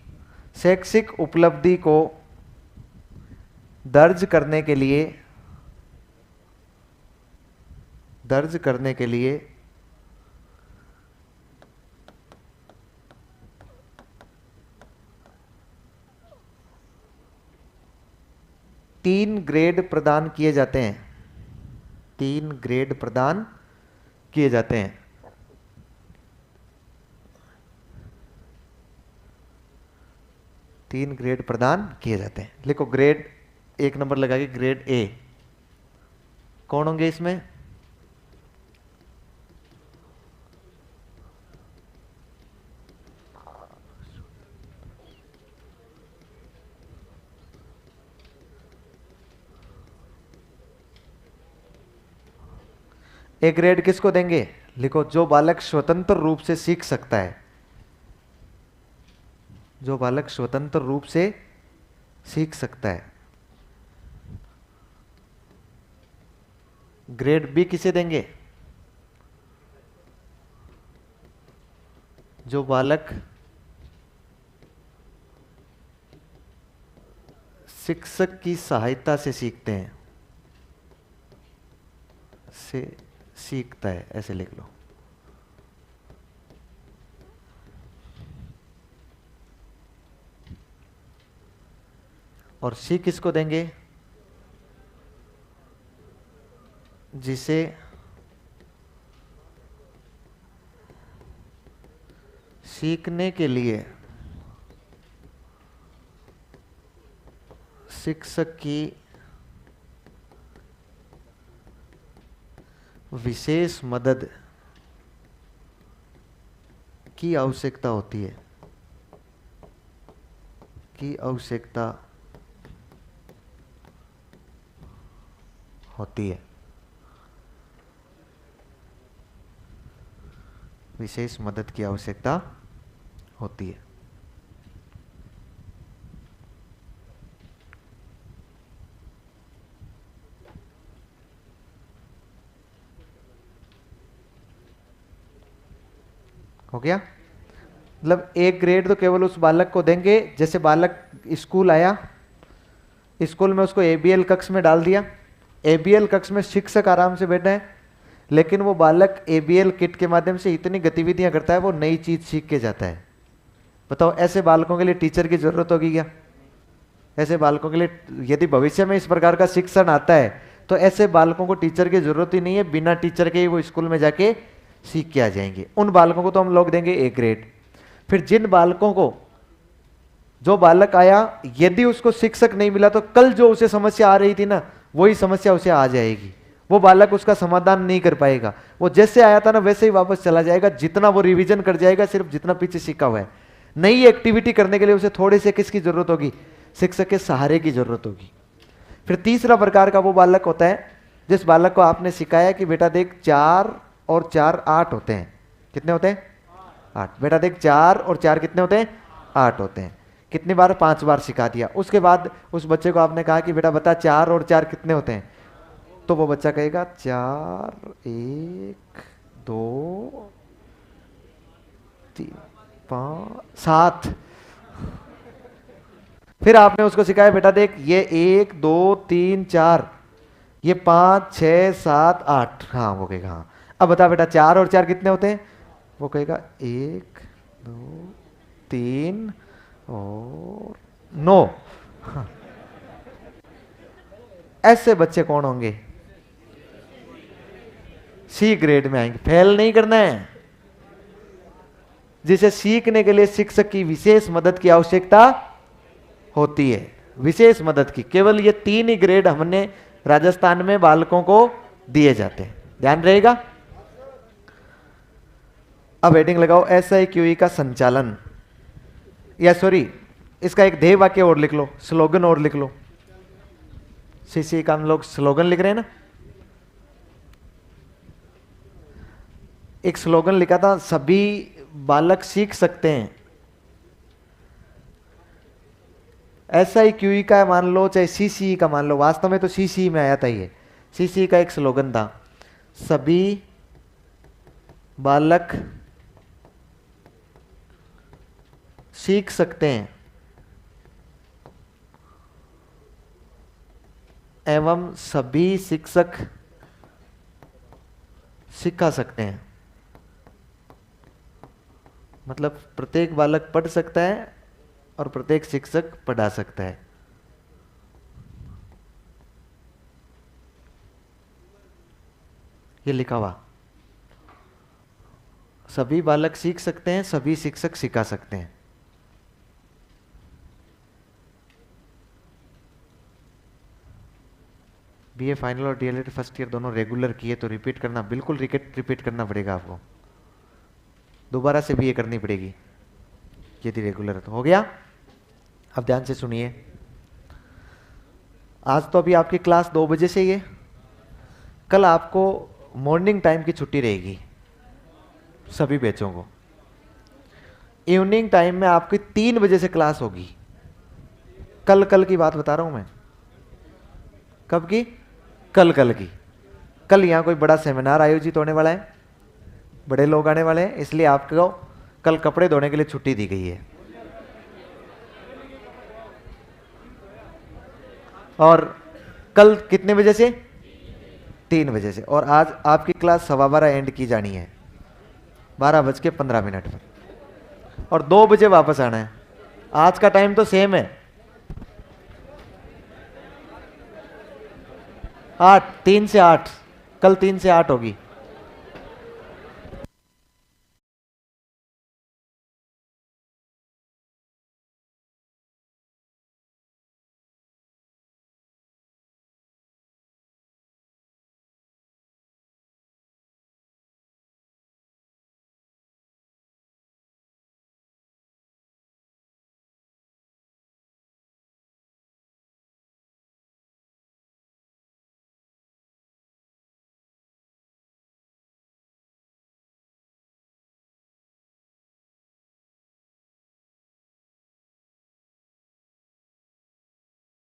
शैक्षिक उपलब्धि को दर्ज करने के लिए 3 ग्रेड प्रदान किए जाते हैं। 3 ग्रेड प्रदान किए जाते हैं। तीन ग्रेड प्रदान किए जाते हैं। लिखो, ग्रेड 1 नंबर लगा के ग्रेड A कौन होंगे इसमें? A ग्रेड किसको देंगे? लिखो, जो बालक स्वतंत्र रूप से सीख सकता है, जो बालक स्वतंत्र रूप से सीख सकता है। ग्रेड B किसे देंगे? जो बालक शिक्षक की सहायता से सीखते हैं, से सीखता है, ऐसे लिख लो। और C किसको देंगे? जिसे सीखने के लिए शिक्षक की विशेष मदद की आवश्यकता होती है, की आवश्यकता होती है। विशेष मदद की आवश्यकता होती है। हो गया? मतलब एक ग्रेड तो केवल उस बालक को देंगे, जैसे बालक स्कूल आया, स्कूल में उसको एबीएल कक्ष में डाल दिया, एबीएल कक्ष में शिक्षक आराम से बैठे हैं, लेकिन वो बालक एबीएल किट के माध्यम से इतनी गतिविधियां करता है, वो नई चीज सीख के जाता है। बताओ ऐसे बालकों के लिए टीचर की जरूरत होगी क्या? ऐसे बालकों के लिए यदि भविष्य में इस प्रकार का शिक्षण आता है तो ऐसे बालकों को टीचर की जरूरत ही नहीं है, बिना टीचर के ही वो स्कूल में जाके सीख के आ जाएंगे। उन बालकों को तो हम लोग देंगे ए ग्रेड। फिर जिन बालकों को, जो बालक आया यदि उसको शिक्षक नहीं मिला तो कल जो उसे समस्या आ रही थी ना, वही समस्या उसे आ जाएगी। वो बालक उसका समाधान नहीं कर पाएगा, वो जैसे आया था ना वैसे ही वापस चला जाएगा। जितना वो रिवीजन कर जाएगा, सिर्फ जितना पीछे सीखा हुआ है। नई एक्टिविटी करने के लिए उसे थोड़े से किसकी जरूरत होगी? शिक्षक के सहारे की जरूरत होगी। फिर तीसरा प्रकार का वो बालक होता है जिस बालक को आपने सिखाया कि बेटा देख 4 और 4 8 होते हैं। कितने होते हैं? 8। बेटा देख 4 और 4 कितने होते हैं? 8 होते हैं। कितनी बार? 5 बार सिखा दिया। उसके बाद उस बच्चे को आपने कहा कि बेटा बता 4 और 4 कितने होते हैं, तो वो बच्चा कहेगा 4 1 2 3 5 7। फिर आपने उसको सिखाया बेटा देख ये 1 2 3 4, ये 5 6 7 8। हाँ वो कहेगा हाँ। अब बता बेटा 4 और 4 कितने होते हैं? वो कहेगा 1 2 3 और 9। हाँ। ऐसे बच्चे कौन होंगे? सी ग्रेड में आएंगे। फेल नहीं करना है। जिसे सीखने के लिए शिक्षक की विशेष मदद की आवश्यकता होती है। विशेष मदद की केवल ये 3 ही ग्रेड हमने राजस्थान में बालकों को दिए जाते हैं, ध्यान रहेगा। अब हेडिंग लगाओ SIQE का संचालन, या सॉरी इसका एक ध्येय वाक्य और लिख लो, स्लोगन और लिख लो। CC का हम लोग स्लोगन लिख रहे हैं ना, एक स्लोगन लिखा था सभी बालक सीख सकते हैं। SIQE का मान लो चाहे CCE का मान लो, वास्तव में तो CCE में आया था ये। CCE का एक स्लोगन था सभी बालक सीख सकते हैं एवं सभी शिक्षक सिखा सकते हैं। मतलब प्रत्येक बालक पढ़ सकता है और प्रत्येक शिक्षक पढ़ा सकता है। ये लिखा हुआ सभी बालक सीख सकते हैं, सभी शिक्षक सिखा सकते हैं। BA फाइनल और DLED फर्स्ट ईयर दोनों रेगुलर किए तो रिपीट करना, बिल्कुल रिपीट करना पड़ेगा आपको। दोबारा से BA करनी पड़ेगी यदि रेगुलर तो। हो गया? अब ध्यान से सुनिए। आज तो अभी आपकी क्लास 2 बजे से ही है। कल आपको मॉर्निंग टाइम की छुट्टी रहेगी सभी बैचों को। इवनिंग टाइम में आपकी 3 बजे से क्लास होगी। कल की बात बता रहा हूं मैं। कब की? कल की। कल यहाँ कोई बड़ा सेमिनार आयोजित होने वाला है, बड़े लोग आने वाले हैं, इसलिए आपको कल कपड़े धोने के लिए छुट्टी दी गई है। और कल कितने बजे से? 3 बजे से। और आज आपकी क्लास 12:15 एंड की जानी है, 12:15 पर, और 2 बजे वापस आना है। आज का टाइम तो सेम है, 3 से 8। कल 3 से 8 होगी।